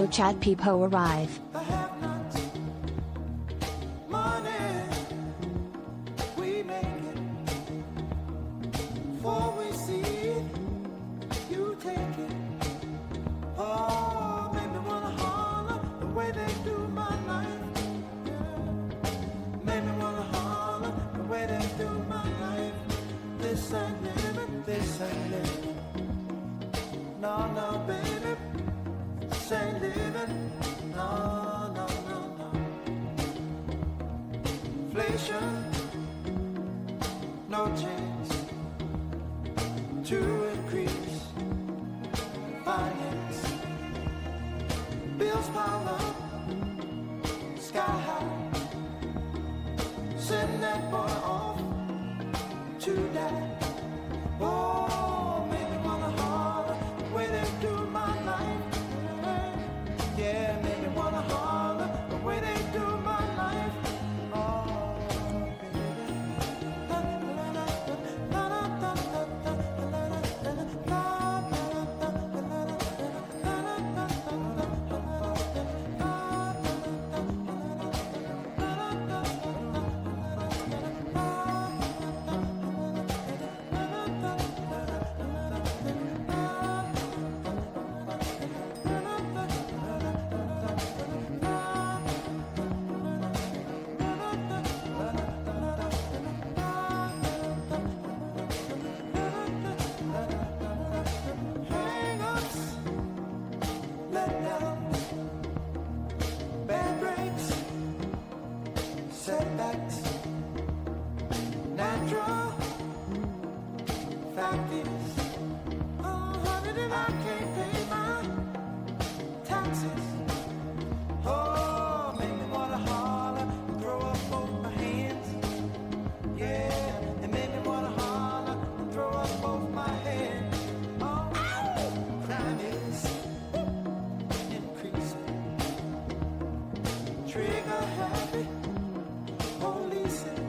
Untitled Chat people arrive. I have not money. We make it before we see it. You take it. Oh, make me wanna holler the way they do my life. Yeah. Make me wanna holler the way they do my life. This ain't living, this ain't living. No, no, baby. This ain't living. No, no, no, no. Inflation, no chance to increase finance. Bills pile up, sky high. Send that boy off to die. Oh, make me wanna holler the way they do my life. Yeah, make me wanna holler the way they do my life. Oh, hang-ups, letdowns, bad breaks, setbacks, natural. Fact is, oh, honey, that I can't pay my taxes. Oh, make me wanna holler and throw up both my hands. Yeah, and make me wanna holler and throw up both my hands. Oh, crime is increasing. Trigger happy, policing.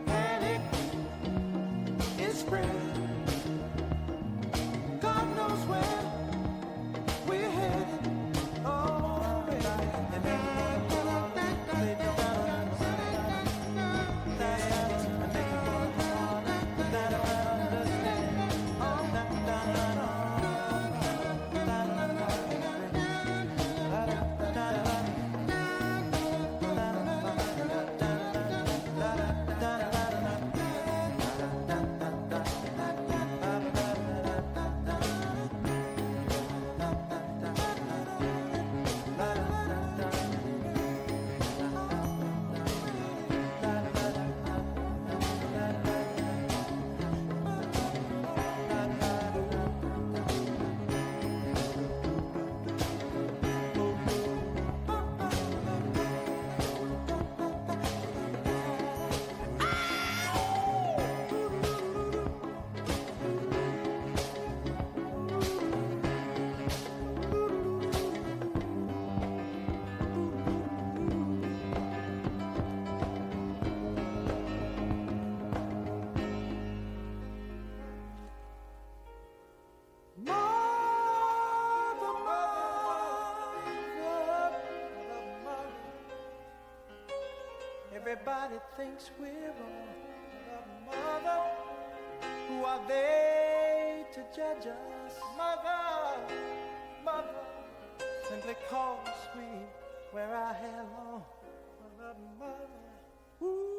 Panic is spreading. God knows where we're headed. Oh, right. And make me wanna holler, lay me down and understand. Make me wanna holler, that I understand. Oh, da da da da. Everybody thinks we're wrong. Mother, who are they to judge us? Mother, mother, simply cause we wear our hair long. Mother, mother, ooh.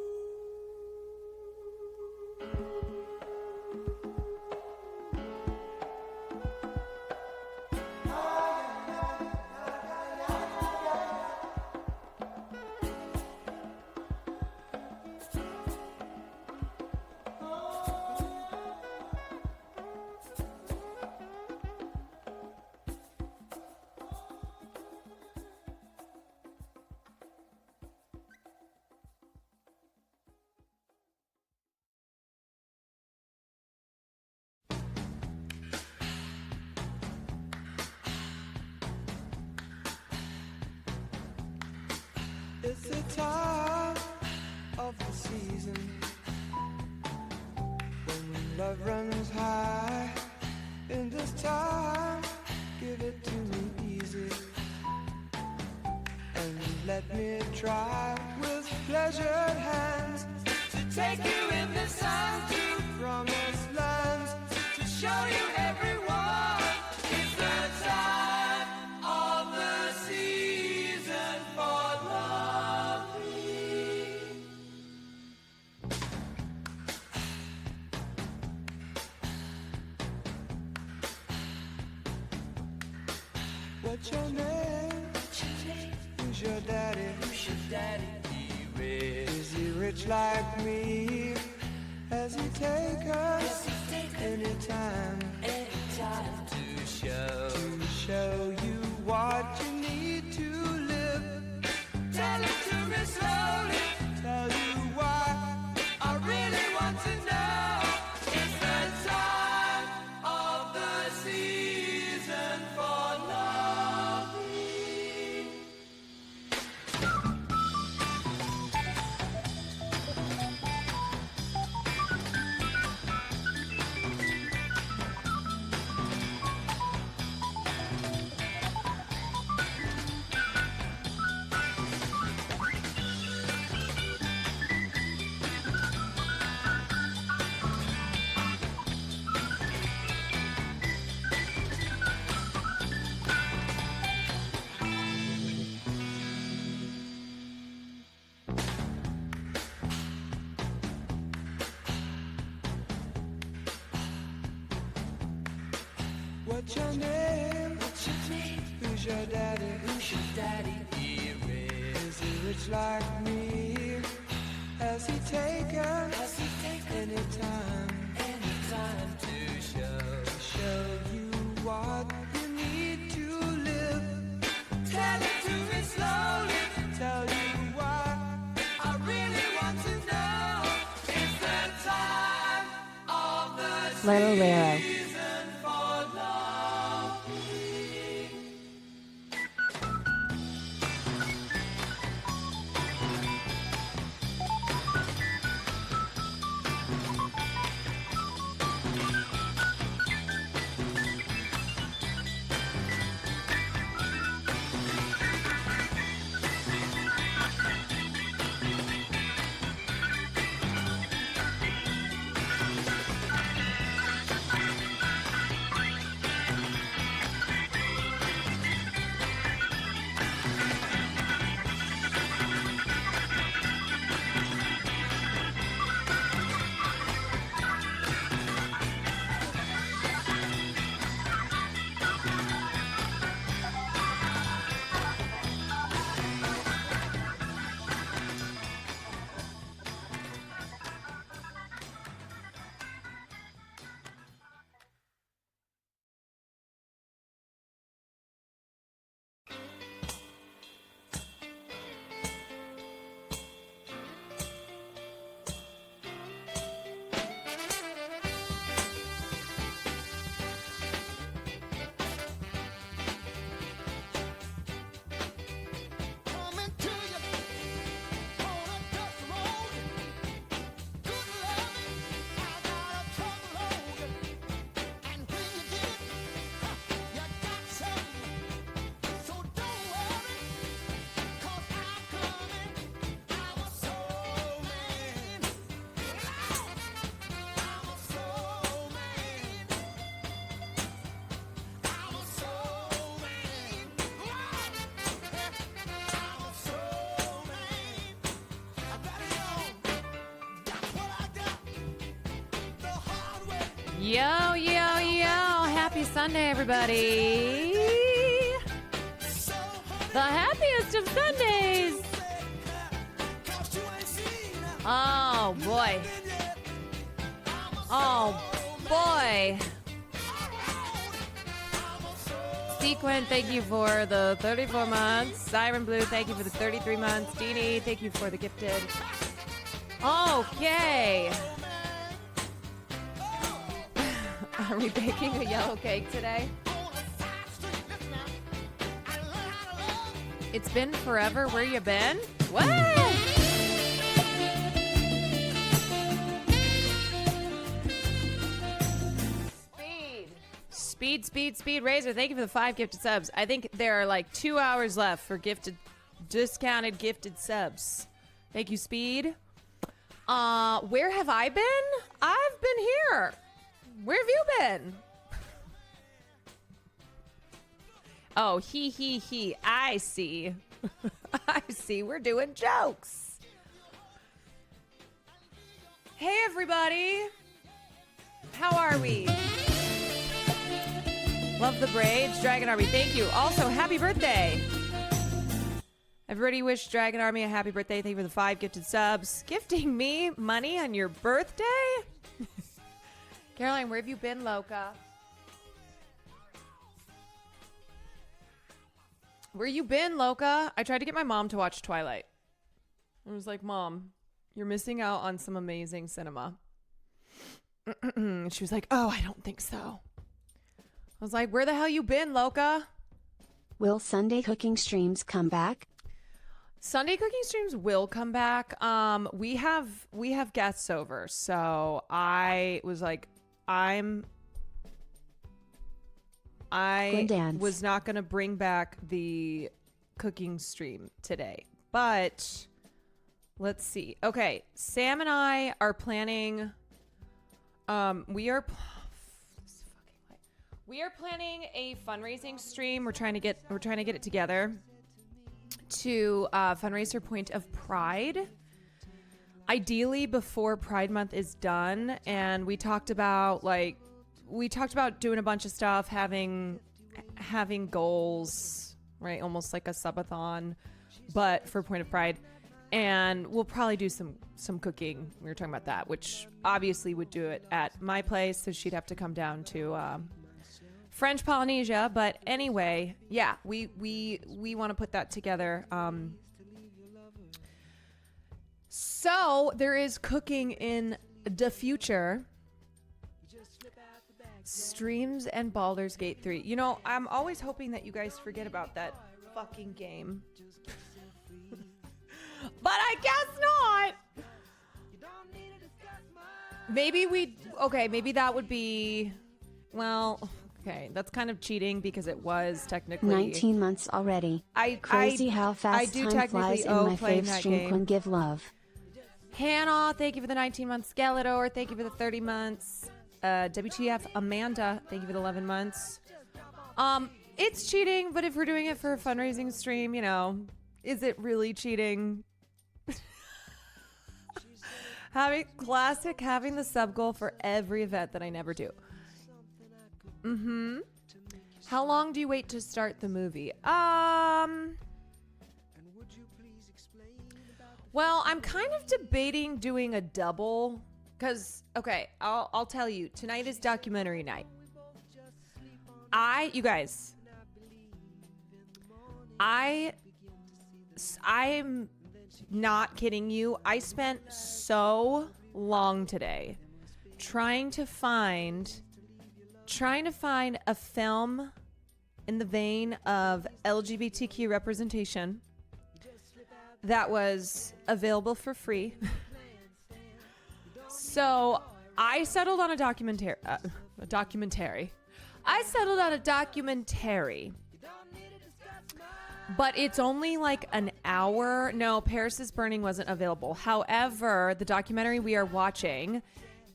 It's the time of the season when love runs high. In this time, give it to me, Let me try with pleasured hands to take you in the sun to promised lands, to show you everyone. It's the time of the season for loving. What's your name? Who's your daddy? Who's your daddy? Is he rich like me? Has he take us anytime to show you what you need to live? Tell it to me slowly. Tell you why I really want to know. It's the time of the season for loving. What's your name? What's your name? Who's your daddy? Who's your daddy? Is he rich like me? Has he taken anytime to show you what you need to live? Tell it to me slowly. Tell you why I really want to know. It's the time of the Little Lero. season for loving. Coming to you on a dust road. Good loving, I got a trouble load. And when you get it, you got something. So don't worry, 'cause I'm coming. I'm a soul man. I'm a soul man. I'm a soul man. I'm a soul man. I got it on. That's what I got. The hard way. Yo, yo, yo. Happy Sunday, everybody. So The happiest of Sundays. cause you ain't seen Oh, boy. Oh, boy. Sequin, thank you for the 34 months. Siren Blue, thank you for the 33 months. Deanie, thank you for the gifted. Okay. Are we baking a yellow cake today? It's been forever. Where you been? What? Speed. Razor, thank you for the 5 gifted subs. I think there are like 2 hours left for gifted discounted gifted subs. Thank you, Speed. Where have I been? I've been here. Where have you been? Oh, he. I see. I see. We're doing jokes. Hey, everybody. How are we? Love the braids. Dragon Army, thank you. Also, happy birthday. Everybody wish Dragon Army a happy birthday. Thank you for the 5 gifted subs. Gifting me money on your birthday? Caroline, where have you been, Loca? Where you been, Loca? I tried to get my mom to watch Twilight. I was like, Mom, you're missing out on some amazing cinema. And she was like, oh, I don't think so. I was like, where the hell you been, Loca? Will Sunday cooking streams come back? Sunday cooking streams will come back. We have guests over, so I was like, I was not going to bring back the cooking stream today, but let's see. Okay, Sam and I are planning. We are planning a fundraising stream. We're trying to get it together to fundraise for Point of Pride. Ideally before Pride Month is done, and we talked about doing a bunch of stuff, having goals, right? Almost like a subathon, but for Point of Pride. And we'll probably do some cooking. We were talking about that, which obviously would do it at my place, so she'd have to come down to French Polynesia. But anyway, yeah, we want to put that together. So there is cooking in the future. Streams and Baldur's Gate 3. You know, I'm always hoping that you guys forget about that fucking game. But I guess not. Maybe that would be, well, okay, that's kind of cheating because it was technically 19 months already. Crazy how fast time flies in my fave stream. Can give love. Hannah, thank you for the 19 months. Skeletor, thank you for the 30 months. WTF Amanda, thank you for the 11 months. It's cheating, but if we're doing it for a fundraising stream, you know, is it really cheating? Having the sub goal for every event that I never do. How long do you wait to start the movie? Well, I'm kind of debating doing a double because, okay, I'll tell you, tonight is documentary night. I'm not kidding you. I spent so long today trying to find a film in the vein of LGBTQ representation that was available for free. So I settled on a documentary. I settled on a documentary. But it's only like an hour. No, Paris is Burning wasn't available. However, the documentary we are watching,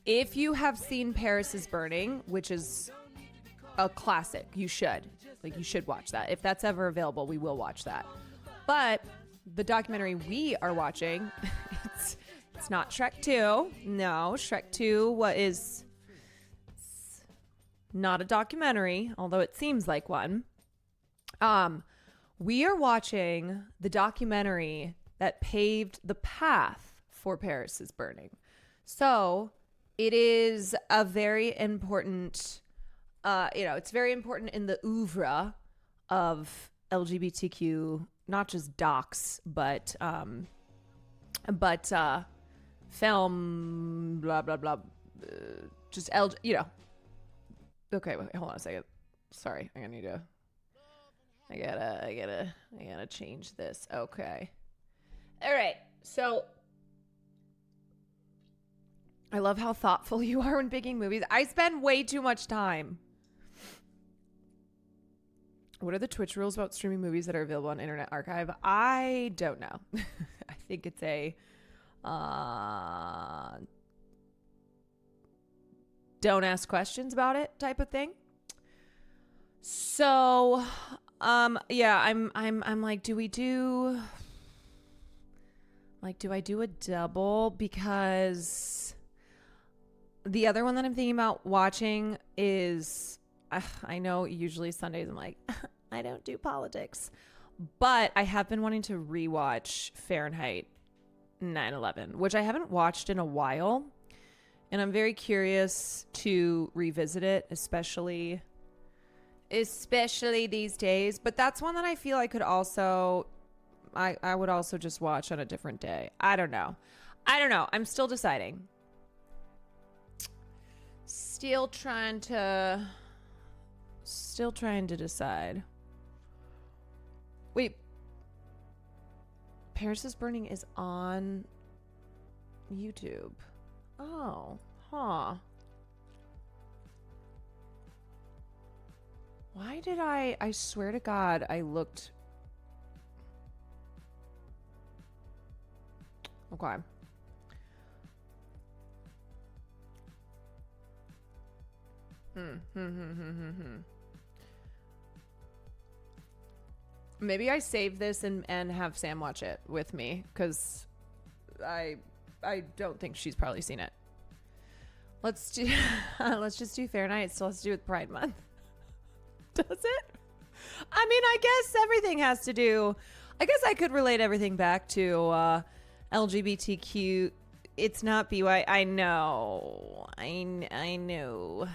if you have seen Paris is Burning, which is a classic, you should watch that. If that's ever available, we will watch that. But the documentary we are watching, it's not Shrek 2. No, Shrek 2 is not a documentary, although it seems like one. We are watching the documentary that paved the path for Paris is Burning. So it is a very important, it's very important in the oeuvre of LGBTQ, not just docs, but film, blah, blah, blah, Okay, wait, hold on a second. Sorry, I gotta change this. Okay. All right. So I love how thoughtful you are when picking movies. I spend way too much time What are the Twitch rules about streaming movies that are available on Internet Archive? I don't know. I think it's a don't ask questions about it type of thing. So, yeah, I'm like, do I do a double? Because the other one that I'm thinking about watching is, I know usually Sundays I'm like, I don't do politics, but I have been wanting to rewatch Fahrenheit 9/11, which I haven't watched in a while. And I'm very curious to revisit it, especially these days. But that's one that I feel I could also, I would also just watch on a different day. I don't know. I'm still deciding. Still trying to decide. Wait. Paris is Burning is on YouTube. Oh, huh. Why did I swear to God, I looked. Okay. Maybe I save this and have Sam watch it with me, because I don't think she's probably seen it. Let's just do Fahrenheit. It still has to do with Pride Month. Does it? I mean, I guess everything has to do. I guess I could relate everything back to LGBTQ. It's not BY. I know. I know.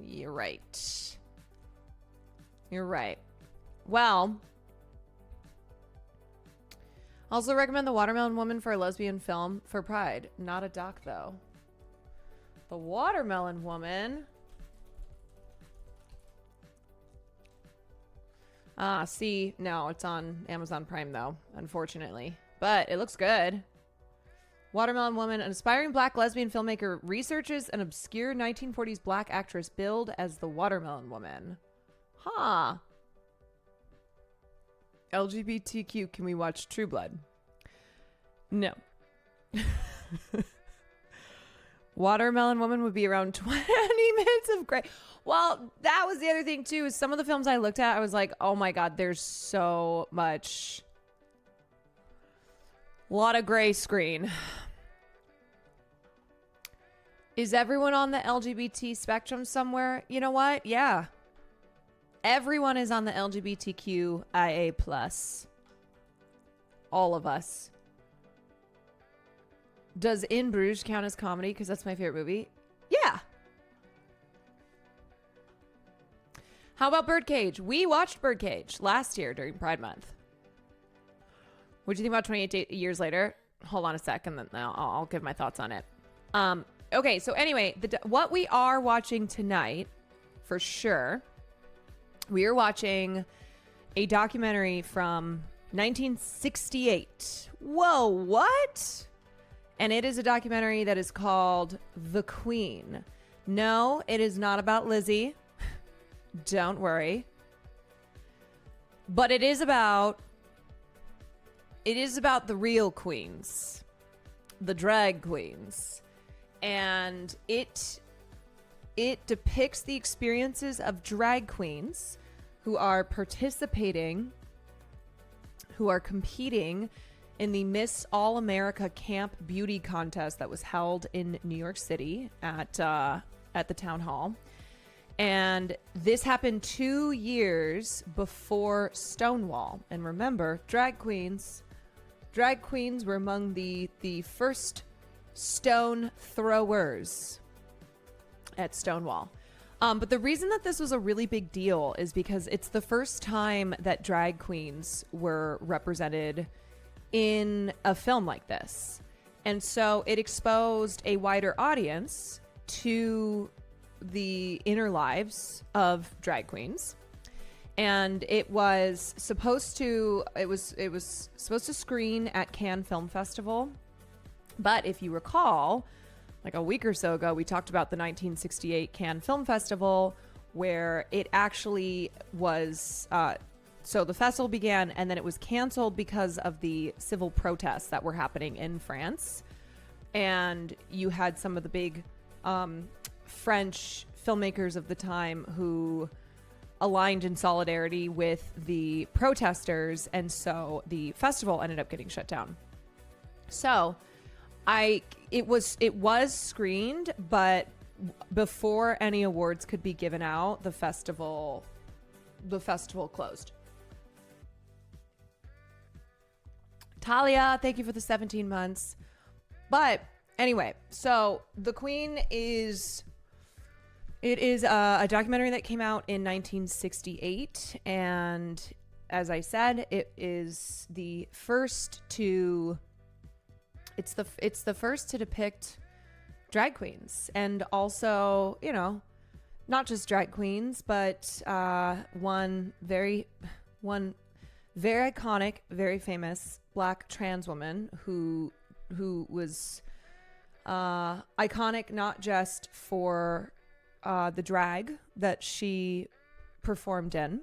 You're right. Well, also recommend The Watermelon Woman for a lesbian film for Pride. Not a doc, though. The Watermelon Woman. See, no, it's on Amazon Prime, though, unfortunately. But it looks good. Watermelon Woman, an aspiring black lesbian filmmaker, researches an obscure 1940s black actress billed as the Watermelon Woman. Huh. LGBTQ, can we watch True Blood? No. Watermelon Woman would be around 20 minutes of gray. Well, that was the other thing, too. Some of the films I looked at, I was like, oh my God, there's so much. A lot of gray screen. Is everyone on the LGBT spectrum somewhere? You know what? Yeah. Everyone is on the LGBTQIA+. All of us. Does In Bruges count as comedy? Because that's my favorite movie. Yeah. How about Birdcage? We watched Birdcage last year during Pride Month. What do you think about 28 years later? Hold on a second, then I'll give my thoughts on it. Okay, so anyway, what we are watching tonight, for sure, we are watching a documentary from 1968. Whoa, what? And it is a documentary that is called The Queen. No, it is not about Lizzie. Don't worry. But it is about the real queens, the drag queens. And it depicts the experiences of drag queens who are participating, who are competing in the Miss All America Camp Beauty Contest that was held in New York City at the town hall. And this happened 2 years before Stonewall. And remember, drag queens were among the first stone throwers at Stonewall. But the reason that this was a really big deal is because it's the first time that drag queens were represented in a film like this. And so it exposed a wider audience to the inner lives of drag queens. And it was supposed to screen at Cannes Film Festival. But if you recall, like a week or so ago, we talked about the 1968 Cannes Film Festival, where it actually was So the festival began, and then it was canceled because of the civil protests that were happening in France. And you had some of the big French filmmakers of the time who aligned in solidarity with the protesters, and so the festival ended up getting shut down. So it was screened, but before any awards could be given out, the festival closed. Talia, thank you for the 17 months. But anyway, so The Queen is a documentary that came out in 1968, and as I said, it is the first to depict drag queens, and also, you know, not just drag queens, but one very iconic, very famous Black trans woman who was iconic not just for the drag that she performed in,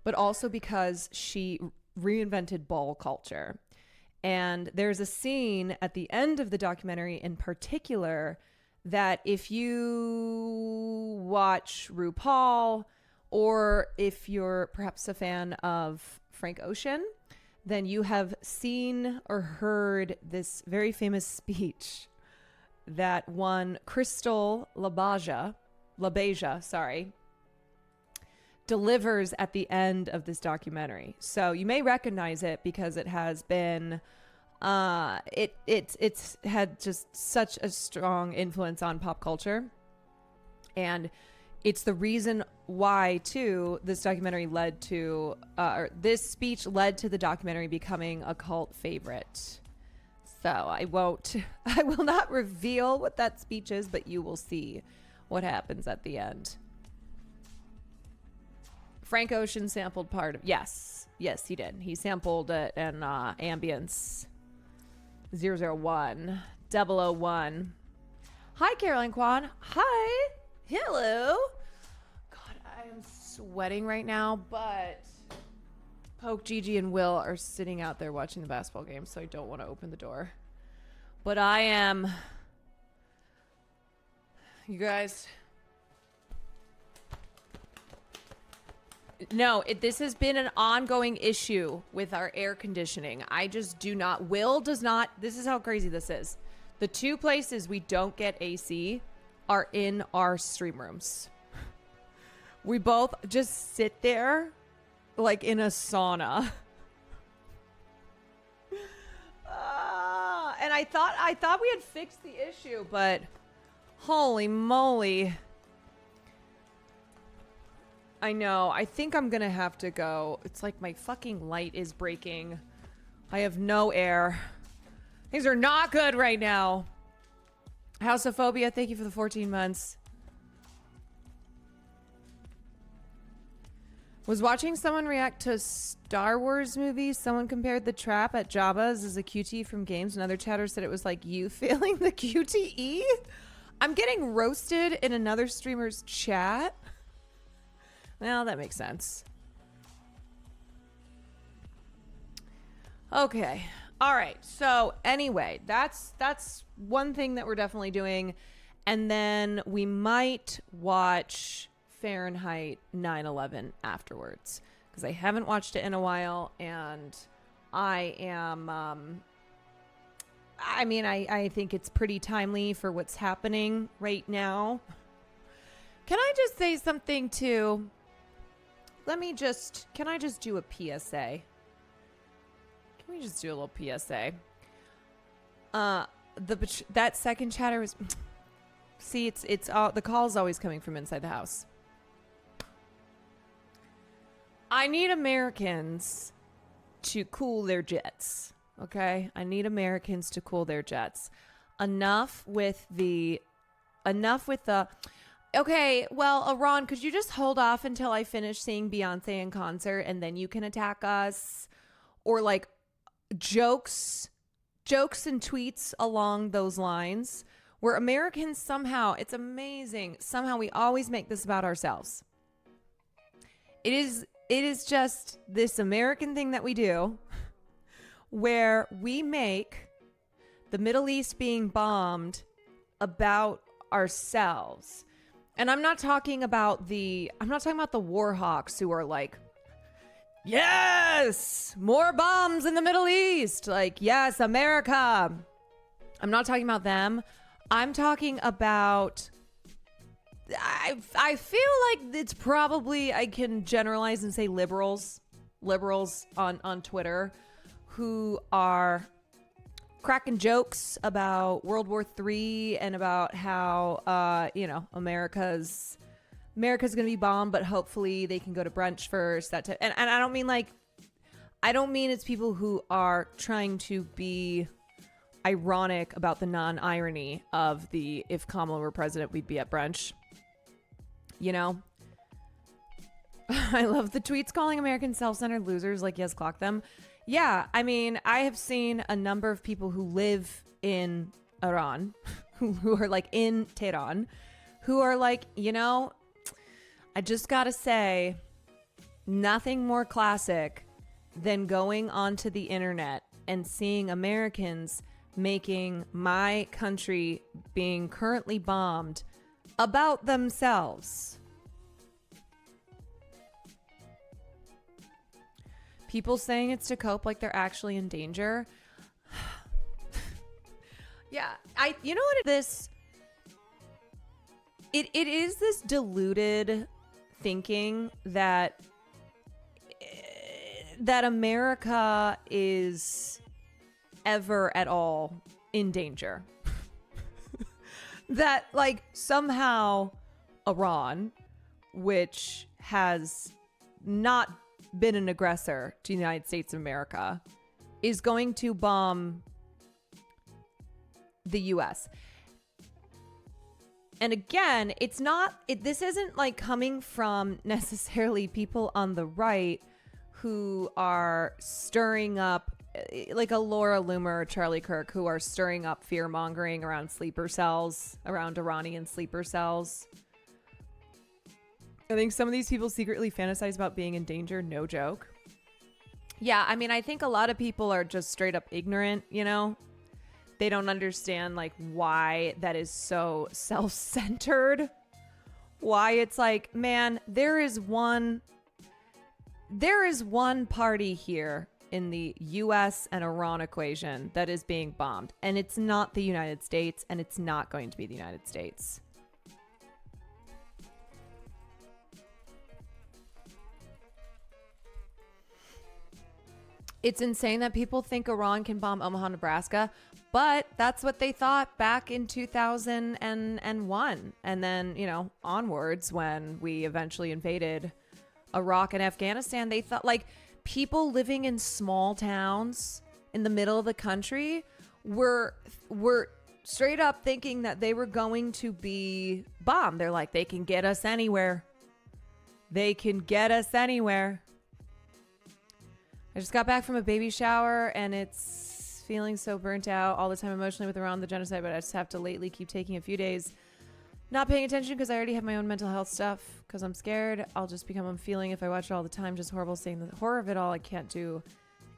but also because she reinvented ball culture. And there's a scene at the end of the documentary in particular that if you watch RuPaul, or if you're perhaps a fan of Frank Ocean, then you have seen or heard this very famous speech that one Crystal LaBeija, delivers at the end of this documentary. So you may recognize it because it has been it's had just such a strong influence on pop culture, and it's the reason why too this documentary led to this speech led to the documentary becoming a cult favorite. So I will not reveal what that speech is, but you will see what happens at the end. Frank Ocean sampled part of... Yes, he did. He sampled it in Ambience 001. Hi, CarolineKwan. Hi. Hello. God, I am sweating right now, but Poke, Gigi, and Will are sitting out there watching the basketball game, so I don't want to open the door. But I am... You guys... No, this has been an ongoing issue with our air conditioning. I just do not... Will does not... This is how crazy this is. The two places we don't get AC are in our stream rooms. We both just sit there like in a sauna. And I thought we had fixed the issue, but holy moly. I know. I think I'm going to have to go. It's like my fucking light is breaking. I have no air. Things are not good right now. Houseophobia, thank you for the 14 months. Was watching someone react to Star Wars movies. Someone compared the trap at Jabba's as a QTE from games. Another chatter said it was like you feeling the QTE. I'm getting roasted in another streamer's chat. Well, that makes sense. Okay. All right. So anyway, that's one thing that we're definitely doing. And then we might watch Fahrenheit 9/11 afterwards, because I haven't watched it in a while, and I am I think it's pretty timely for what's happening right now. Can I just say something too? Can I just do a PSA? Can we just do a little PSA? That second chatter was... See, it's all, the call's always coming from inside the house. I need Americans to cool their jets, okay? I need Americans to cool their jets. Enough with the... Okay, well, Ron, could you just hold off until I finish seeing Beyonce in concert, and then you can attack us? Or like jokes and tweets along those lines, where Americans somehow, it's amazing, somehow we always make this about ourselves. It It is just this American thing that we do where we make the Middle East being bombed about ourselves. And I'm not talking about the war hawks who are like, yes, more bombs in the Middle East. Like, yes, America. I'm not talking about them. I'm talking about, I feel like it's probably, I can generalize and say liberals on Twitter who are cracking jokes about World War III and about how, America's going to be bombed, but hopefully they can go to brunch first. And I don't mean it's people who are trying to be ironic about the non-irony of the, if Kamala were president, we'd be at brunch. You know? I love the tweets calling Americans self-centered losers, like, yes, clock them. Yeah, I mean, I have seen a number of people who live in Iran, who are like in Tehran, who are like, I just gotta say, nothing more classic than going onto the internet and seeing Americans making my country being currently bombed about themselves. People saying it's to cope like they're actually in danger. Yeah, you know what it is? It is this deluded thinking that America is ever at all in danger. That like somehow Iran, which has not been an aggressor to the United States of America, is going to bomb the US. And again, this isn't like coming from necessarily people on the right who are stirring up, like a Laura Loomer or Charlie Kirk, who are stirring up fear mongering around sleeper cells, around Iranian sleeper cells. I think some of these people secretly fantasize about being in danger. No joke. Yeah, I mean, I think a lot of people are just straight up ignorant, They don't understand, like, why that is so self-centered. Why it's like, man, there is one party here in the U.S. and Iran equation that is being bombed. And it's not the United States, and it's not going to be the United States. It's insane that people think Iran can bomb Omaha, Nebraska, but that's what they thought back in 2001. And then, onwards when we eventually invaded Iraq and Afghanistan, they thought like people living in small towns in the middle of the country were straight up thinking that they were going to be bombed. They're like, they can get us anywhere. They can get us anywhere. I just got back from a baby shower and it's feeling so burnt out all the time emotionally with around the genocide, but I just have to lately keep taking a few days not paying attention because I already have my own mental health stuff because I'm scared I'll just become a feeling if I watch it all the time. Just horrible seeing the horror of it all. I can't do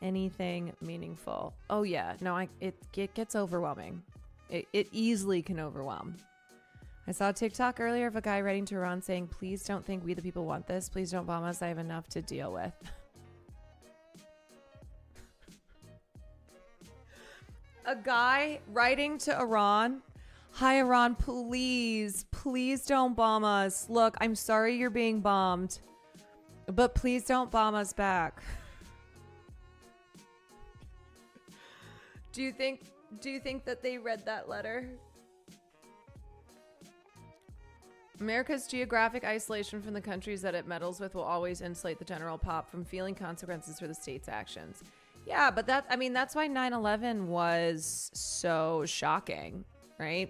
anything meaningful. Oh yeah, no, it gets overwhelming. It easily can overwhelm. I saw a TikTok earlier of a guy writing to Iran saying, please don't think we the people want this. Please don't bomb us. I have enough to deal with. A guy writing to Iran, hi Iran, please don't bomb us. Look, I'm sorry you're being bombed, but please don't bomb us back. Do you think that they read that letter? America's geographic isolation from the countries that it meddles with will always insulate the general pop from feeling consequences for the state's actions. Yeah, but that's why 9/11 was so shocking, right?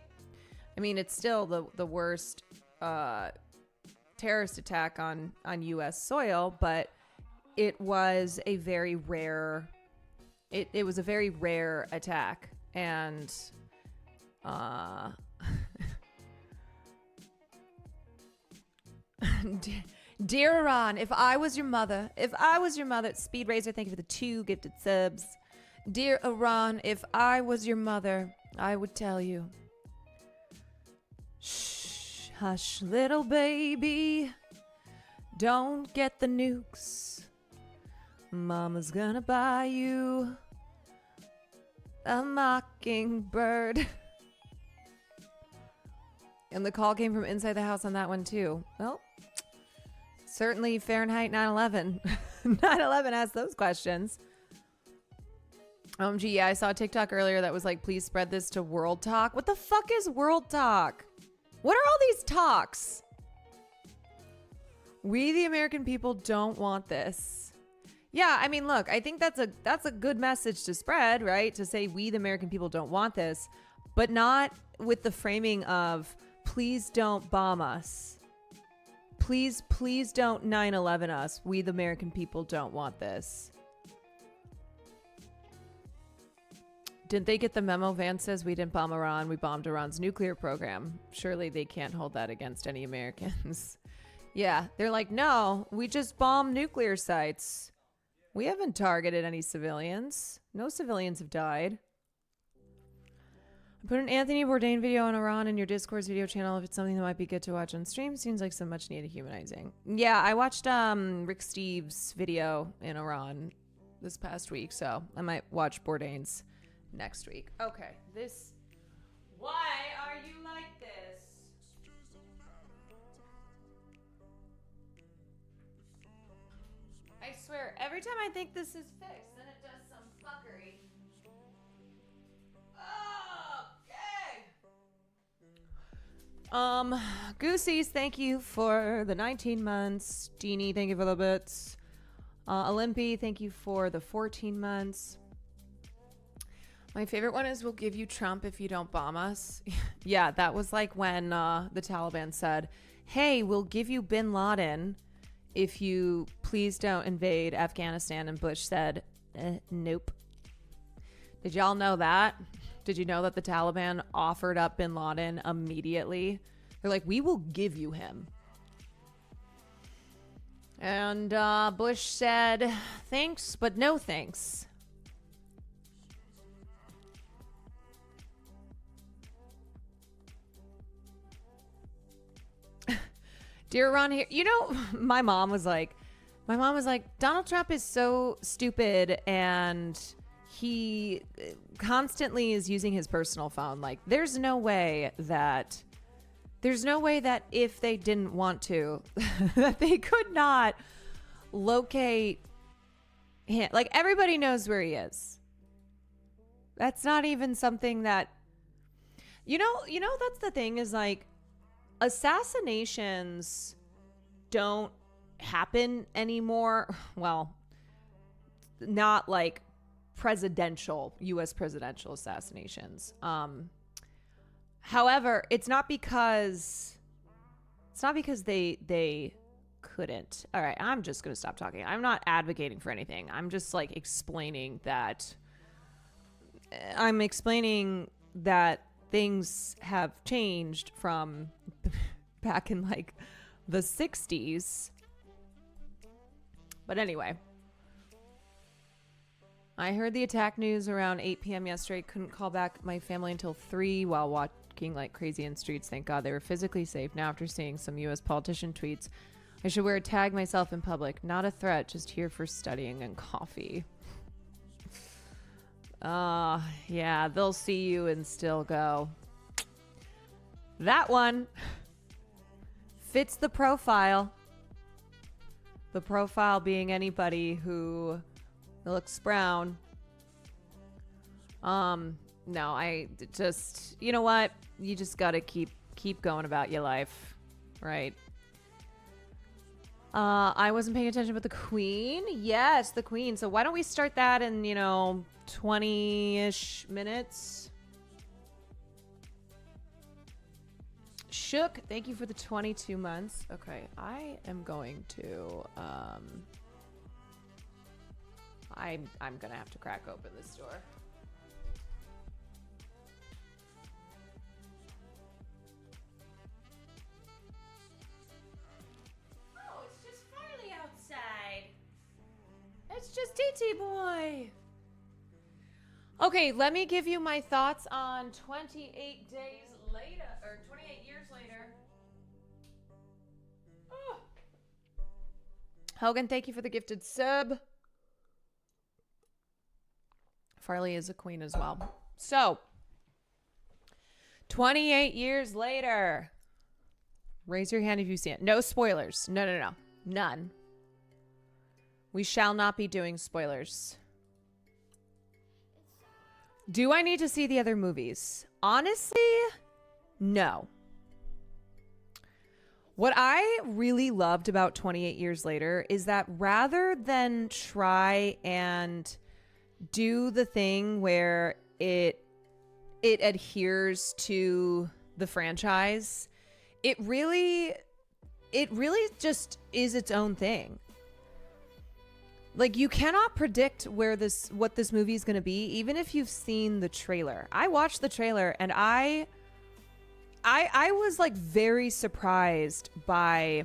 I mean, it's still the worst terrorist attack on U.S. soil, but it was a very rare. It was a very rare attack, and Dear Iran, if I was your mother, Speed Razor, thank you for the 2 gifted subs. Dear Iran, if I was your mother, I would tell you, shh, hush, little baby, don't get the nukes. Mama's gonna buy you a mockingbird. And the call came from inside the house on that one too. Well, certainly Fahrenheit 9/11. 9/11 asked those questions. Gee, yeah, I saw a TikTok earlier that was like, please spread this to World Talk. What the fuck is World Talk? What are all these talks? We, the American people, don't want this. Yeah, I mean, look, I think that's a good message to spread, right? To say we, the American people, don't want this, but not with the framing of, please don't bomb us. Please don't 9/11 us. We, the American people, don't want this. Didn't they get the memo? Vance says we didn't bomb Iran. We bombed Iran's nuclear program. Surely they can't hold that against any Americans. Yeah, they're like, no, we just bombed nuclear sites. We haven't targeted any civilians. No civilians have died. I put an Anthony Bourdain video on Iran in your Discord's video channel if it's something that might be good to watch on stream. Seems like some much needed humanizing. Yeah, I watched Rick Steves' video in Iran this past week, so I might watch Bourdain's next week. Okay, this... Why are you like this? I swear, every time I think this is fixed, then it does some fuckery. Okay. Goosies, thank you for the 19 months. Deanie, thank you for the bits. Olympi, thank you for the 14 months. My favorite one is, we'll give you Trump if you don't bomb us. Yeah, that was like when the Taliban said, hey, we'll give you bin Laden if you please don't invade Afghanistan. And Bush said, nope. Did y'all know that? Did you know that the Taliban offered up bin Laden immediately? They're like, we will give you him. And Bush said, thanks, but no thanks. Dear Ron here, you know, my mom was like, Donald Trump is so stupid and he constantly is using his personal phone. Like, there's no way that if they didn't want to, that they could not locate him. Like, everybody knows where he is. That's not even something that, you know, that's the thing is like, assassinations don't happen anymore. Well, not like U.S. presidential assassinations. However, it's not because they couldn't. All right, I'm just going to stop talking. I'm not advocating for anything. I'm just like explaining that things have changed from back in like the 60s. But anyway, I heard the attack news around 8 p.m. yesterday. Couldn't call back my family until 3 while walking like crazy in streets. Thank God they were physically safe. Now after seeing some U.S. politician tweets, I should wear a tag myself in public. Not a threat, just here for studying and coffee. Yeah, they'll see you and still go, that one fits the profile. The profile being anybody who looks brown. No, I just, you know what? You just gotta keep going about your life, right? I wasn't paying attention, but the Queen? Yes, the Queen. So why don't we start that in, 20-ish minutes? Shook, thank you for the 22 months. Okay, I am going to, I'm gonna have to crack open this door. Oh, it's just boy. Okay, let me give you my thoughts on 28 days later, or 28 years later. Oh. Hogan, thank you for the gifted sub. Farley is a queen as well. So, 28 years later. Raise your hand if you see it. No spoilers. No. None. We shall not be doing spoilers. Do I need to see the other movies? Honestly, no. What I really loved about 28 Years Later is that rather than try and do the thing where it adheres to the franchise, it really just is its own thing. Like, you cannot predict what this movie is going to be, even if you've seen the trailer. I watched the trailer and I was like very surprised by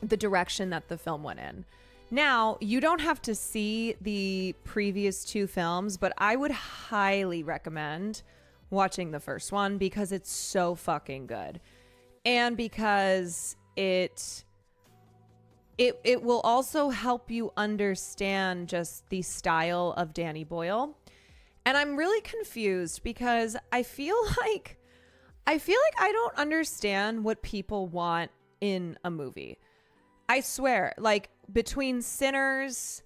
the direction that the film went in. Now, you don't have to see the previous two films, but I would highly recommend watching the first one because it's so fucking good. And because it will also help you understand just the style of Danny Boyle. And I'm really confused because I feel like I don't understand what people want in a movie. I swear, like between Sinners,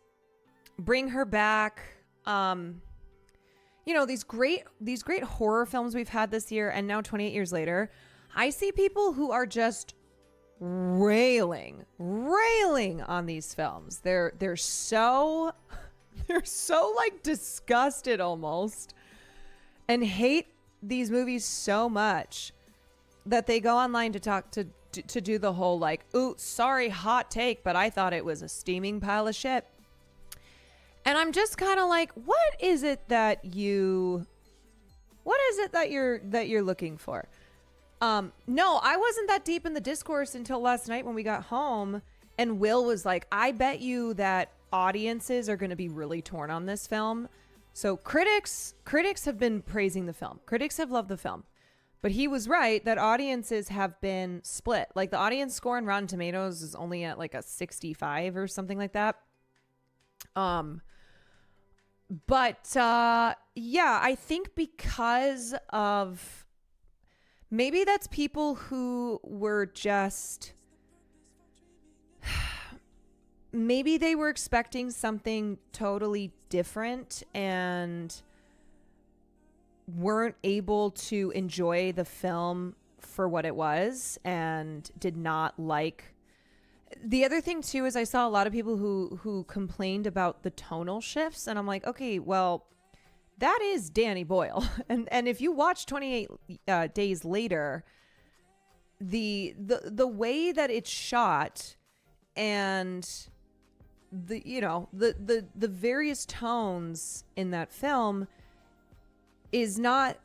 Bring Her Back, these great horror films we've had this year, and now 28 years later, I see people who are just railing on these films. They're so like disgusted almost and hate these movies so much that they go online to talk to do the whole like, ooh, sorry, hot take, but I thought it was a steaming pile of shit. And I'm just kind of like, what is it that you're looking for? No, I wasn't that deep in the discourse until last night when we got home, and Will was like, I bet you that audiences are going to be really torn on this film. So critics have been praising the film. Critics have loved the film. But he was right that audiences have been split. Like, the audience score on Rotten Tomatoes is only at like a 65 or something like that. But yeah, I think because of, maybe that's people who were just, maybe they were expecting something totally different and weren't able to enjoy the film for what it was and did not like. The other thing too is I saw a lot of people who complained about the tonal shifts, and I'm like, okay, well, that is Danny Boyle. And if you watch 28 Days Later, the way that it's shot and the various tones in that film is not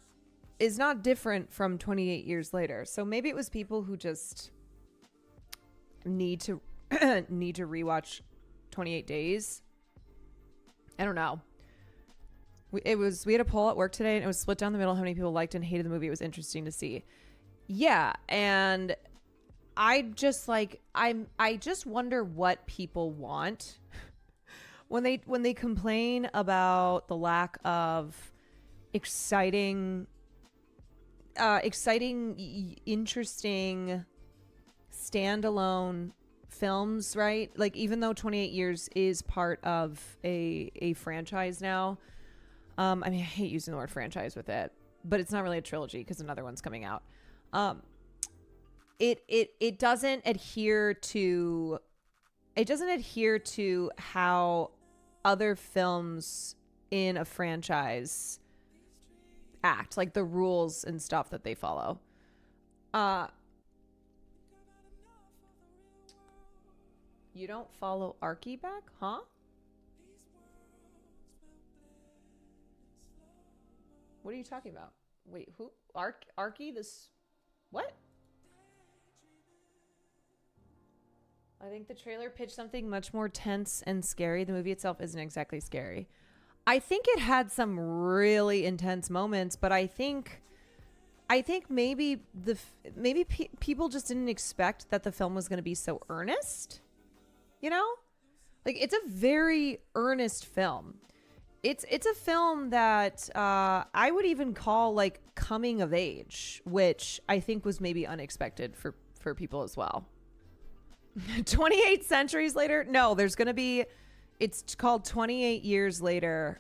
different from 28 Years Later. So maybe it was people who just need to rewatch 28 Days. I don't know. We had a poll at work today, and it was split down the middle how many people liked and hated the movie. It was interesting to see. Yeah, and I just wonder what people want when they complain about the lack of exciting, interesting standalone films, right? Like, even though 28 Years is part of a franchise now. I mean, I hate using the word franchise with it, but it's not really a trilogy because another one's coming out. It doesn't adhere to how other films in a franchise act, like the rules and stuff that they follow. You don't follow Arky back, huh? What are you talking about? Wait, who? Arky? This? What? I think the trailer pitched something much more tense and scary. The movie itself isn't exactly scary. I think it had some really intense moments, but I think maybe people just didn't expect that the film was going to be so earnest. You know? Like, it's a very earnest film. It's a film that I would even call like coming of age, which I think was maybe unexpected for people as well. 28 centuries later? No, there's going to be, it's called 28 years later.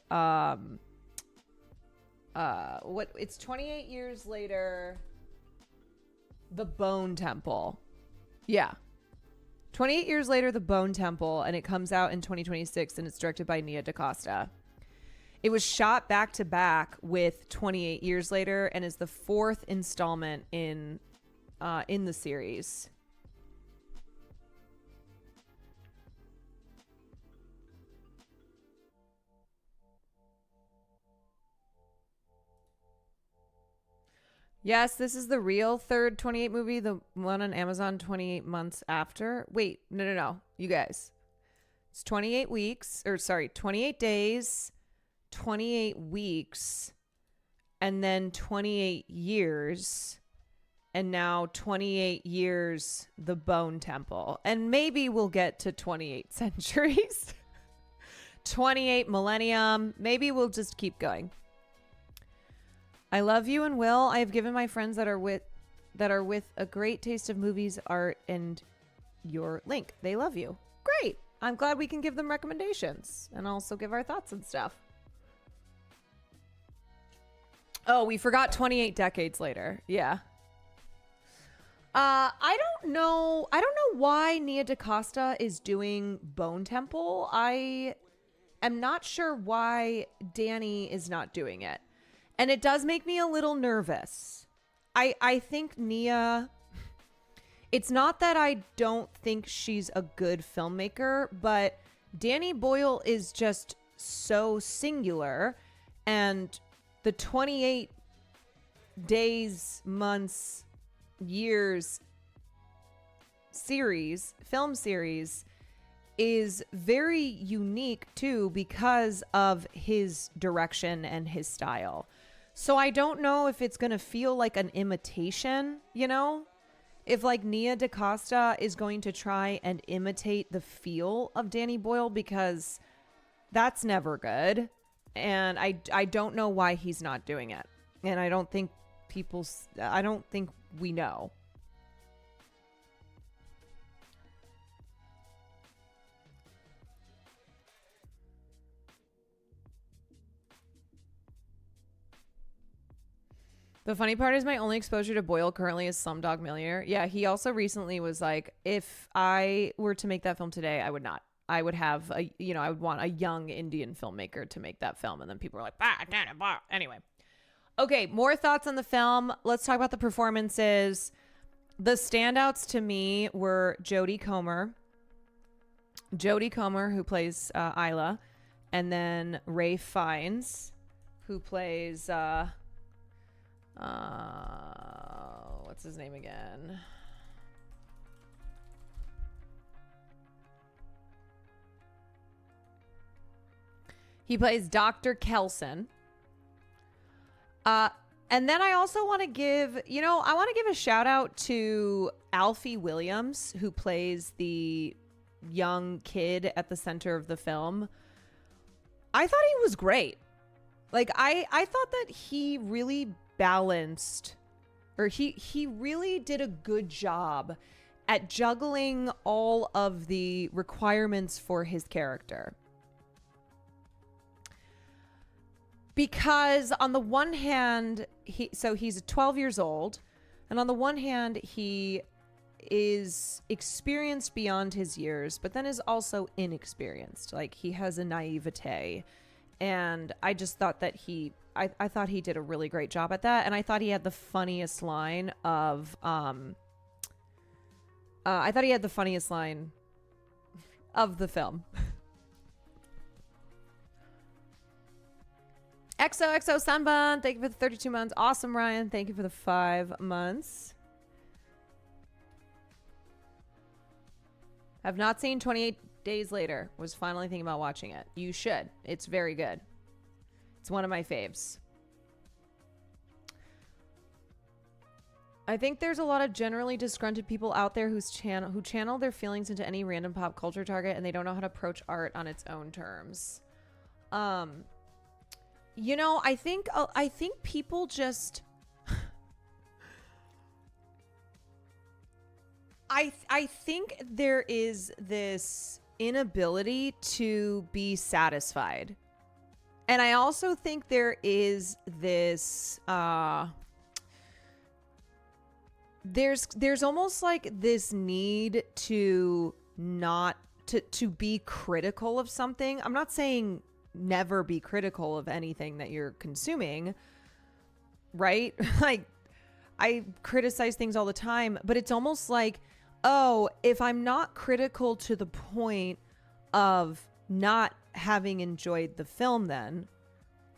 It's 28 years later, The Bone Temple. Yeah. 28 years later, The Bone Temple, and it comes out in 2026, and it's directed by Nia DaCosta. It was shot back to back with 28 years later, and is the fourth installment in the series. Yes, this is the real third 28 movie, the one on Amazon 28 months after. Wait, no. You guys. It's 28 weeks, 28 days, 28 weeks, and then 28 years, and now 28 years, The Bone Temple. And maybe we'll get to 28 centuries, 28 millennium. Maybe we'll just keep going. I love you and Will. I have given my friends that are with a great taste of movies, art, and your link. They love you. Great. I'm glad we can give them recommendations and also give our thoughts and stuff. Oh, we forgot 28 decades later. Yeah. I don't know why Nia DaCosta is doing Bone Temple. I am not sure why Danny is not doing it. And it does make me a little nervous. I think Nia, it's not that I don't think she's a good filmmaker, but Danny Boyle is just so singular. And the 28 days, months, years film series is very unique too because of his direction and his style. So I don't know if it's going to feel like an imitation, you know? If like Nia DaCosta is going to try and imitate the feel of Danny Boyle, because that's never good. And I don't know why he's not doing it. And I don't think we know. The funny part is my only exposure to Boyle currently is Slumdog Millionaire. Yeah, he also recently was like, if I were to make that film today, I would not. I would have I would want a young Indian filmmaker to make that film. And then people were like, anyway. Okay, more thoughts on the film. Let's talk about the performances. The standouts to me were Jodie Comer, who plays Isla, and then Ralph Fiennes, who plays what's his name again? He plays Dr. Kelson. And then I also want to give a shout out to Alfie Williams, who plays the young kid at the center of the film. I thought he was great. Like, I thought that he really balanced, or he really did a good job at juggling all of the requirements for his character. Because on the one hand, he's 12 years old, and on the one hand, he is experienced beyond his years, but then is also inexperienced. Like, he has a naivete, and I just thought that I thought he did a really great job at that, and I thought he had the funniest line of the film. XOXO Sunbun, thank you for the 32 months. Awesome, Ryan. Thank you for the 5 months. I've not seen 28 Days Later. Was finally thinking about watching it. You should. It's very good. It's one of my faves. I think there's a lot of generally disgruntled people out there who channel their feelings into any random pop culture target, and they don't know how to approach art on its own terms. You know, I think people just I think there is this inability to be satisfied. And I also think there is this there's almost like this need to not to be critical of something. I'm not saying never be critical of anything that you're consuming, right? Like, I criticize things all the time, but it's almost like, oh, if I'm not critical to the point of not having enjoyed the film, then,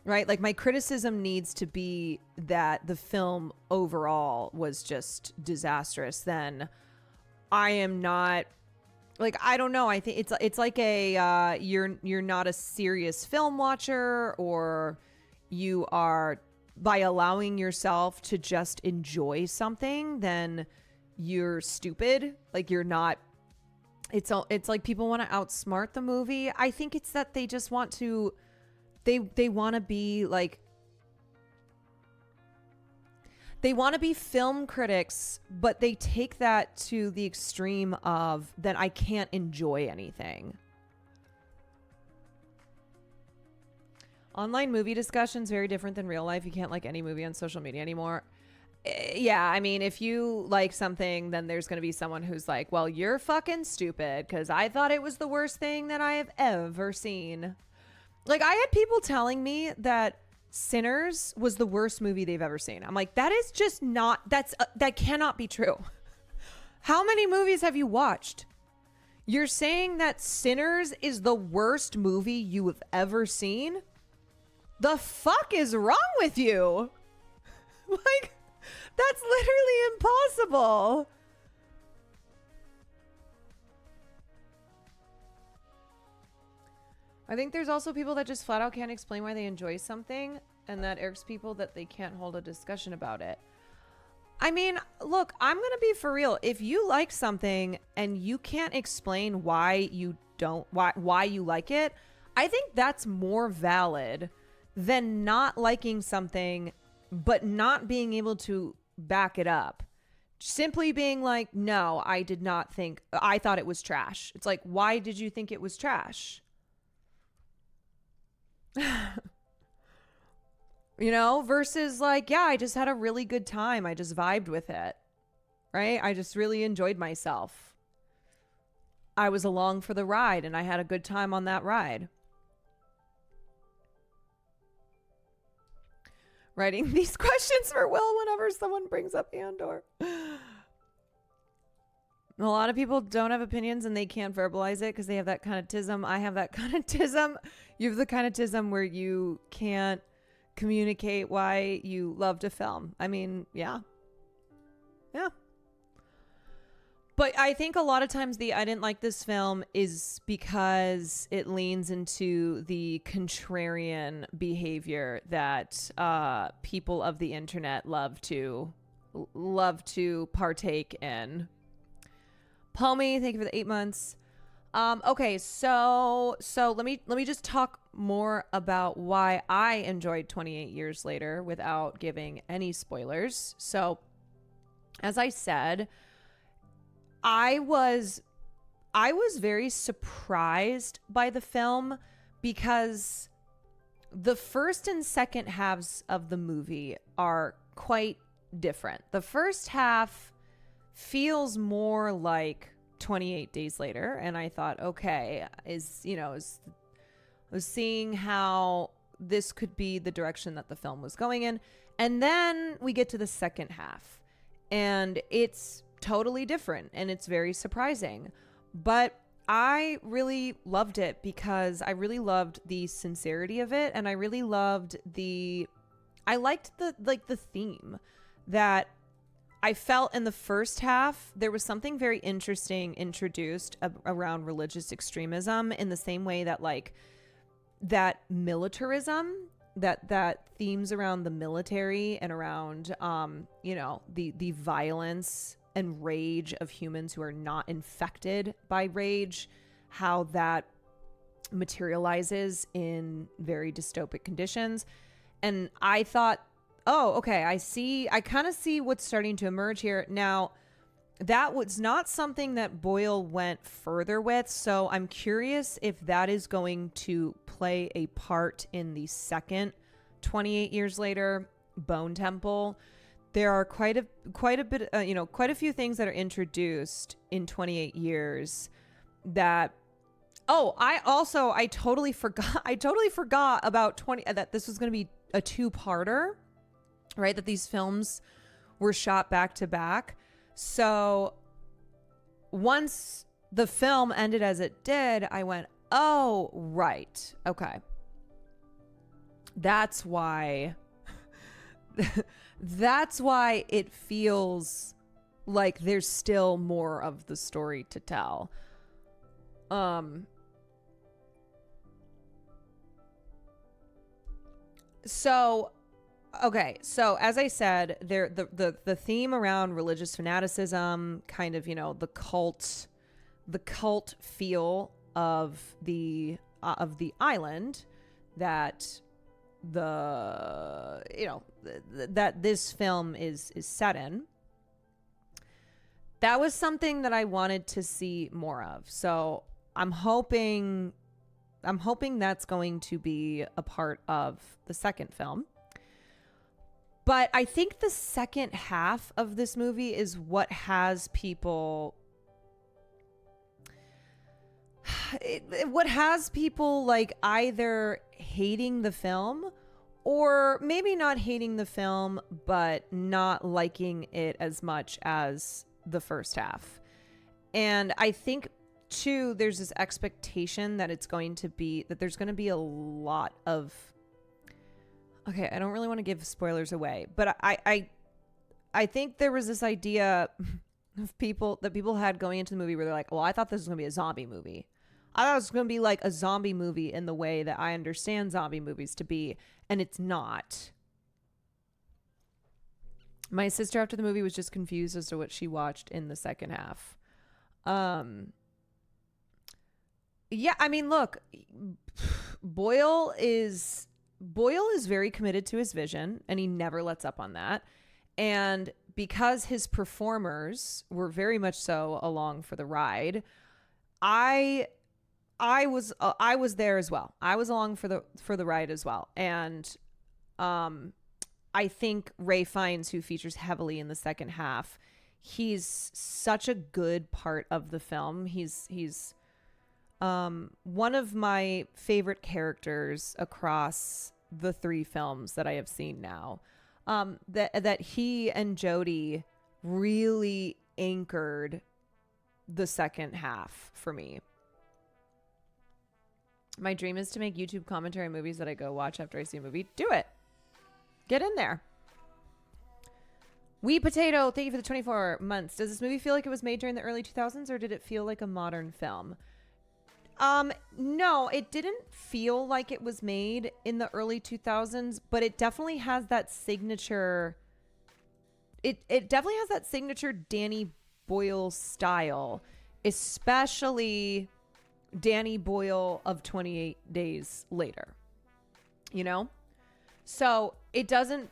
right? Like, my criticism needs to be that the film overall was just disastrous. Then I am not, like, I don't know. I think it's like a you're not a serious film watcher, or you are, by allowing yourself to just enjoy something, then you're stupid. Like, you're not. It's like people want to outsmart the movie. I think it's that they just want to. They want to be like. They want to be film critics, but they take that to the extreme of then I can't enjoy anything. Online movie discussions very different than real life. You can't like any movie on social media anymore. Yeah, I mean, if you like something, then there's going to be someone who's like, well, you're fucking stupid because I thought it was the worst thing that I have ever seen. Like, I had people telling me that Sinners was the worst movie they've ever seen. I'm like, that is just not, that cannot be true. How many movies have you watched? You're saying that Sinners is the worst movie you have ever seen? The fuck is wrong with you? Like, that's literally impossible. I think there's also people that just flat out can't explain why they enjoy something, and that irks people that they can't hold a discussion about it. I mean, look, I'm going to be for real. If you like something and you can't explain why you like it, I think that's more valid than not liking something but not being able to back it up. Simply being like, no, I thought it was trash. It's like, why did you think it was trash? You know, versus like, yeah, I just had a really good time. I just vibed with it, right? I just really enjoyed myself. I was along for the ride and I had a good time on that ride. Writing these questions for Will whenever someone brings up Andor. A lot of people don't have opinions and they can't verbalize it because they have that kinetism. I have that kinetism. You have the kinetism where you can't communicate why you loved a film. I mean, yeah. Yeah. But I think a lot of times I didn't like this film is because it leans into the contrarian behavior that people of the internet love to partake in. Palmy, thank you for the 8 months. Okay, so let me just talk more about why I enjoyed 28 Years Later without giving any spoilers. So, as I said, I was very surprised by the film because the first and second halves of the movie are quite different. The first half feels more like 28 Days Later, and I thought, okay, I was seeing how this could be the direction that the film was going in. And then we get to the second half and it's totally different and it's very surprising. But I really loved it because I really loved the sincerity of it, and I really loved I liked the theme that I felt in the first half there was something very interesting introduced around religious extremism, in the same way that like that militarism, that themes around the military and around the violence and rage of humans who are not infected by rage, how that materializes in very dystopic conditions. And I thought, oh, okay, I kind of see what's starting to emerge here. Now, that was not something that Boyle went further with, so I'm curious if that is going to play a part in the second 28 years later Bone Temple. There are quite a few things that are introduced in 28 years that I totally forgot about that this was going to be a two-parter, right? That these films were shot back to back. So once the film ended as it did, I went, oh, right. Okay. That's why it feels like there's still more of the story to tell. So as I said, there the theme around religious fanaticism, kind of, the cult feel of the island that that this film is set in. That was something that I wanted to see more of. So I'm hoping that's going to be a part of the second film. But I think the second half of this movie is what has people like either hating the film, or maybe not hating the film, but not liking it as much as the first half. And I think too, there's this expectation that there's going to be a lot of, okay, I don't really want to give spoilers away, but I think there was this idea of people had going into the movie where they're like, well, I thought this was going to be a zombie movie. I thought it was going to be like a zombie movie in the way that I understand zombie movies to be, and it's not. My sister after the movie was just confused as to what she watched in the second half. Yeah, I mean, look, Boyle is very committed to his vision, and he never lets up on that. And because his performers were very much so along for the ride, I was there as well. I was along for the ride as well. And I think Ray Fiennes, who features heavily in the second half, he's such a good part of the film. He's one of my favorite characters across the three films that I have seen now. That he and Jodie really anchored the second half for me. My dream is to make YouTube commentary movies that I go watch after I see a movie. Do it. Get in there. Wee Potato, thank you for the 24 months. Does this movie feel like it was made during the early 2000s, or did it feel like a modern film? No, it didn't feel like it was made in the early 2000s, but it definitely has that signature. It definitely has that signature Danny Boyle style, especially Danny Boyle of 28 Days Later. So it doesn't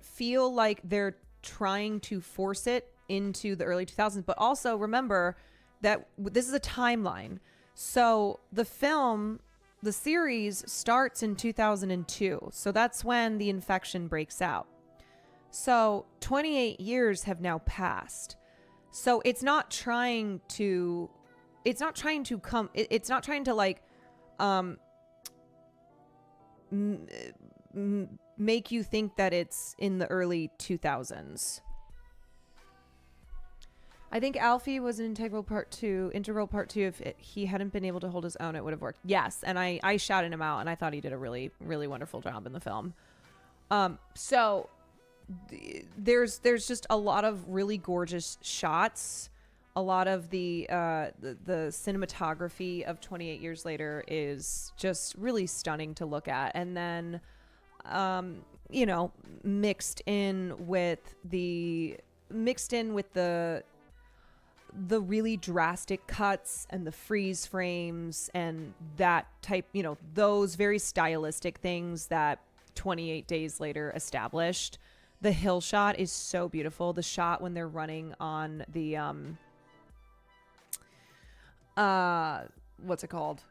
feel like they're trying to force it into the early 2000s, but also remember that this is a timeline. So the series starts in 2002. So that's when the infection breaks out. So 28 years have now passed. So it's not trying to like, make you think that it's in the early 2000s. I think Alfie was an integral part two. If he hadn't been able to hold his own, it would have worked. Yes, and I shouted him out, and I thought he did a really, really wonderful job in the film. So there's just a lot of really gorgeous shots. A lot of the cinematography of 28 Years Later is just really stunning to look at. And then, you know, mixed in with the really drastic cuts and the freeze frames and that type, you know, those very stylistic things that 28 Days Later established. The hill shot is so beautiful. The shot when they're running on the what's it called?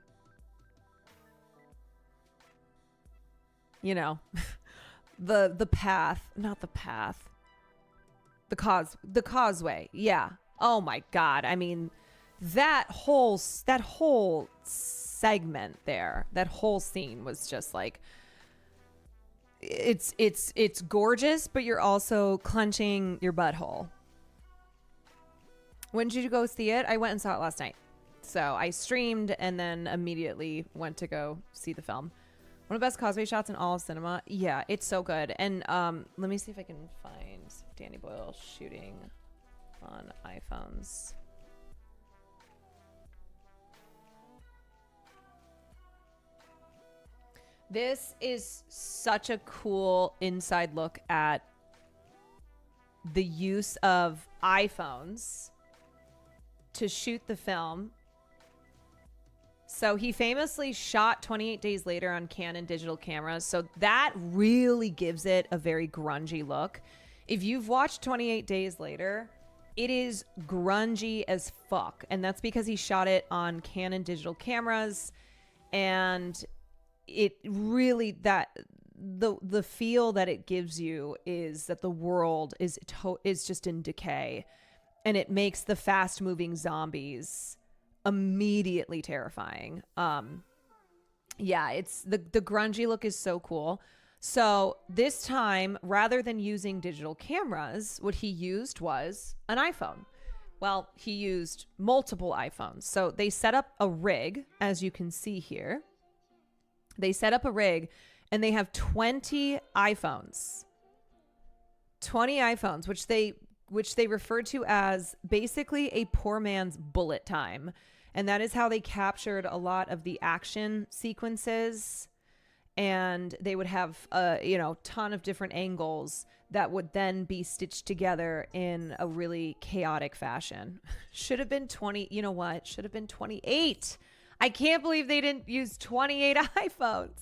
You know, the path, not the path. The causeway. Yeah. Oh my God. I mean, that whole segment there, that whole scene was just like, it's gorgeous, but you're also clenching your butthole. When did you go see it? I went and saw it last night. So I streamed and then immediately went to go see the film. One of the best causeway shots in all of cinema. Yeah, it's so good. And let me see if I can find Danny Boyle shooting on iPhones. This is such a cool inside look at the use of iPhones to shoot the film. So he famously shot 28 Days Later on Canon digital cameras. So that really gives it a very grungy look. If you've watched 28 Days Later, it is grungy as fuck. And that's because he shot it on Canon digital cameras. And it really, that the feel that it gives you is that the world is just in decay. And it makes the fast moving zombies immediately terrifying. Yeah, it's the grungy look is so cool. So this time, rather than using digital cameras, what he used was an iPhone. Well, he used multiple iPhones. So they set up a rig, as you can see here. They set up a rig and they have 20 iPhones. 20 iPhones, which they refer to as basically a poor man's bullet time. And that is how they captured a lot of the action sequences. And they would have a ton of different angles that would then be stitched together in a really chaotic fashion. Should have been 20. You know what? Should have been 28. I can't believe they didn't use 28 iPhones.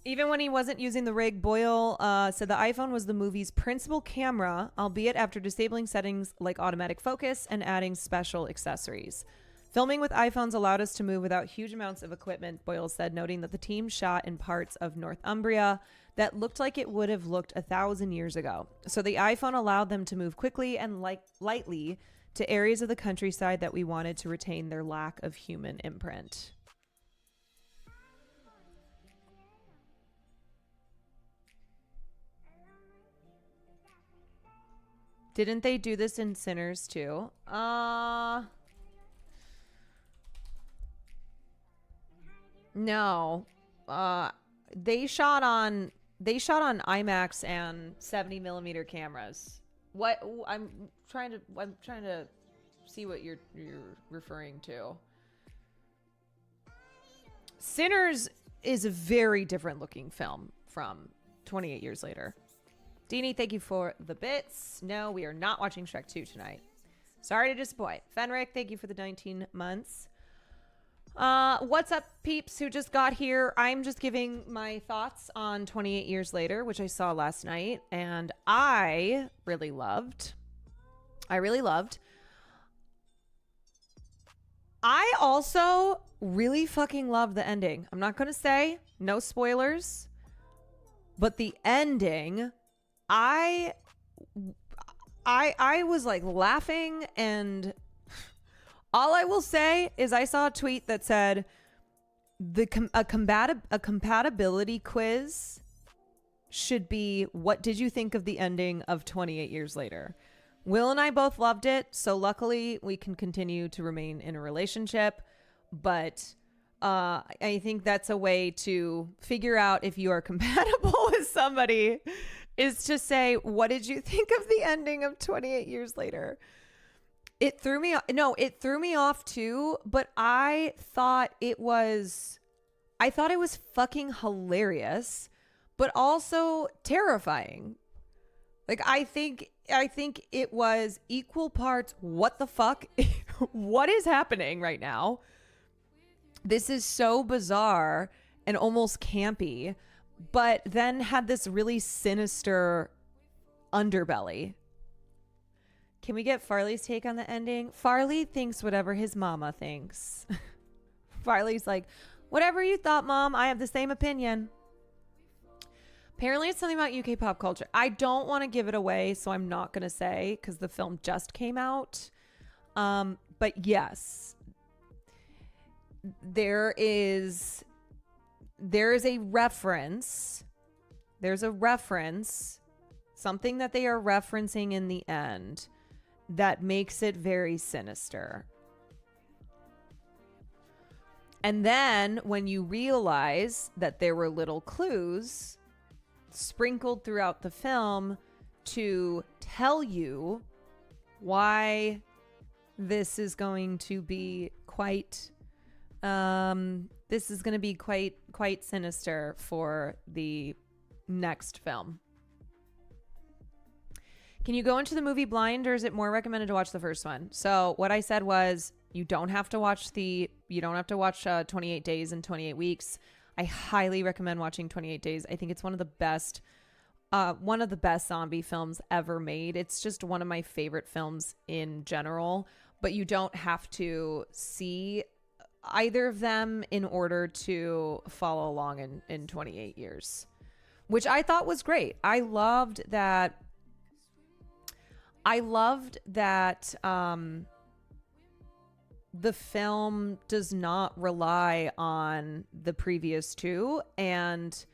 Even when he wasn't using the rig, Boyle said the iPhone was the movie's principal camera, albeit after disabling settings like automatic focus and adding special accessories. Filming with iPhones allowed us to move without huge amounts of equipment, Boyle said, noting that the team shot in parts of Northumbria that looked like it would have looked 1,000 years ago. So the iPhone allowed them to move quickly and lightly to areas of the countryside that we wanted to retain their lack of human imprint. Didn't they do this in Sinners too? No. They shot on IMAX and 70 millimeter cameras. What I'm trying to see what you're referring to. Sinners is a very different looking film from 28 Years Later. Deanie, thank you for the bits. No, we are not watching Shrek 2 tonight. Sorry to disappoint. Fenric, thank you for the 19 months. What's up, peeps who just got here? I'm just giving my thoughts on 28 Years Later, which I saw last night, and I really loved. I also really fucking love the ending. I'm not going to say, no spoilers, but the ending, I was like laughing, and all I will say is I saw a tweet that said a compatibility quiz should be, what did you think of the ending of 28 Years Later? Will and I both loved it, so luckily we can continue to remain in a relationship, but I think that's a way to figure out if you are compatible with somebody, is to say, what did you think of the ending of 28 Years Later? It threw me off. No, it threw me off too, but I thought it was fucking hilarious, but also terrifying. Like, I think it was equal parts. What the fuck? What is happening right now? This is so bizarre and almost campy, but then had this really sinister underbelly. Can we get Farley's take on the ending? Farley thinks whatever his mama thinks. Farley's like, whatever you thought, Mom, I have the same opinion. Apparently it's something about UK pop culture. I don't want to give it away, so I'm not going to say, because the film just came out. But yes, there is a reference. There's a reference, something that they are referencing in the end that makes it very sinister. And then when you realize that there were little clues sprinkled throughout the film to tell you why this is going to be quite quite sinister for the next film. Can you go into the movie blind, or is it more recommended to watch the first one? So what I said was, you don't have to watch 28 Days in 28 Weeks. I highly recommend watching 28 Days. I think it's one of the best zombie films ever made. It's just one of my favorite films in general, but you don't have to see either of them in order to follow along in 28 years, which I thought was great. I loved that the film does not rely on the previous two, and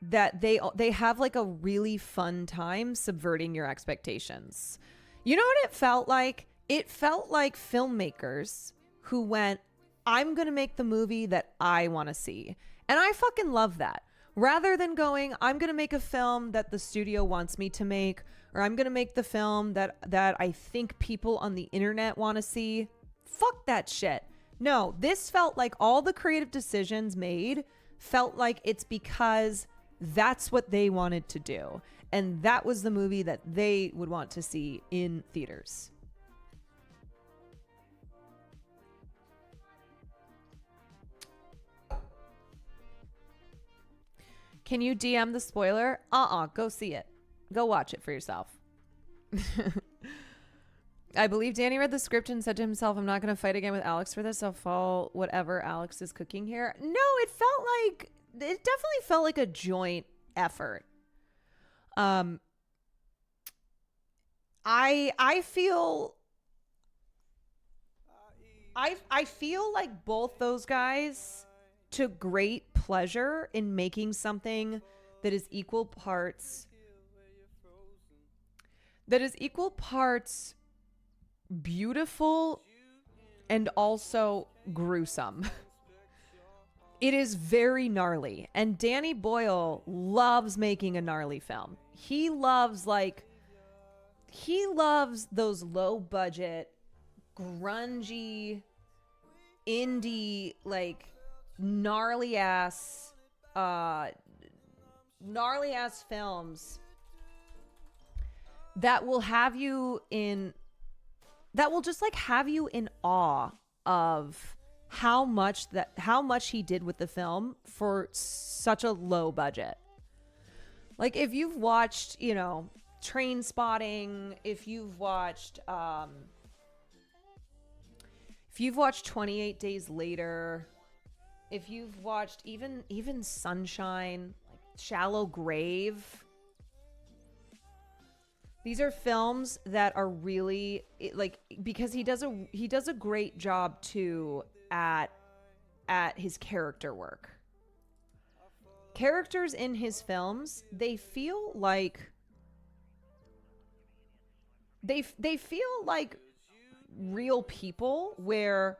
that they have like a really fun time subverting your expectations. You know what it felt like? It felt like filmmakers who went, I'm going to make the movie that I want to see. And I fucking love that. Rather than going, I'm going to make a film that the studio wants me to make, or I'm going to make the film that I think people on the internet want to see. Fuck that shit. No, this felt like all the creative decisions made felt like it's because that's what they wanted to do. And that was the movie that they would want to see in theaters. Can you DM the spoiler? Go see it. Go watch it for yourself. I believe Danny read the script and said to himself, I'm not going to fight again with Alex for this. I'll follow whatever Alex is cooking here. No, it definitely felt like a joint effort. I feel like both those guys took great pleasure in making something that is equal parts beautiful and also gruesome. It is very gnarly, and Danny Boyle loves making a gnarly film. He loves those low budget, grungy, indie, like gnarly ass films that will just like have you in awe of how much he did with the film for such a low budget. Like, if you've watched, Train Spotting, if you've watched 28 Days Later, if you've watched even Sunshine, like Shallow Grave, these are films that are really like, because he does a great job too at his character work. Characters in his films, they feel like real people, where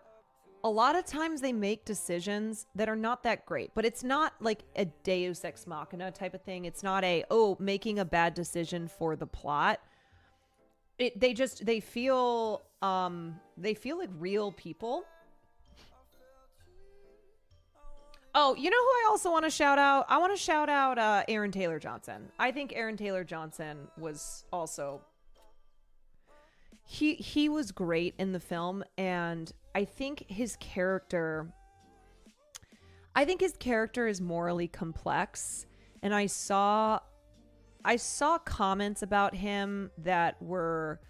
a lot of times they make decisions that are not that great, but it's not like a Deus Ex Machina type of thing. It's not making a bad decision for the plot. They feel like real people. Oh, you know who I also want to shout out? I want to shout out Aaron Taylor Johnson. I think Aaron Taylor Johnson was also... He was great in the film, and I think his character is morally complex, and I saw comments about him that were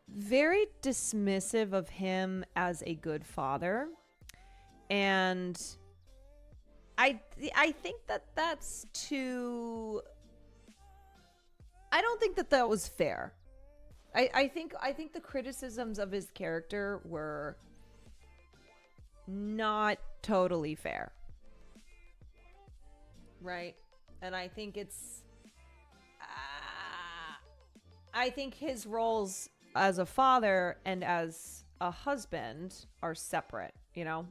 very dismissive of him as a good father, and I think that's too... I don't think that was fair. I think the criticisms of his character were not totally fair. Right? And I think I think his roles as a father and as a husband are separate, you know?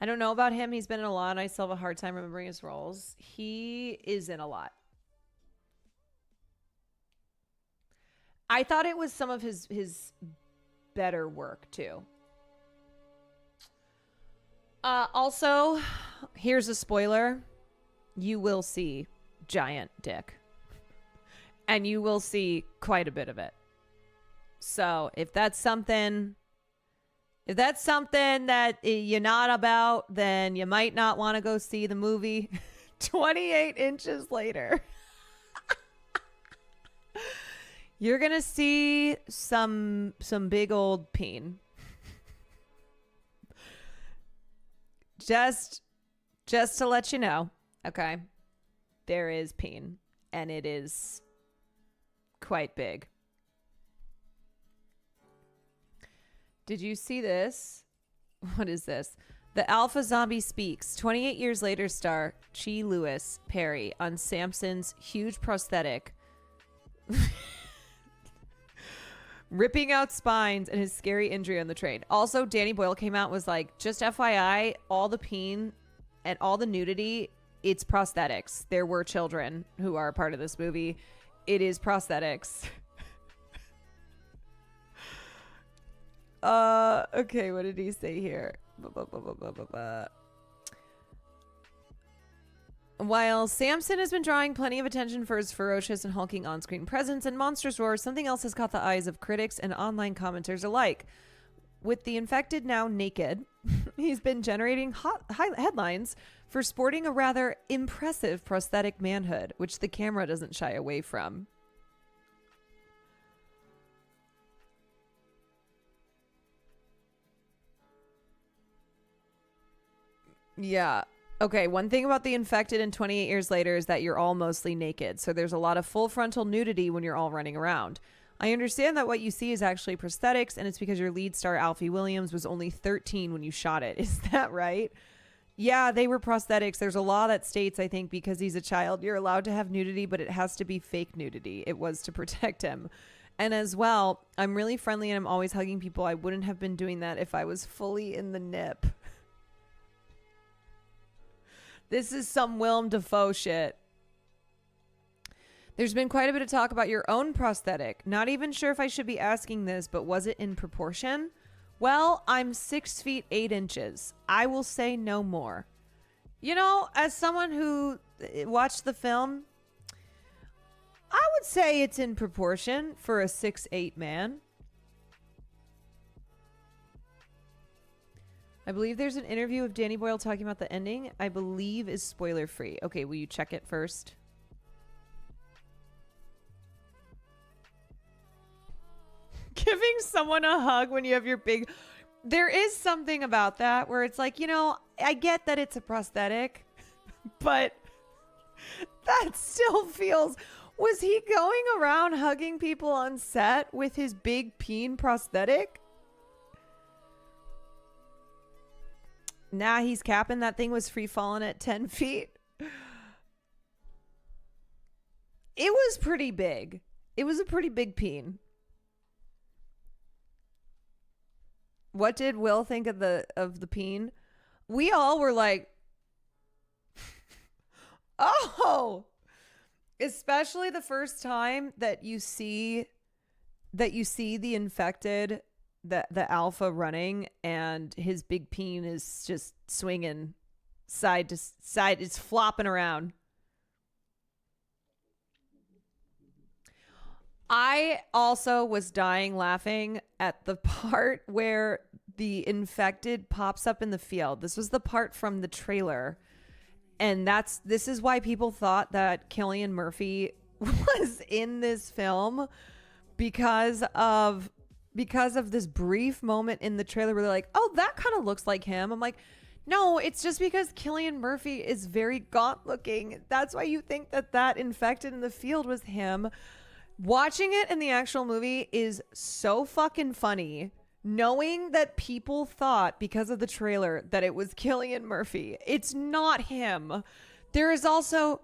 I don't know about him. He's been in a lot, and I still have a hard time remembering his roles. He is in a lot. I thought it was some of his better work, too. Also, here's a spoiler. You will see giant dick. And you will see quite a bit of it. So, if that's something that you're not about, then you might not want to go see the movie 28 inches later. You're going to see some big old peen. Just to let you know, okay? There is peen, and it is quite big. Did you see this? What is this? The Alpha Zombie Speaks. 28 years later star Chi Lewis Perry on Samson's huge prosthetic. Ripping out spines and his scary injury on the train. Also, Danny Boyle came out and was like, just FYI, all the peen and all the nudity, it's prosthetics. There were children who are a part of this movie. It is prosthetics. Okay, what did he say here? While Samson has been drawing plenty of attention for his ferocious and hulking on-screen presence and monstrous roar, something else has caught the eyes of critics and online commenters alike. With the infected now naked, he's been generating high headlines for sporting a rather impressive prosthetic manhood, which the camera doesn't shy away from. Yeah. Okay, one thing about the infected and 28 years later is that you're all mostly naked. So there's a lot of full frontal nudity when you're all running around. I understand that what you see is actually prosthetics, and it's because your lead star, Alfie Williams, was only 13 when you shot it. Is that right? Yeah, they were prosthetics. There's a law that states, I think, because he's a child, you're allowed to have nudity, but it has to be fake nudity. It was to protect him. And as well, I'm really friendly and I'm always hugging people. I wouldn't have been doing that if I was fully in the nip. This is some Willem Dafoe shit. There's been quite a bit of talk about your own prosthetic. Not even sure if I should be asking this, but was it in proportion? Well, I'm 6 feet 8 inches. I will say no more. You know, as someone who watched the film, I would say it's in proportion for a 6'8" man. I believe there's an interview of Danny Boyle talking about the ending. I believe is spoiler free. Okay, will you check it first? Giving someone a hug when you have your big... There is something about that where it's like, you know, I get that it's a prosthetic, but that still feels... Was he going around hugging people on set with his big peen prosthetic? Nah, he's capping. That thing was free falling at 10 feet. It was pretty big. It was a pretty big peen. What did Will think of the peen? We all were like, oh, especially the first time that you see the infected, the alpha running, and his big peen is just swinging side to side. It's flopping around. I also was dying laughing at the part where the infected pops up in the field. This was the part from the trailer. And this is why people thought that Cillian Murphy was in this film, because of this brief moment in the trailer where they're like, oh, that kind of looks like him. I'm like, no, it's just because Cillian Murphy is very gaunt looking. That's why you think that infected in the field was him. Watching it in the actual movie is so fucking funny. Knowing that people thought because of the trailer that it was Cillian Murphy. It's not him. There is also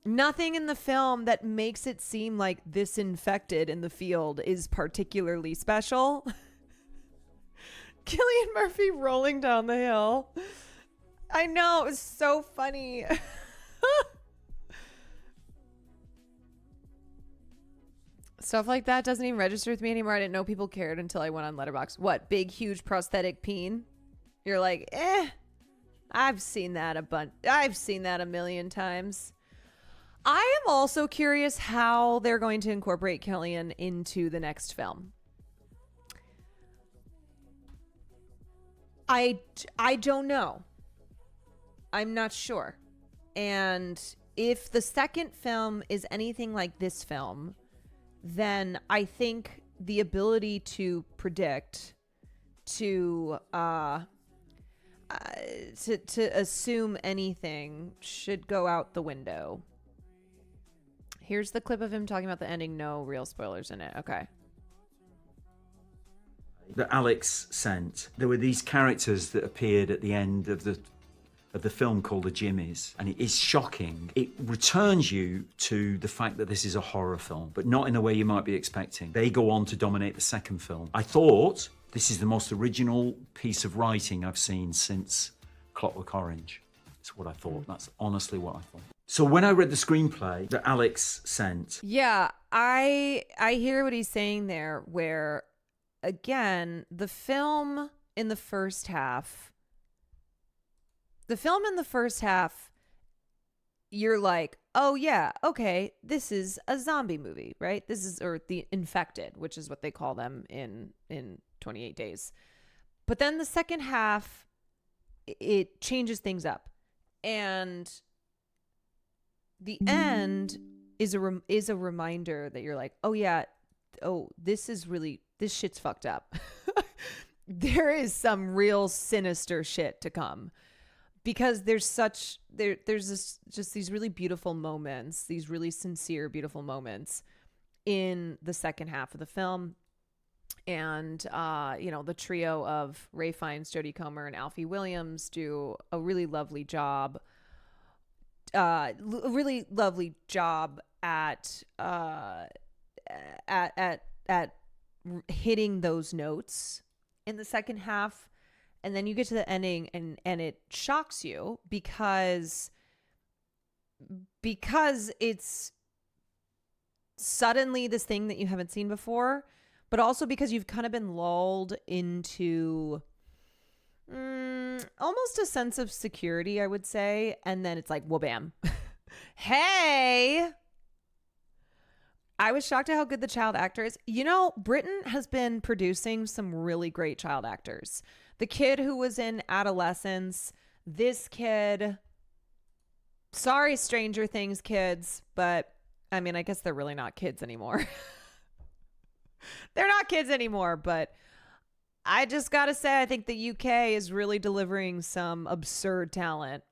nothing in the film that makes it seem like this infected in the field is particularly special. Cillian Murphy rolling down the hill. I know, it was so funny. Stuff like that doesn't even register with me anymore. I didn't know people cared until I went on Letterboxd. What, big, huge prosthetic peen? You're like, I've seen that a bunch. I've seen that a million times. I am also curious how they're going to incorporate Cillian into the next film. I don't know. I'm not sure. And if the second film is anything like this film, then I think the ability to predict, to assume anything should go out the window. Here's the clip of him talking about the ending. No real spoilers in it. Okay. That Alex sent. There were these characters that appeared at the end of the film called The Jimmies, and it is shocking. It returns you to the fact that this is a horror film, but not in the way you might be expecting. They go on to dominate the second film. I thought this is the most original piece of writing I've seen since Clockwork Orange. That's what I thought. That's honestly what I thought. So when I read the screenplay that Alex sent... Yeah, I hear what he's saying there, where, again, the film in the first half, you're like, oh yeah, okay, this is a zombie movie, right? This is, or the infected, which is what they call them in 28 Days. But then the second half, it changes things up. And the end is a reminder that you're like, oh yeah, oh, this shit's fucked up. There is some real sinister shit to come. Because there's just these really beautiful moments, these really sincere, beautiful moments in the second half of the film. And, the trio of Ray Fiennes, Jodie Comer, and Alfie Williams do a really lovely job. At hitting those notes in the second half. And then you get to the ending and it shocks you because it's suddenly this thing that you haven't seen before, but also because you've kind of been lulled into almost a sense of security, I would say. And then it's like, whoa, bam. Hey, I was shocked at how good the child actor is. Britain has been producing some really great child actors. The kid who was in Adolescence, this kid, sorry, Stranger Things kids, but I mean, I guess they're really not kids anymore. They're not kids anymore, but I just gotta say, I think the UK is really delivering some absurd talent.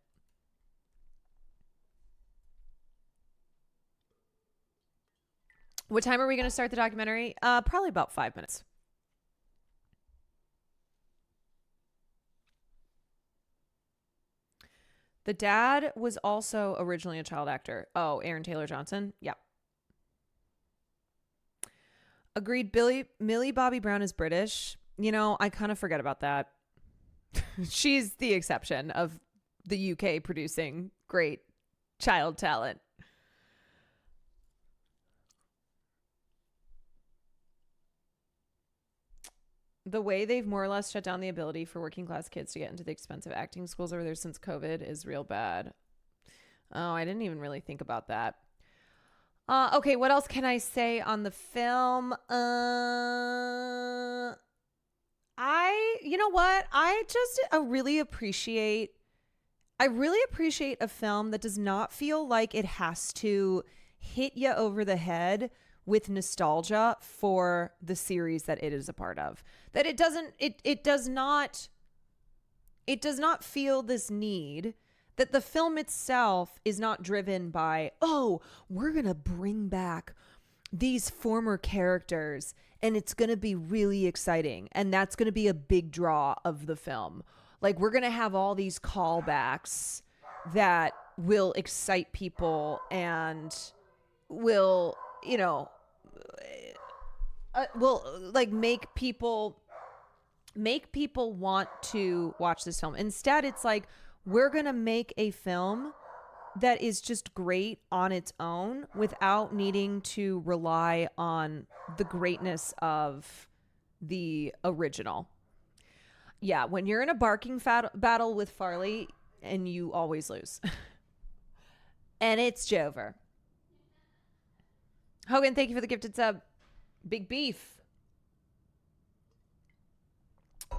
What time are we going to start the documentary? Probably about 5 minutes. The dad was also originally a child actor. Oh, Aaron Taylor Johnson? Yep. Agreed. Millie Bobby Brown is British. I kind of forget about that. She's the exception of the UK producing great child talent. The way they've more or less shut down the ability for working class kids to get into the expensive acting schools over there since COVID is real bad. Oh, I didn't even really think about that. Okay, what else can I say on the film? You know what? I really appreciate a film that does not feel like it has to hit you over the head with nostalgia for the series that it is a part of. That it does not feel this need, that the film itself is not driven by, oh, we're going to bring back these former characters and it's going to be really exciting. And that's going to be a big draw of the film. Like, we're going to have all these callbacks that will excite people and will, will like make people want to watch this film. Instead, it's like, we're going to make a film that is just great on its own without needing to rely on the greatness of the original. Yeah, when you're in a barking battle with Farley, and you always lose. And it's Jover. Hogan, thank you for the gifted sub. Big beef.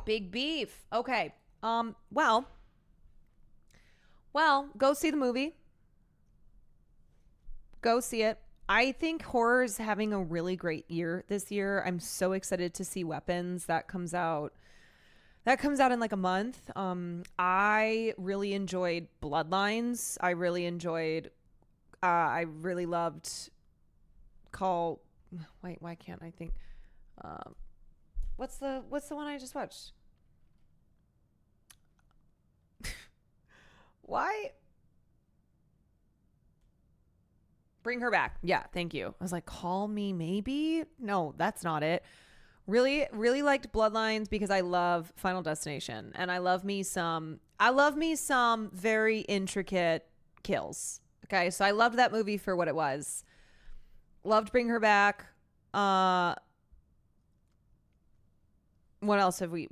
Big beef. Okay. Well, go see the movie. Go see it. I think horror is having a really great year this year. I'm so excited to see Weapons. That comes out in like a month. I really enjoyed Bloodlines. I really loved why can't I think? What's the one I just watched? Why? Bring Her Back. Yeah, thank you. I was like, Call Me Maybe? No, that's not it. Really, really liked Bloodlines because I love Final Destination, and I love me some very intricate kills. Okay, so I loved that movie for what it was. Loved Bring Her Back. What else have we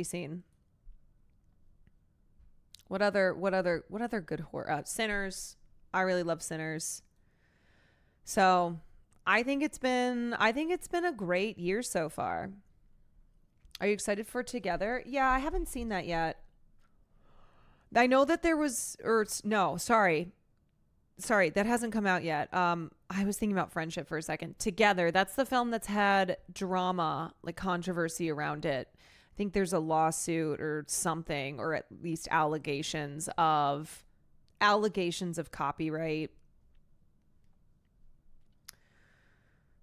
seen? What other good horror? Sinners. I really love Sinners. So I think it's been a great year so far. Are you excited for Together? Yeah, I haven't seen that yet. I know that there was, sorry, that hasn't come out yet. I was thinking about Friendship for a second. Together, that's the film that's had drama, like controversy around it. I think there's a lawsuit or something, or at least allegations of copyright,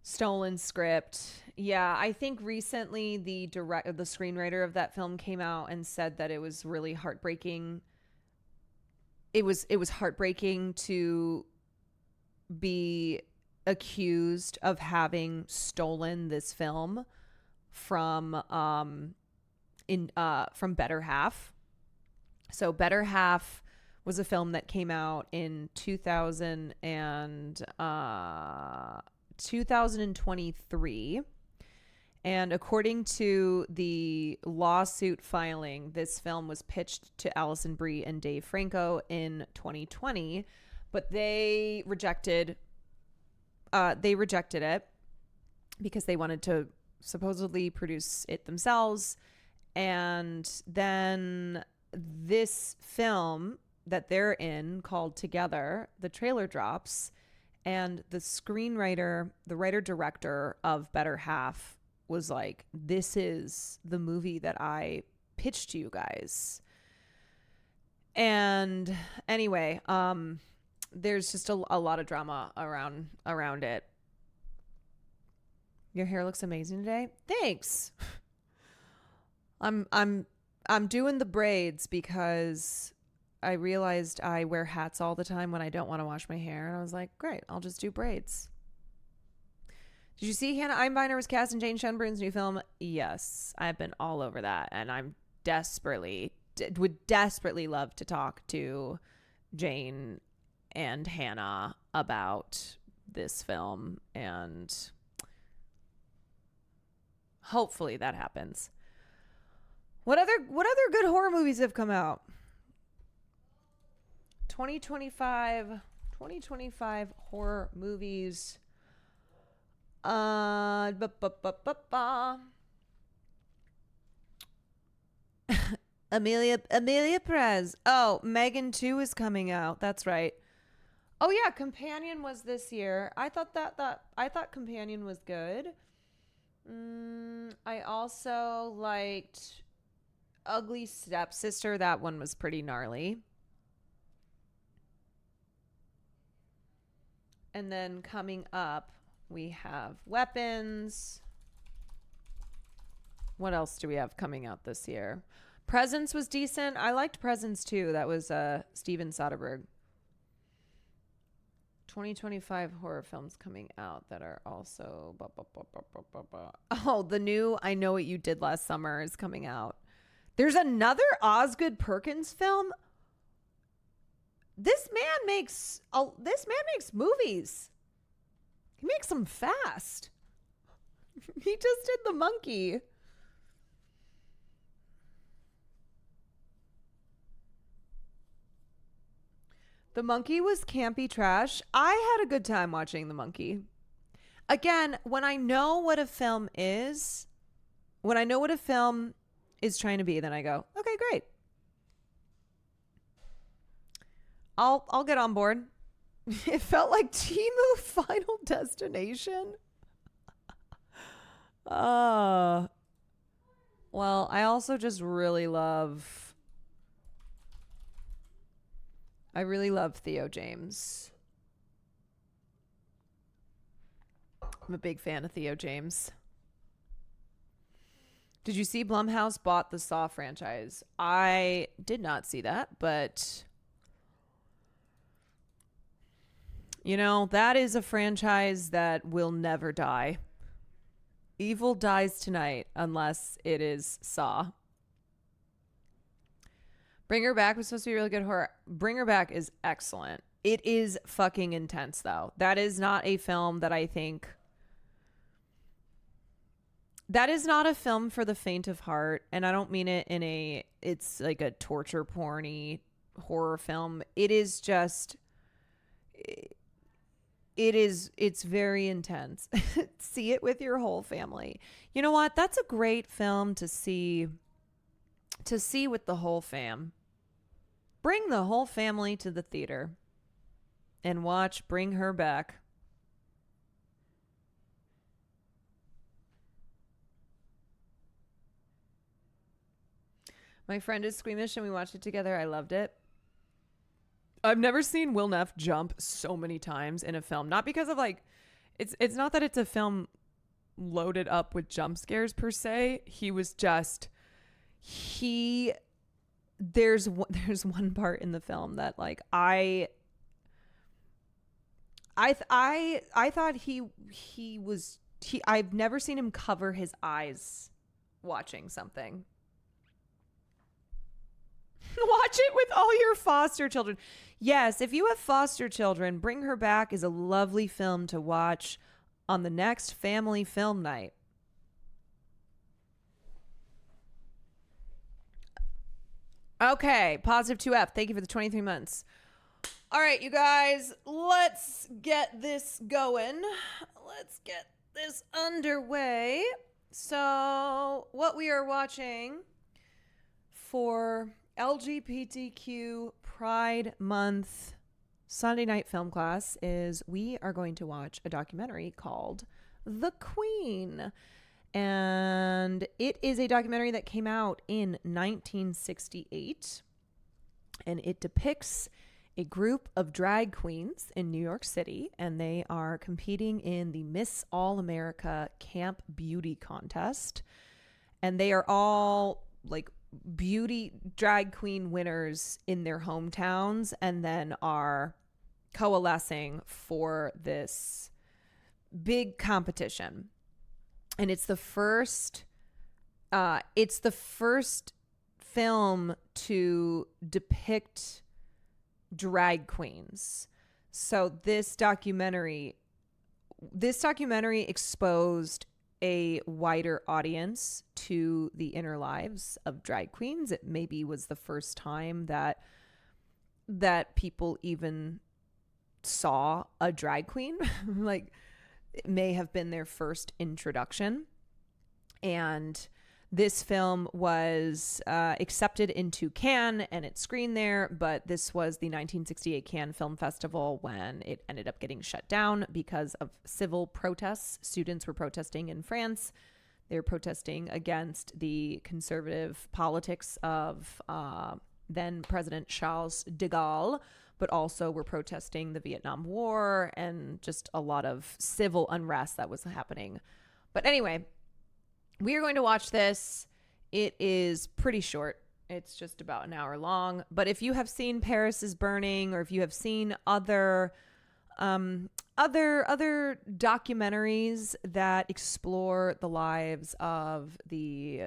stolen script. Yeah, I think recently the screenwriter of that film came out and said that it was really heartbreaking. It was heartbreaking to be accused of having stolen this film from Better Half. So Better Half was a film that came out in 2023. And according to the lawsuit filing, this film was pitched to Alison Brie and Dave Franco in 2020, but they rejected it because they wanted to supposedly produce it themselves. And then this film that they're in, called Together, the trailer drops, and the writer-director of Better Half was like, this is the movie that I pitched to you guys. And anyway, there's just a lot of drama around it. Your hair looks amazing today. Thanks. I'm doing the braids because I realized I wear hats all the time when I don't want to wash my hair, and I was like, great, I'll just do braids. Did you see Hannah Einbeiner was cast in Jane Schoenbrun's new film? Yes, I've been all over that, and I'm would desperately love to talk to Jane and Hannah about this film, and hopefully that happens. What other good horror movies have come out? 2025 horror movies. Amelia Perez. Oh, Megan 2 is coming out. That's right. Oh yeah, Companion was this year. I thought Companion was good. I also liked Ugly Stepsister. That one was pretty gnarly. And then coming up, we have Weapons. What else do we have coming out this year? Presence was decent. I liked Presence too. That was Steven Soderbergh. 2025 horror films coming out that are also... Oh, the new I Know What You Did Last Summer is coming out. There's another Osgood Perkins film. This man makes movies. He makes them fast. He just did The Monkey. The Monkey was campy trash. I had a good time watching The Monkey. Again, when I know what a film is trying to be, then I go, okay, great. I'll get on board. It felt like Temu Final Destination. Well, I also just really love Theo James. I'm a big fan of Theo James. Did you see Blumhouse bought the Saw franchise? I did not see that, but you know, that is a franchise that will never die. Evil dies tonight unless it is Saw. Bring Her Back was supposed to be really good horror. Bring Her Back is excellent. It is fucking intense, though. That is not a film that I think... That is not a film for the faint of heart. And I don't mean it in a... It's like a torture porny horror film. It is just... It's very intense. See it with your whole family. You know what? That's a great film to see with the whole fam. Bring the whole family to the theater and watch Bring Her Back. My friend is squeamish and we watched it together. I loved it. I've never seen Will Neff jump so many times in a film. Not because of like, it's not that it's a film loaded up with jump scares per se. There's one part in the film that like I thought I've never seen him cover his eyes watching something. Watch it with all your foster children. Yes, if you have foster children, Bring Her Back is a lovely film to watch on the next family film night. Okay, positive 2F. Thank you for the 23 months. All right, you guys, let's get this going. Let's get this underway. So, what we are watching for LGBTQ Pride Month Sunday night film class is we are going to watch a documentary called The Queen. And it is a documentary that came out in 1968. And it depicts a group of drag queens in New York City. And they are competing in the Miss All America Camp Beauty Contest. And they are all like beauty drag queen winners in their hometowns and then are coalescing for this big competition. And it's the first film to depict drag queens. So this documentary exposed a wider audience to the inner lives of drag queens. It maybe was the first time that people even saw a drag queen. Like, it may have been their first introduction. And this film was accepted into Cannes, and it screened there, but this was the 1968 Cannes Film Festival when it ended up getting shut down because of civil protests. Students were protesting in France. They were protesting against the conservative politics of then President Charles de Gaulle, but also were protesting the Vietnam War and just a lot of civil unrest that was happening. But anyway, we are going to watch this. It is pretty short. It's just about an hour long. But if you have seen Paris is Burning, or if you have seen other documentaries that explore the lives of the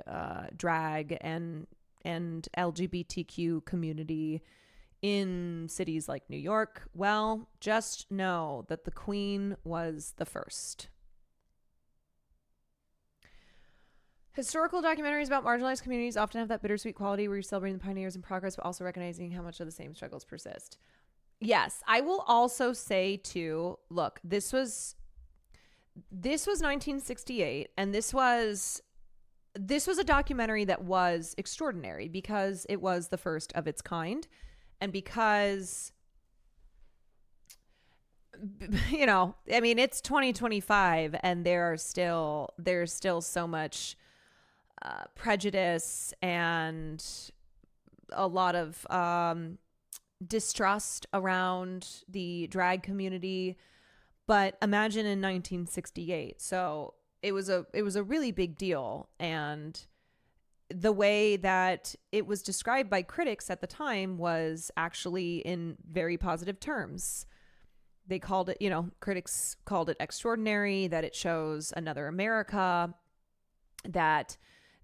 drag and LGBTQ community in cities like New York, well, just know that the Queen was the first. Historical documentaries about marginalized communities often have that bittersweet quality where you're celebrating the pioneers and progress, but also recognizing how much of the same struggles persist. Yes, I will also say too, look, this was 1968, and this was a documentary that was extraordinary because it was the first of its kind, and because, you know, I mean, it's 2025 and there's still so much prejudice and a lot of distrust around the drag community. But imagine in 1968. So it was a really big deal. And the way that it was described by critics at the time was actually in very positive terms. They called it, critics called it extraordinary, that it shows another America, that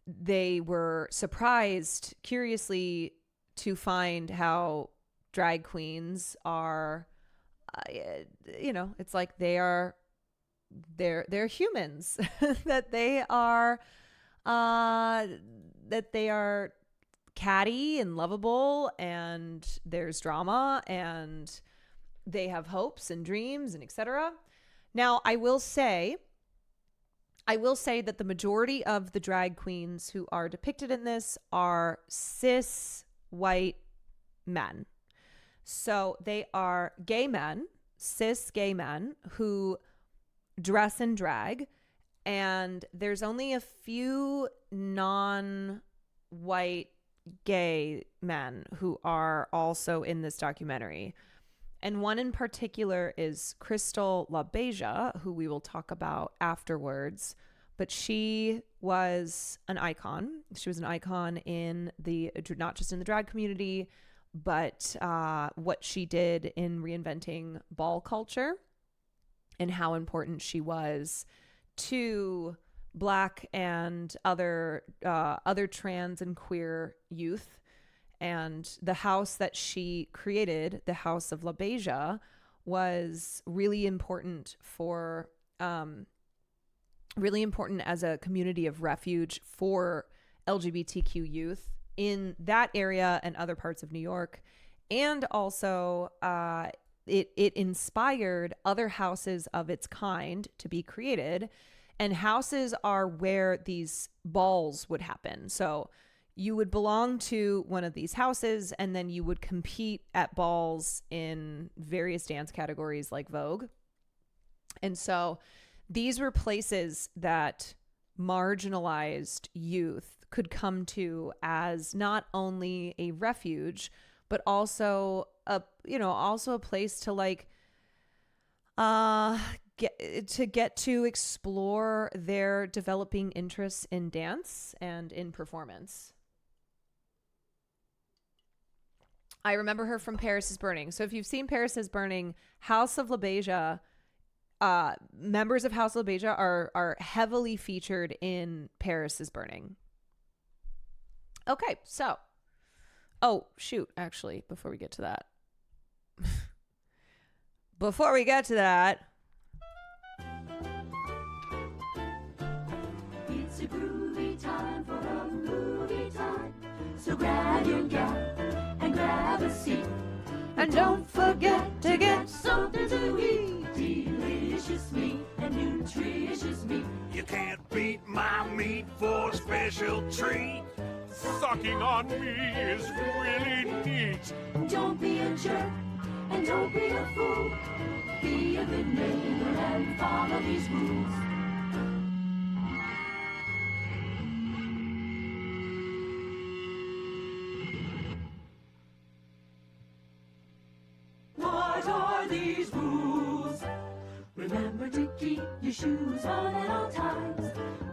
they were surprised, curiously, to find how drag queens are, it's like they're humans, that they are catty and lovable, and there's drama, and they have hopes and dreams and etc. Now, I will say that the majority of the drag queens who are depicted in this are cis white men. So they are gay men, cis gay men who dress in drag, and there's only a few non-white gay men who are also in this documentary. And one in particular is Crystal LaBeija, who we will talk about afterwards. But she was an icon. She was an icon in not just in the drag community, but what she did in reinventing ball culture and how important she was to Black and other trans and queer youth. And the house that she created, the House of LaBeija, was really important as a community of refuge for LGBTQ youth in that area and other parts of New York. And also, it inspired other houses of its kind to be created. And houses are where these balls would happen. So you would belong to one of these houses, and then you would compete at balls in various dance categories like Vogue. And so these were places that marginalized youth could come to as not only a refuge, but also a place to get to explore their developing interests in dance and in performance. I remember her from Paris is Burning. So if you've seen Paris is Burning, House of LaBeija members of House of Beja are heavily featured in Paris is Burning. Okay, so, oh shoot, actually, before we get to that, it's a groovy time for a movie time, so grab your gap and grab a seat, and don't forget to get something to eat. Delicious meat and nutritious meat. You can't beat my meat for a special treat. Sucking on me is really neat. Don't be a jerk and don't be a fool. Be a good neighbor and follow these rules. What are these rules? Remember to keep your shoes on at all times.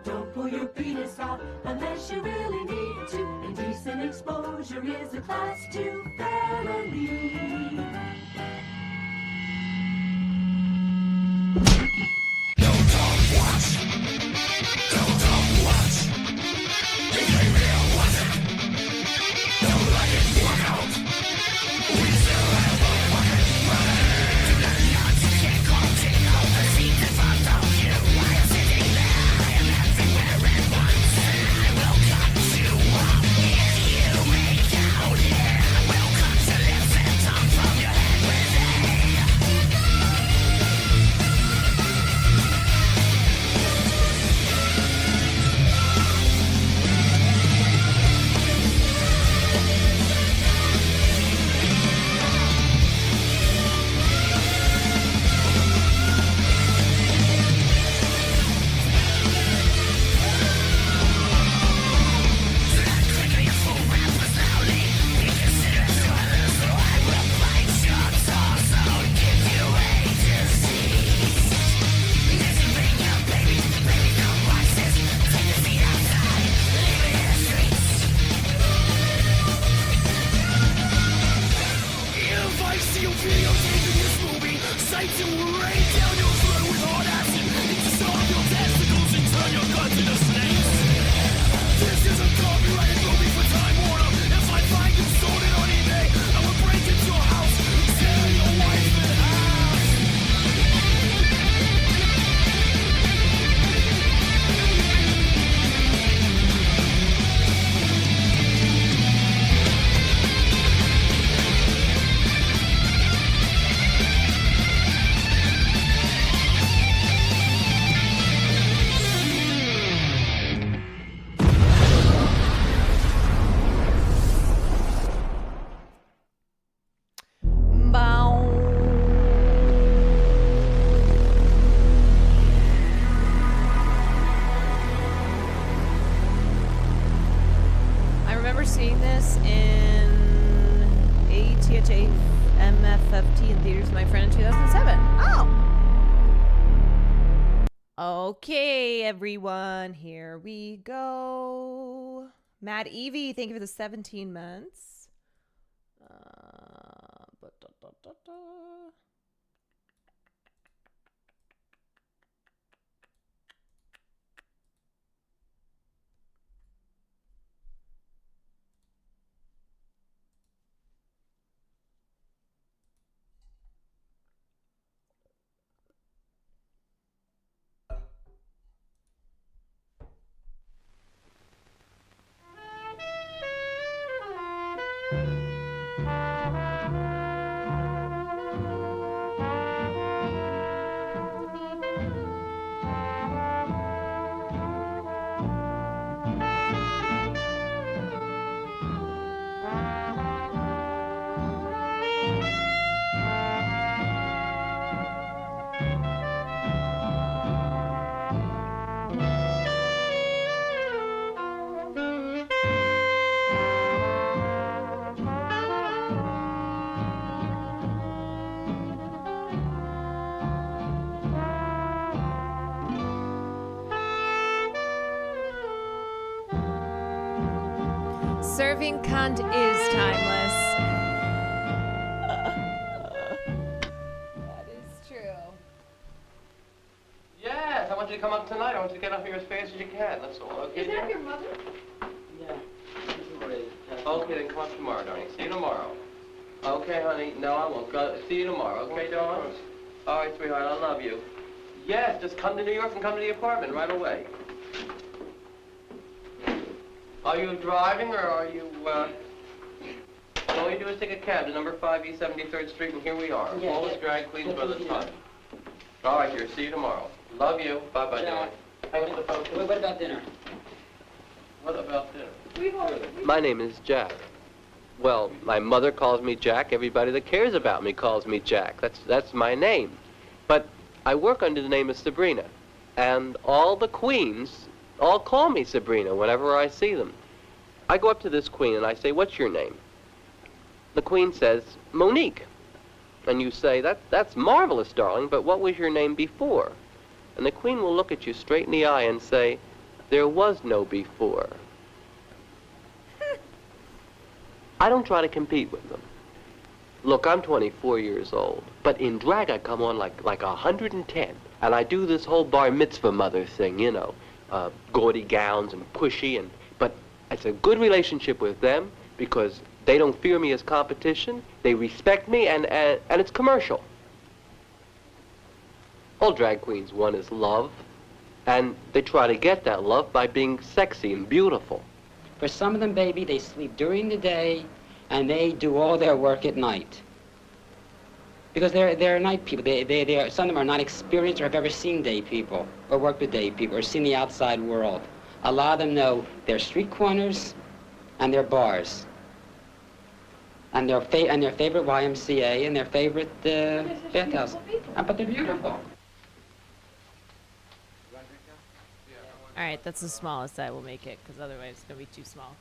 Don't pull your penis out unless you really need to. Indecent exposure is a class 2 felony. seeing this in ATHA MFFT in theaters with my friend in 2007. Oh. Okay, everyone. Here we go. Mad Evie, thank you for the 17 months. Serving cunt is timeless. That is true. want you to come up tonight. I want you to get up here as fast as you can. That's all. Okay, Is that dear? your mother? Yeah. Okay, then come up tomorrow, darling. See you tomorrow. Okay, honey. No, I won't. Go. See you tomorrow. Okay, darling? All right, sweetheart. I love you. Yes, just come to New York and come to the apartment right away. Are you driving or are you, all you do is take a cab to number 5 East 73rd Street, and here we are. Yeah, All the drag queens by the time. All right, dear. See you tomorrow. Love you. Bye-bye, darling. What about dinner? What about dinner? My name is Jack. Well, my mother calls me Jack. Everybody that cares about me calls me Jack. That's my name. But I work under the name of Sabrina. And all the queens all call me Sabrina whenever I see them. I go up to this queen and I say, "What's your name?" The queen says, "Monique." And you say, that's marvelous, darling, but what was your name before? And the queen will look at you straight in the eye and say, "There was no before." I don't try to compete with them. Look, I'm 24 years old, but in drag I come on like 110. And I do this whole bar mitzvah mother thing, you know, gaudy gowns and pushy, but it's a good relationship with them because they don't fear me as competition, they respect me, and it's commercial. All drag queens want is love, and they try to get that love by being sexy and beautiful. For some of them, baby, they sleep during the day, and they do all their work at night. Because they're night people. Some of them are not experienced or have ever seen day people, or worked with day people, or seen the outside world. A lot of them know their street corners and their bars. And their favorite YMCA and their favorite bathhouse. But they're beautiful. All right, that's the smallest I will make it, because otherwise it's going to be too small.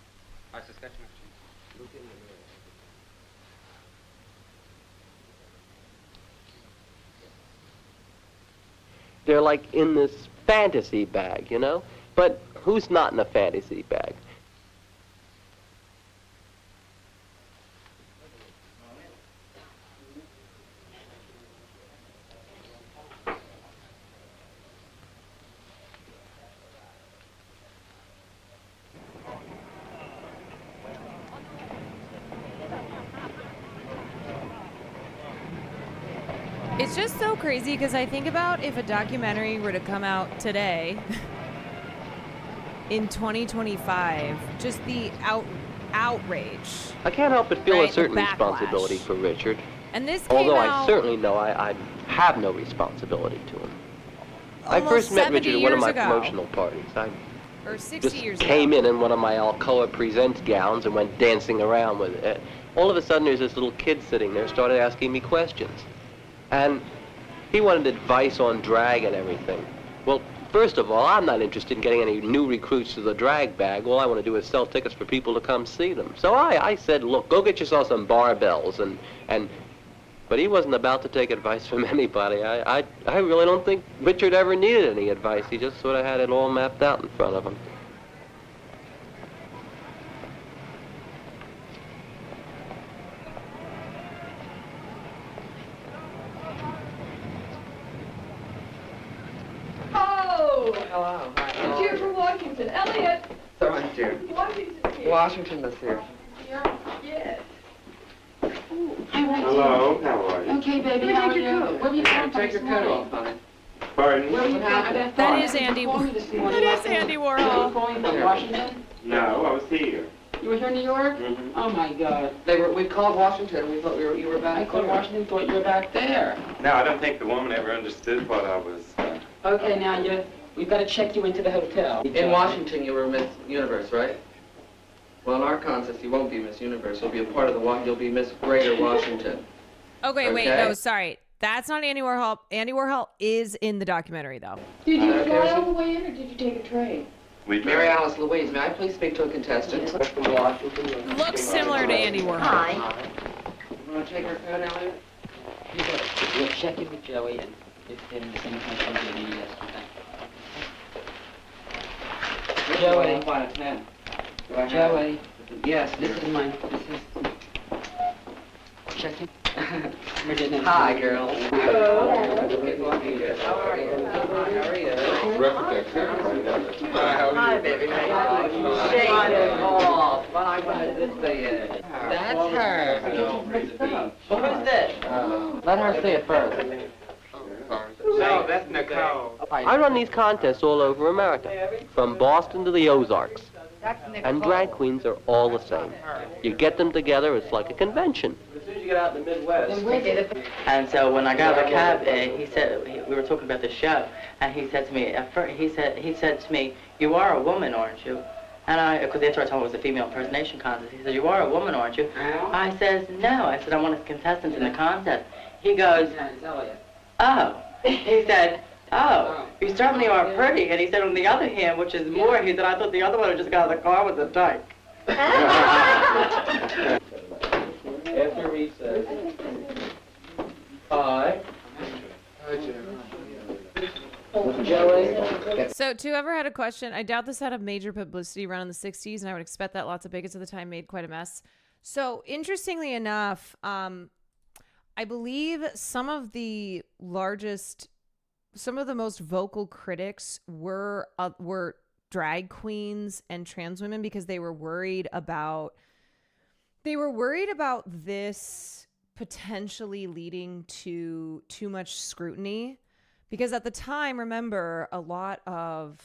They're like in this fantasy bag, you know? But who's not in a fantasy bag? It's just so crazy because I think about if a documentary were to come out today in 2025, just the outrage. I can't help but feel right? a certain The backlash. responsibility for Richard. And this came Although out I certainly know I have no responsibility to him. I almost first met 70 Richard at one of years my ago. promotional parties. I or 60 just years came ago. in one of my Alcoa Presents gowns and went dancing around with it. All of a sudden, there's this little kid sitting there, started asking me questions. And he wanted advice on drag and everything. Well, first of all, I'm not interested in getting any new recruits to the drag bag. All I want to do is sell tickets for people to come see them. So I said, look, go get yourself some barbells. But he wasn't about to take advice from anybody. I really don't think Richard ever needed any advice. He just sort of had it all mapped out in front of him. Oh! Hello. Hi. It's here for Washington. Elliot! Someone's here. Washington here. Washington is here. Yes. Hello, how are you? Okay, baby, how are you? Where were you going Take your coat off, honey. Pardon? Where were you going? That is Andy. That is Andy Were Warhol. you calling from Washington? No, I was here. You were here in New York? Mhm. Oh my God. We called Washington. We thought you were back. I called there. Washington, thought you were back there. No, I don't think the woman ever understood what I was. Okay, now we've got to check you into the hotel. In Washington, you were Miss Universe, right? Well, in our contest, you won't be Miss Universe. You'll be a part of the you'll be Miss Greater Washington. Okay, wait, Okay. no, sorry. That's not Andy Warhol. Andy Warhol is in the documentary, though. Did you Okay, fly so- all the way in or did you take a train? We Mary Alice Louise, may I please speak to a contestant? From Washington. Looks similar to Andy Warhol. Hi. You want to take her coat, Elliot? We'll check in with Joey and if in the same place we did yesterday. Joey. Joey. Yes, This is mine. This is... Check in. Hi, girls. Hello. How are you? Hi, baby. Shake it off. But I wanted to see it. That's her. Who's this? Let her see it first. No, that's Nicole. I run these contests all over America, from Boston to the Ozarks. And drag queens are all the same. You get them together, it's like a convention. As soon as you get out in the Midwest. And so when I got out of the cab, he said, we were talking about the show, and he said to me, at first, he said to me, "You are a woman, aren't you?" And because they started talking about it was a female impersonation contest. He said, "You are a woman, aren't you?" I says, "No." I said, "I'm one of the contestants in the contest." He goes, "Oh." He said, "Oh, you certainly are pretty." And he said, on the other hand, which is more, he said, "I thought the other one had just got out of the car with the dyke." After recess. Hi. So, to whoever had a question, I doubt this had a major publicity run in the 60s, and I would expect that lots of bigots at the time made quite a mess. So, interestingly enough, I believe some of the most vocal critics were drag queens and trans women because they were worried about this potentially leading to too much scrutiny. Because at the time, remember, a lot of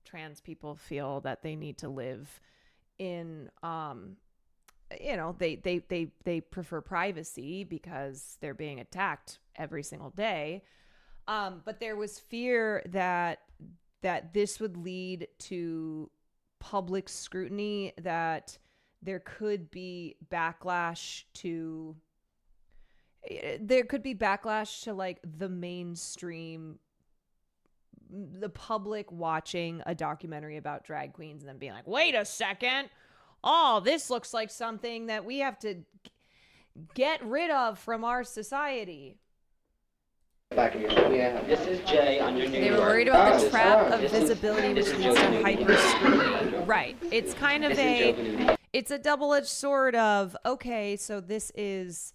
trans people feel that they need to live in, they prefer privacy because they're being attacked every single day. But there was fear that this would lead to public scrutiny, that there could be backlash to like the mainstream, the public watching a documentary about drag queens and then being like, wait a second, oh, this looks like something that we have to get rid of from our society. This is Jay on your New They were worried about the trap of visibility, which leads to hyper scrutiny. Right. It's kind of it's a double-edged sword of, okay, so this is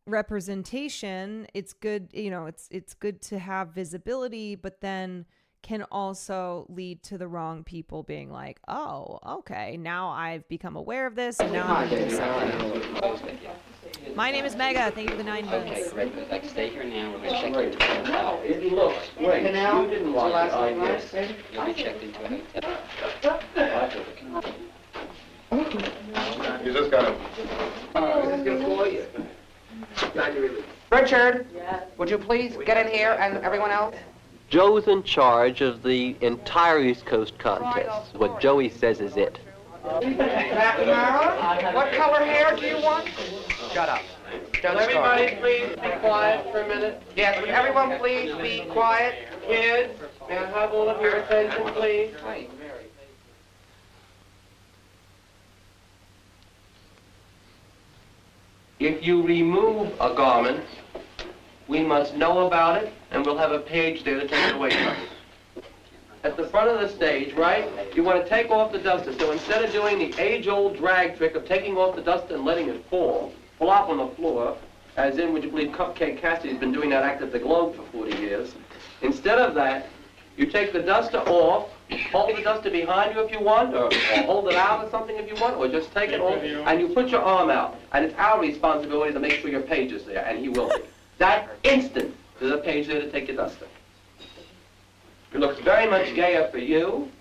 representation. It's good, it's good to have visibility, but then can also lead to the wrong people being like, oh, okay, now I've become aware of this, and now I'm going to do something. My name is Mega. Thank you for the 9 bucks. Okay, great. Like, stay here now. We're going to check into a hotel. It looks great. Canal? You didn't like Last it, night, I guess. You'll be checked into a hotel. You just got Richard, would you please get in here, and everyone else? Joe's in charge of the entire East Coast contest. What Joey says is it. McNamara, what color hair do you want? Shut up. Don't Everybody please be quiet for a minute. Yes, would everyone please be quiet? Kids, may I have all of your attention, please? If you remove a garment, we must know about it, and we'll have a page there to take it away from us. At the front of the stage, right, you want to take off the duster. So instead of doing the age-old drag trick of taking off the duster and letting it flop on the floor, as in, would you believe, Cupcake Cassidy's been doing that act at the Globe for 40 years. Instead of that, you take the duster off, hold the duster behind you if you want, or hold it out or something if you want, or just take it off, and you put your arm out. And it's our responsibility to make sure your page is there, and he will be. That instant, there's a page there to take your duster. It looks very much gayer for you,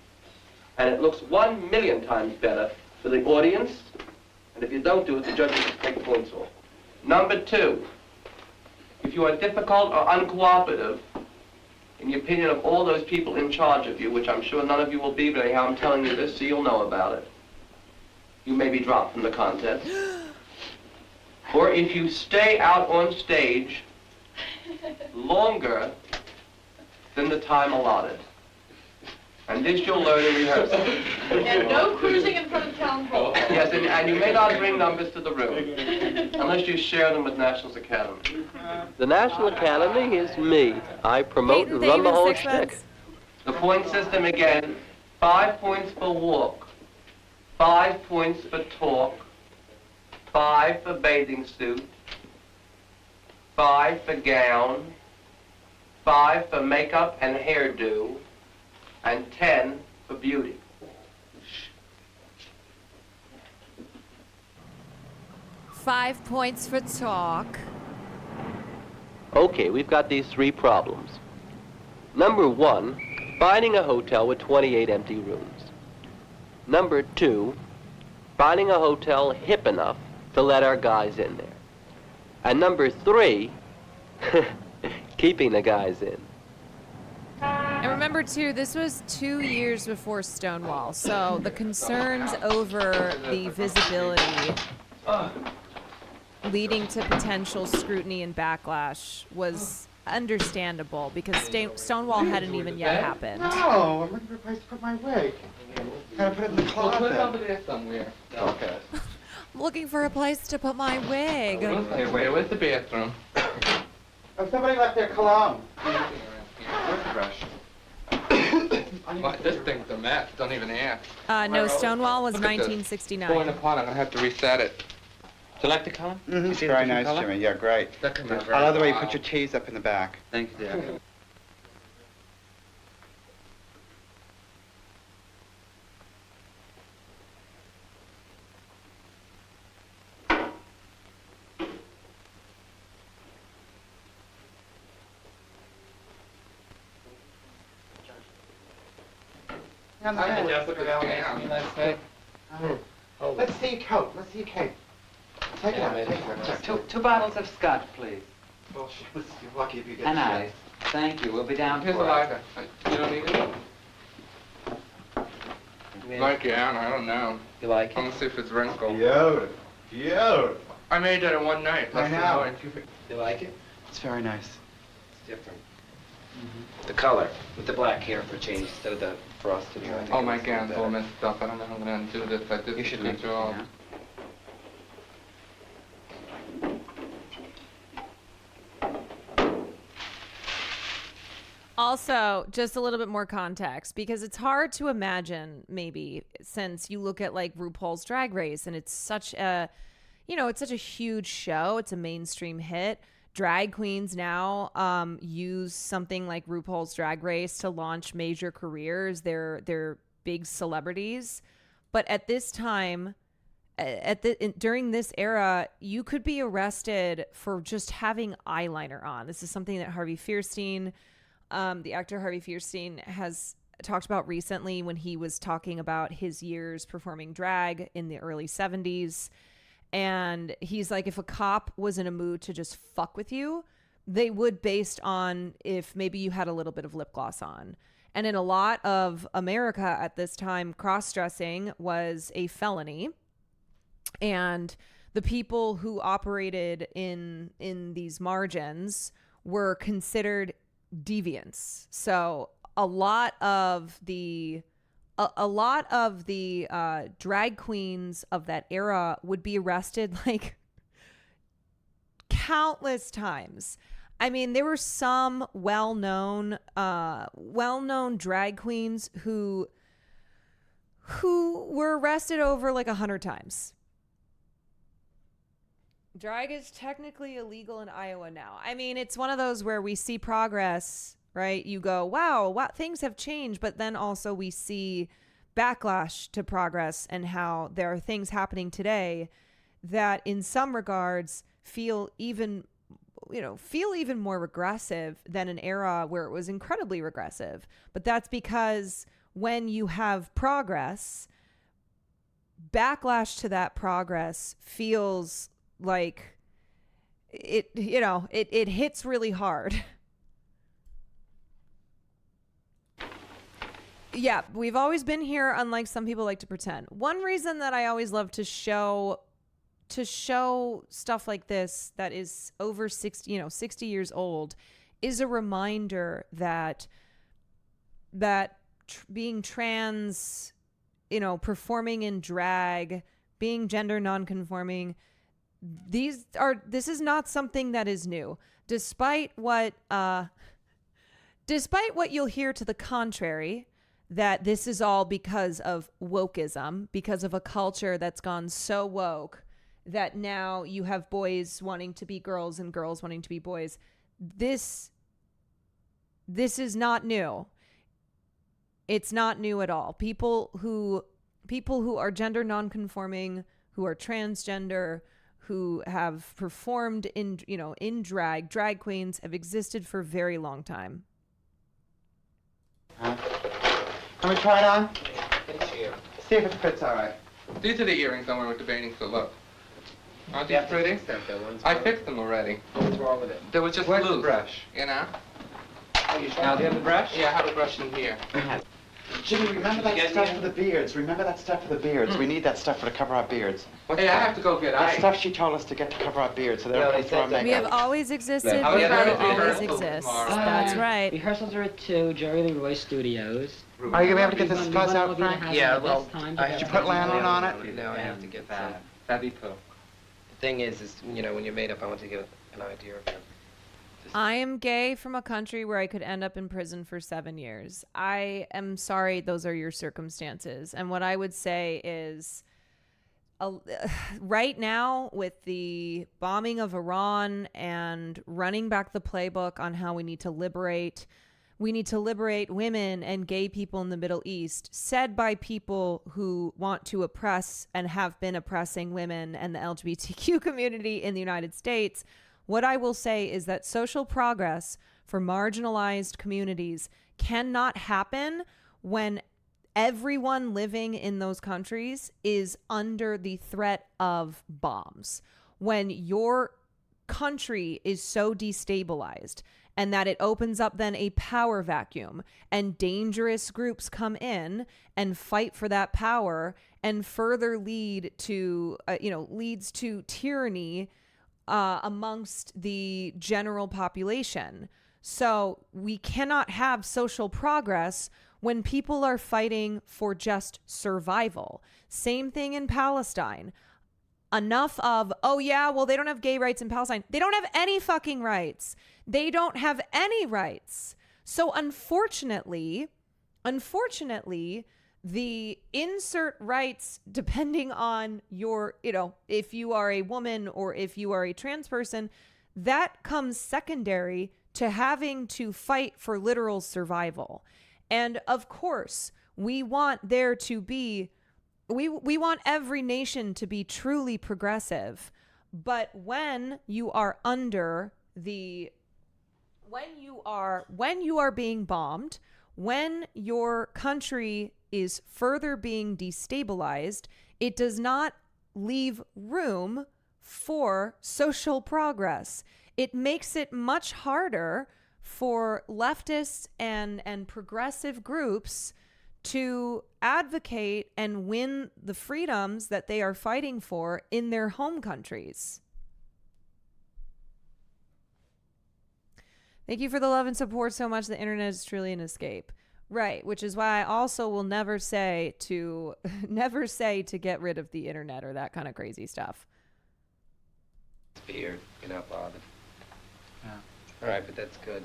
and it looks 1,000,000 times better for the audience. And if you don't do it, the judges will take points off. Number 2, if you are difficult or uncooperative, in the opinion of all those people in charge of you, which I'm sure none of you will be, but anyhow, I'm telling you this so you'll know about it, you may be dropped from the contest. Or if you stay out on stage longer than the time allotted. And this you'll learn in rehearsal. And no cruising in front of town hall. Yes, and you may not bring numbers to the room, unless you share them with Nationals Academy. The National Academy is me. I promote and run the whole shtick. The point system again, 5 points for walk, 5 points for talk, 5 for bathing suit, 5 for gown, 5 for makeup and hairdo, and 10 for beauty. Five points for talk. Okay, we've got these 3 problems. Number 1, finding a hotel with 28 empty rooms. Number 2, finding a hotel hip enough to let our guys in there. And number 3, keeping the guys in. And remember, too, this was 2 years before Stonewall, so the concerns over the visibility leading to potential scrutiny and backlash was understandable because Stonewall hadn't even yet happened. No, I'm looking for a place to put my wig. Gotta put it in the closet. Put it over there somewhere. Okay. I'm looking for a place to put my wig. Where's the bathroom? Oh, somebody left their cologne. Where's the brush? This thing's a mess. Don't even ask. No, Stonewall was Look at this. 1969. Falling apart. I'm gonna have to reset it. Do you like the color? Mm-hmm. You see Very the nice, color? Jimmy. Yeah, great. That comes out I very love the way you well. put your cheese up in the back. Thank you, dear. On the Hi, bed. Jessica. Yeah, nice day. Let's see your coat. Let's see your cape. Take it out. Take it out. Two bottles of scotch, please. Well, you're lucky if you get And shit. ice. Thank you. We'll be down Here's a for lighter. You don't need it? Like, yeah, I don't know. You like I'm gonna see if it's wrinkled. Beautiful. Beautiful. I made that in one night. I know. You like it? It's very nice. It's different. The color, with the black hair for change instead of the frosted hair. I think Oh, it my looks gown's better. all messed up. I don't know how I'm gonna undo this. I did You should a make good it, job. yeah. Also, just a little bit more context because it's hard to imagine maybe since you look at like RuPaul's Drag Race and it's such a, it's such a huge show. It's a mainstream hit. Drag queens now use something like RuPaul's Drag Race to launch major careers. They're big celebrities. But at this time, during this era, you could be arrested for just having eyeliner on. This is something that Harvey Fierstein, the actor Harvey Fierstein, has talked about recently when he was talking about his years performing drag in the early 70s. And he's like, if a cop was in a mood to just fuck with you, they would based on if maybe you had a little bit of lip gloss on. And in a lot of America at this time, cross-dressing was a felony. And the people who operated in these margins were considered deviants. So a lot of the drag queens of that era would be arrested like countless times. I mean, there were some well-known drag queens who were arrested over like 100 times. Drag is technically illegal in Iowa now. I mean, it's one of those where we see progress, right? You go, wow, things have changed, but then also we see backlash to progress and how there are things happening today that in some regards feel even more regressive than an era where it was incredibly regressive. But that's because when you have progress, backlash to that progress feels like it hits really hard. Yeah, we've always been here, unlike some people like to pretend. One reason that I always love to show stuff like this that is over 60 years old is a reminder that being trans, performing in drag, being gender nonconforming, this is not something that is new. Despite what you'll hear to the contrary, that this is all because of wokeism, because of a culture that's gone so woke that now you have boys wanting to be girls and girls wanting to be boys. This is not new. It's not new at all. People who are gender nonconforming, who are transgender, who have performed in drag queens have existed for a very long time. Can we try it on? It's here. See if it fits all right. These are the earrings on we were debating, so look. Aren't You these have to pretty? fix them, though. One's I broken. fixed them already. What's wrong with it? They were just Where's the loose, brush? you know? Now, do you have the brush? Yeah, I have a brush in here. Jimmy, remember that Did you get stuff the- for the beards. Remember that stuff for the beards. We need that stuff to cover our beards. Hey, I have to go get That it. stuff she told us to get to cover our beards so they No, don't they come through our said that. We have makeup. always existed. Oh, We yeah, will they're always rehearsal exist. tomorrow. That's right. Rehearsals are at 2, Jerry Leroy Studios. Are you going to be able to get this fuzz out, Frank? Yeah, well, Did you put lanolin on it? No, I have to get Fab. some. That'd be cool. The thing is, you know, when you're made up, I want to get an idea of it. I am gay from a country where I could end up in prison for 7 years. I am sorry those are your circumstances. And what I would say is right now with the bombing of Iran and running back the playbook on how we need to liberate women and gay people in the Middle East, said by people who want to oppress and have been oppressing women and the LGBTQ community in the United States. What I will say is that social progress for marginalized communities cannot happen when everyone living in those countries is under the threat of bombs. When your country is so destabilized and that it opens up then a power vacuum and dangerous groups come in and fight for that power and further leads to tyranny amongst the general population. So we cannot have social progress when people are fighting for just survival. Same thing in Palestine. Enough of, oh yeah, well, they don't have gay rights in Palestine. They don't have any fucking rights. They don't have any rights. So unfortunately, the insert rights, depending on your, if you are a woman or if you are a trans person, that comes secondary to having to fight for literal survival. And of course, we want there to be, we want every nation to be truly progressive. But when you are under the, when you are being bombed, when your country is further being destabilized, it does not leave room for social progress. It makes it much harder for leftists and progressive groups to advocate and win the freedoms that they are fighting for in their home countries. Thank you for the love and support so much. The internet is truly an escape. Right, which is why I also will never say to get rid of the internet or that kind of crazy stuff. It's weird. You're not bothered. Yeah. All right, but that's good.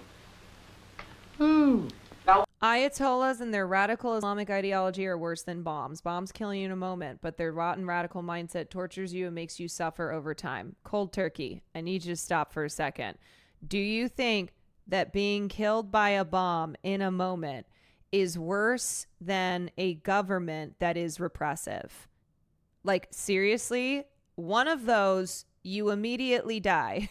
Ayatollahs and their radical Islamic ideology are worse than bombs. Bombs kill you in a moment, but their rotten radical mindset tortures you and makes you suffer over time. Cold turkey. I need you to stop for a second. Do you think that being killed by a bomb in a moment is worse than a government that is repressive? Like, seriously, one of those, you immediately die.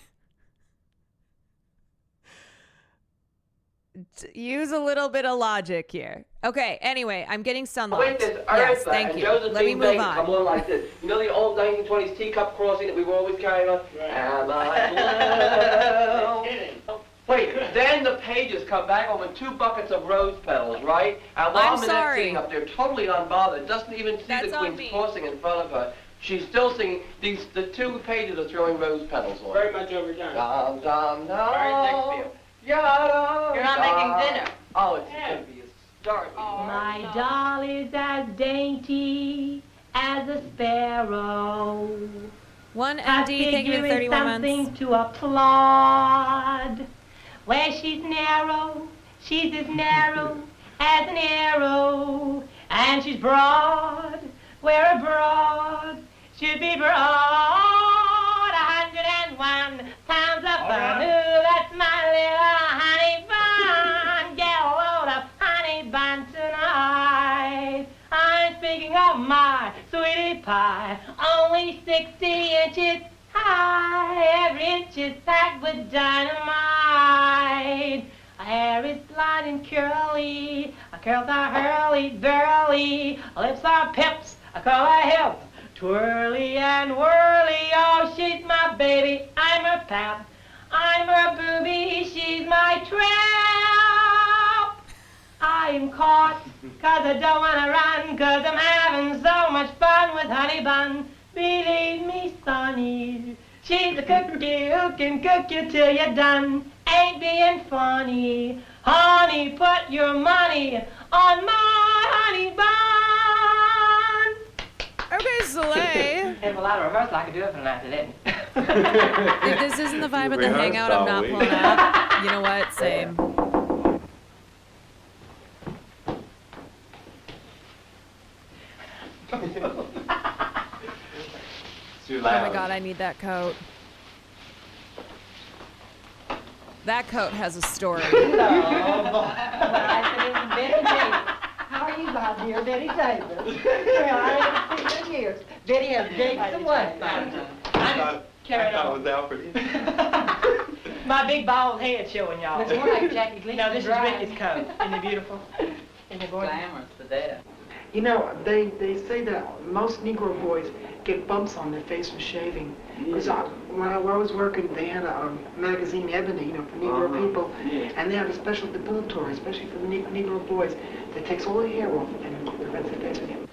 Use a little bit of logic here. Okay, anyway, I'm getting sunlight. Yes, thank you. Let me move on. Come on like this. You know the old 1920s teacup crossing that we were always carrying on? Am I blue? Wait, then the pages come back on with 2 buckets of rose petals, right? And while I'm Minette's sorry. sitting up there totally unbothered, doesn't even see That's the on queen's me. crossing in front of her. She's still singing. The 2 pages are throwing rose petals on. Very much overdone. Dum, dum, dum. Very Shakespeare. Yada, You're not making dinner. Oh, it's going to be a start. My doll is as dainty as a sparrow. One I MD, thank you for figure the it's 31 something months. to applaud. Where she's narrow, she's as narrow as an arrow. And she's broad, where a broad should be broad. one. Time's up, fun. Ooh, that's my little honey bun. Get a load of honey bun tonight. I'm speaking of my sweetie pie, only 60 inches high. Every inch is packed with dynamite. Her hair is blonde and curly, her curls are hurly-burly, her lips are pips, I call her hips, twirly and whirly. Oh, she's my baby, I'm her pap, I'm her booby, she's my trap. I am caught, 'cause I don't wanna run, 'cause I'm having so much fun with Honey Bun. Believe me, Sonny, she's a cookie who can cook you till you're done. Ain't being funny. Honey, put your money on my honey bun. Okay, Soleil. If a lot of rehearsal, I could do it for the night today. If this isn't the vibe of the hangout, I'm not pulling up. You know what? Same. Oh my god, I need that coat. That coat has a story. How are you, my dear Betty Davis? Well, I haven't seen you in years. Betty has gained some weight. I thought it was Alfred. My big bald head showing y'all. It's more like Jackie Gleason. No, this is Ricky's coat. Isn't it beautiful? Isn't it gorgeous? Glamorous for that. You know, they say that most Negro boys get bumps on their face from shaving. Because when I was working, they had a magazine, Ebony, you know, for Negro people, and they had a special depilatory, especially for the Negro boys, that takes all the hair off and prevents their face from getting.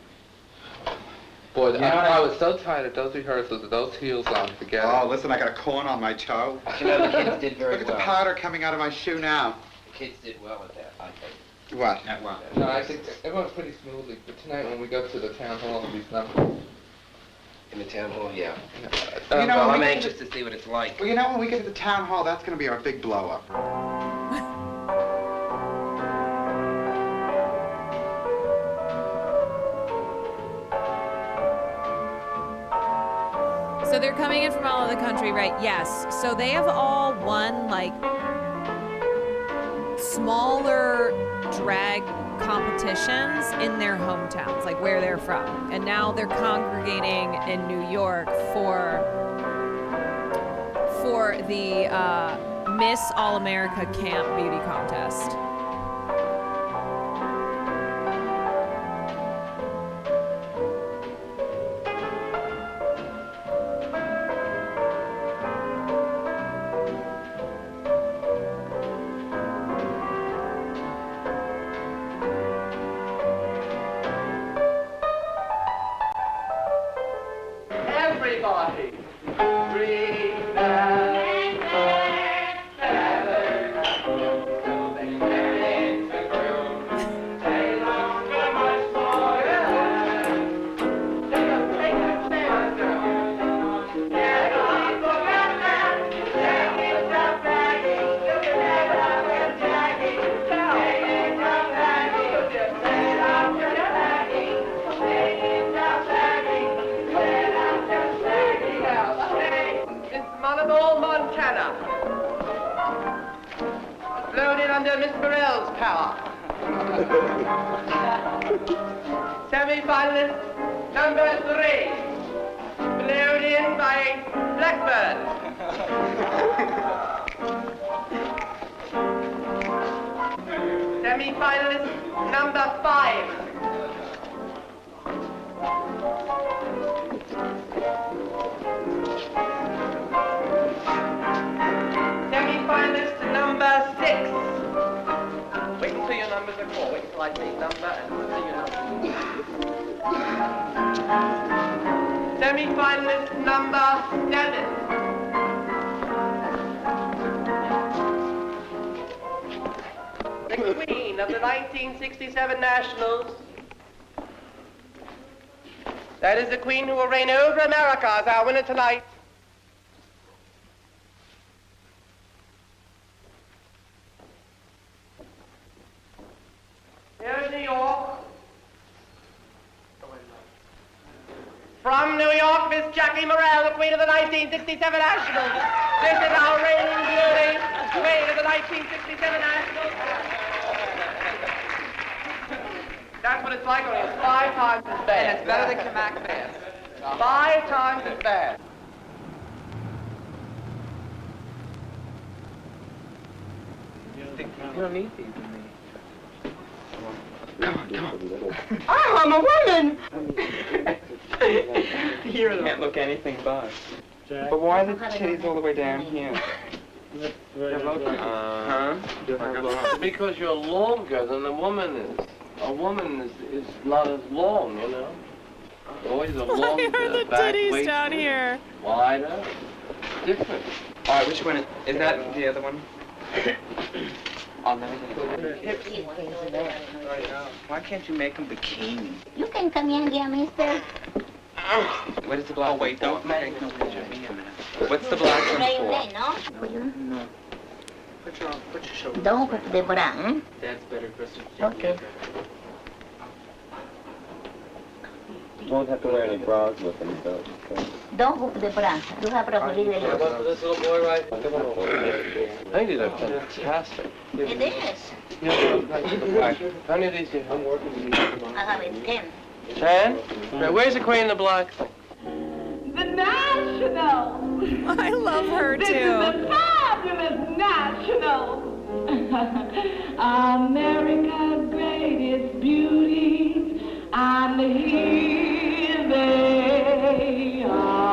Boy, I was so tired of those rehearsals with those heels on, forget it. Oh, listen, I got a corn on my toe. You know, the kids did very Look well. at the powder coming out of my shoe now. The kids did well with that, I think. What? No, I think it went pretty smoothly, but tonight when we go to the town hall and these numbers. In the town hall, yeah. You know, well, when I'm we get anxious to see what it's like. Well, you know, when we get to the town hall, that's going to be our big blow-up. So they're coming in from all over the country, right? Yes. So they have all won, like, smaller drag competitions in their hometowns, like where they're from. And now they're congregating in New York for the Miss All-America Camp Beauty Contest. Everybody, under Miss Burrell's power. Semi-finalist number 3, blown in by Blackbird. Semi-finalist number 5. Semi-finalist number 6. Wait until your numbers are called. Wait until I say number and until your number. Semi-finalist number 7. The Queen of the 1967 Nationals. That is the Queen who will reign over America as our winner tonight. Here in New York. From New York, Miss Jack Jackie Morrell, the queen of the 1967 Nationals. This is our reigning beauty, queen of the 1967 Nationals. That's what it's like, only it's 5 times as bad. And it's better than Kamak Bass. 5 times as bad. You don't need these in me. Come on. I'm a woman! You can't look anything but. But why are the titties all the way down here? Huh? Because you're longer than a woman is. A woman is not as long, you know. Boys are longer. Why are the titties down here? Wider. Different. All right, which one is that? The other one? Oh, let me get it. Why can't you make them bikini? You can come in here, mister. What is the black? Oh, wait, don't make no picture of me a minute. What's the black one for? No. Put your shoulder. Don't put the brown. That's better, Kristen. Okay. You won't have to wear any bras with them, though. Don't put the brown. You have to put What about this little boy right? I think these are fantastic. It is. How many of these do you have? I have it 10. 10? Now, where's the queen in the black? The National. I love her, This too. is the fabulous National. America's greatest beauty, and here they are.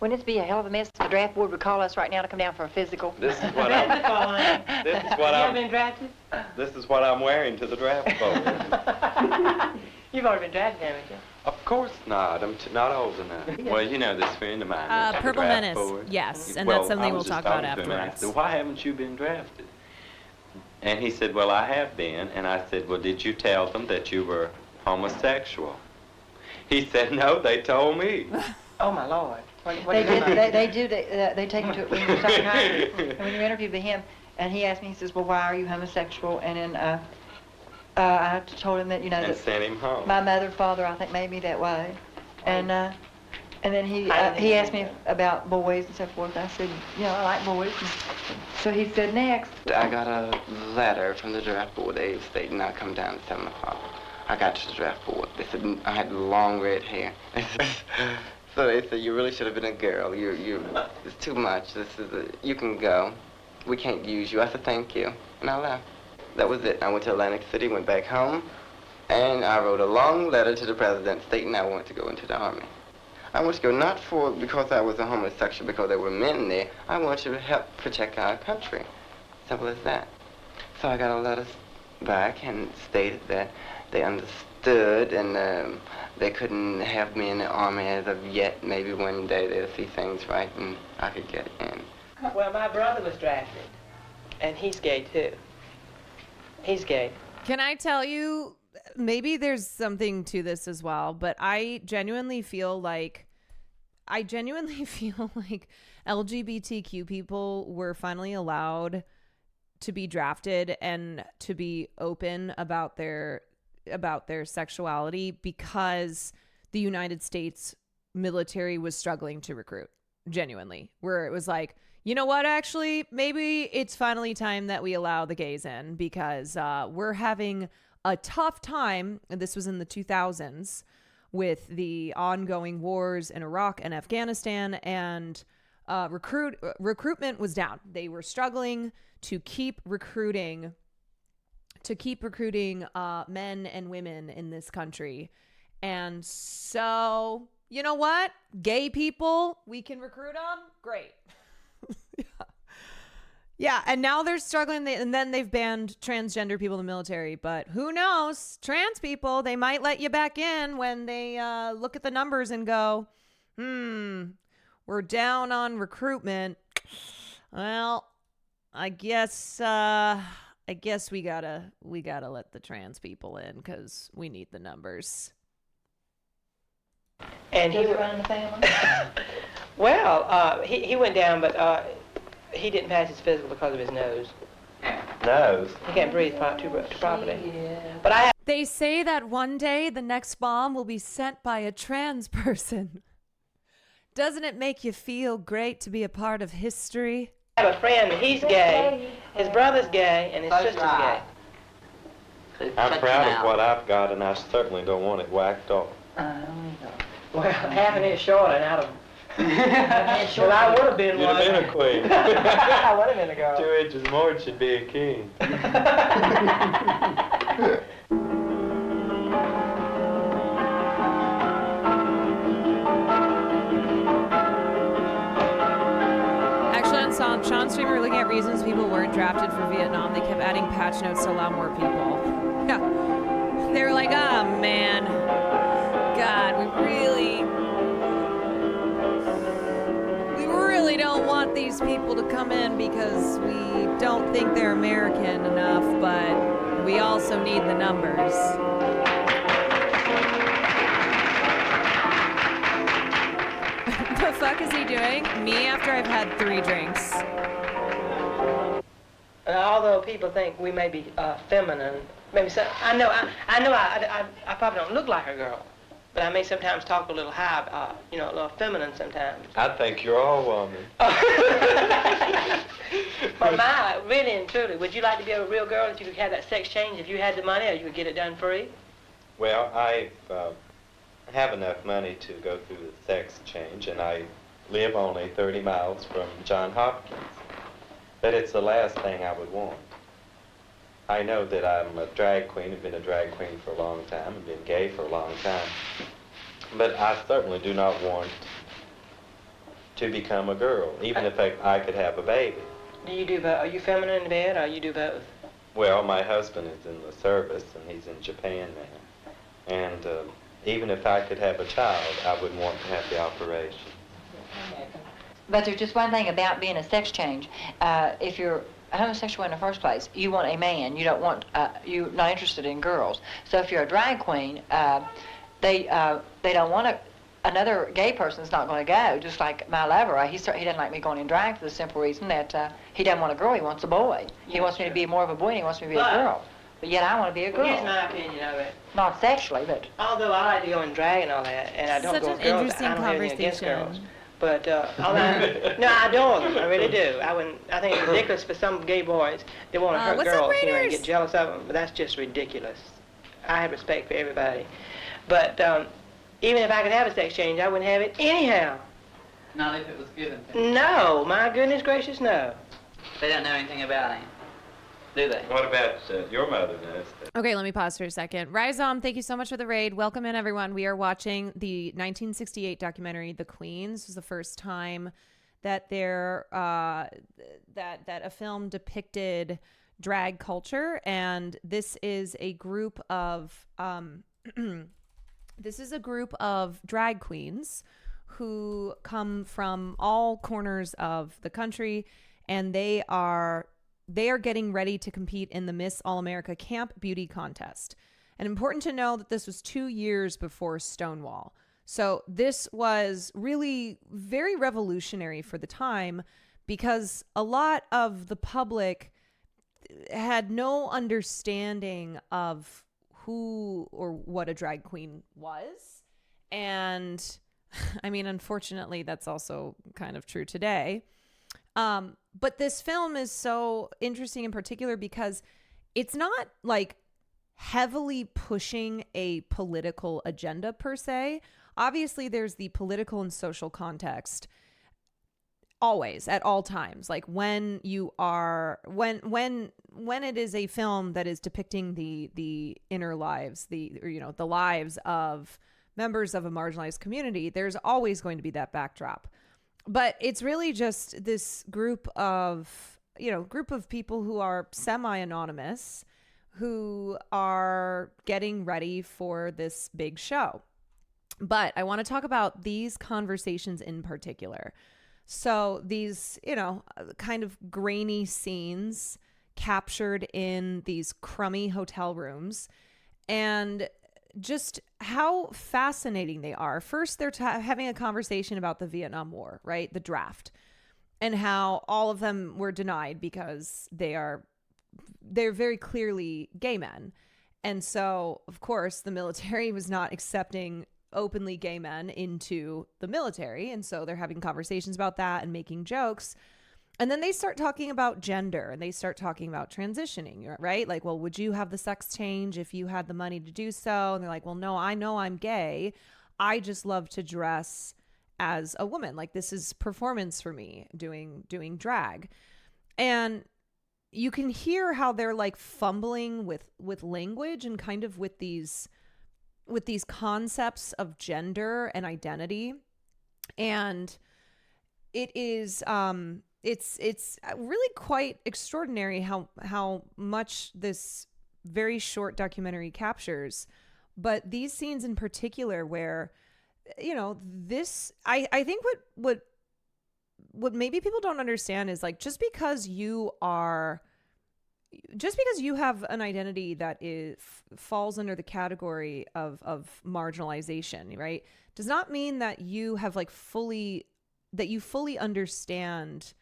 Wouldn't it be a hell of a mess if the draft board would call us right now to come down for a physical? This is what I'm. This is what I'm. been drafted? This is what I'm wearing to the draft board. You've already been drafted, haven't you? Of course not. I'm not old enough. Well, you know this friend of mine. that's Purple the draft Menace. board. Yes, and Well, that's something I we'll was just talk about talking to him, and I afterwards. said, why haven't you been drafted? And he said, well, I have been. And I said, well, did you tell them that you were homosexual? He said, no, they told me. Oh, my Lord. What They do you did. mean? They do. They take him to it when you start hiring. And when you interviewed him, and he asked me, he says, "Well, why are you homosexual?" And then I told him that And that sent him home. my mother, father, I think made me that way. And then he asked me about boys and so forth. I said, I like boys. And so he said, next. I got a letter from the draft board. They stating I'd come down at 7 o'clock. I got to the draft board. They said I had long red hair. So they said, you really should have been a girl. It's too much. You can go. We can't use you. I said, thank you. And I left. That was it. I went to Atlantic City, went back home, and I wrote a long letter to the president stating I wanted to go into the Army. I wanted to go not because I was a homosexual, because there were men there. I wanted to help protect our country. Simple as that. So I got a letter back and stated that they understood and they couldn't have me in the Army as of yet. Maybe one day they'll see things right and I could get in. Well, my brother was drafted. and he's gay too. He's gay. Can I tell you, maybe there's something to this as well, but I genuinely feel like LGBTQ people were finally allowed to be drafted and to be open about their sexuality because the United States military was struggling to recruit, genuinely, where it was like, you know what, actually, maybe it's finally time that we allow the gays in because we're having a tough time, and this was in the 2000s, with the ongoing wars in Iraq and Afghanistan, and recruitment was down. They were struggling to keep recruiting men and women in this country. And so, you know what? Gay people, we can recruit them? Great. Yeah, and now they're struggling, and then they've banned transgender people in the military. But who knows? Trans people, they might let you back in when they look at the numbers and go, we're down on recruitment. Well, I guess we gotta let the trans people in because we need the numbers. And he run the family. Well, he went down, but he didn't pass his physical because of his nose. Nose? He can't breathe too properly. Yeah. But They say that one day the next bomb will be sent by a trans person. Doesn't it make you feel great to be a part of history? I have a friend, he's gay, his brother's gay, and his sister's gay. I'm proud of what I've got, and I certainly don't want it whacked off. Well, half an inch short and out of... Well, I would have been one. You'd have been a queen. I would have been a girl. 2 inches more and should be a king. Actually, on Sean's stream, we were looking at reasons people weren't drafted for Vietnam. They kept adding patch notes to allow more people. Yeah. They were like, oh, man. God, we really don't want these people to come in because we don't think they're American enough, but we also need the numbers. The fuck is he doing? Me after I've had 3 drinks. Although people think we may be feminine, maybe so, I know I probably don't look like a girl. But I may sometimes talk a little high, a little feminine sometimes. I think you're all woman. But really and truly, would you like to be a real girl if you could have that sex change, if you had the money, or you could get it done free? Well, I have enough money to go through the sex change, and I live only 30 miles from Johns Hopkins. But it's the last thing I would want. I know that I'm a drag queen, I've been a drag queen for a long time, I've been gay for a long time. But I certainly do not want to become a girl, even if I could have a baby. Do you do both? Are you feminine in bed, or you do both? Well, my husband is in the service, and he's in Japan now. And even if I could have a child, I wouldn't want to have the operation. But there's just one thing about being a sex change. If you're homosexual in the first place, you want a man. You don't want, you're not interested in girls. So if you're a drag queen, they don't want to, another gay person's not going to go, just like my lover. He doesn't like me going in drag for the simple reason that he doesn't want a girl, he wants a boy. He wants me to be more of a boy and he wants me to be a girl. But yet I want to be a girl. Here's my opinion of it. Not sexually, but... Although I like to go in drag and all that, and I don't Such go an with girls, interesting I don't have anything against conversation. girls. But, no, I adore them, I really do. I think it's ridiculous for some gay boys. They want to hurt what's girls, up, and Raiders? get jealous of them, but that's just ridiculous. I have respect for everybody. But even if I could have a sex change, I wouldn't have it anyhow. Not if it was given to them. No, my goodness gracious, no. They don't know anything about him, do they? What about your mother knows? Okay, let me pause for a second. Rizom, thank you so much for the raid. Welcome in, everyone. We are watching the 1968 documentary, The Queen. This was the first time that that a film depicted drag culture, and this is a group of drag queens who come from all corners of the country, and they are they are getting ready to compete in the Miss All-America Camp Beauty Contest. And important to know that this was 2 years before Stonewall. So this was really very revolutionary for the time because a lot of the public had no understanding of who or what a drag queen was. And I mean, unfortunately, that's also kind of true today. But this film is so interesting in particular because it's not like heavily pushing a political agenda per se. Obviously, there's the political and social context always at all times. Like when you are when it is a film that is depicting the inner lives, the lives of members of a marginalized community, there's always going to be that backdrop. But it's really just this group of people who are semi-anonymous who are getting ready for this big show. But I want to talk about these conversations in particular. So these, kind of grainy scenes captured in these crummy hotel rooms, and just how fascinating they are. First, they're having a conversation about the Vietnam War, right? The draft, and how all of them were denied because they're very clearly gay men. And so, of course, the military was not accepting openly gay men into the military. And so they're having conversations about that and making jokes. And then they start talking about gender and they start talking about transitioning, right? Like, well, would you have the sex change if you had the money to do so? And they're like, well, no, I know I'm gay. I just love to dress as a woman. Like, this is performance for me, doing drag. And you can hear how they're like fumbling with language and kind of with these concepts of gender and identity. And it is it's really quite extraordinary how much this very short documentary captures. But these scenes in particular where, this, I think what maybe people don't understand is like, just because you have an identity that falls under the category of marginalization, right, does not mean that you have fully understand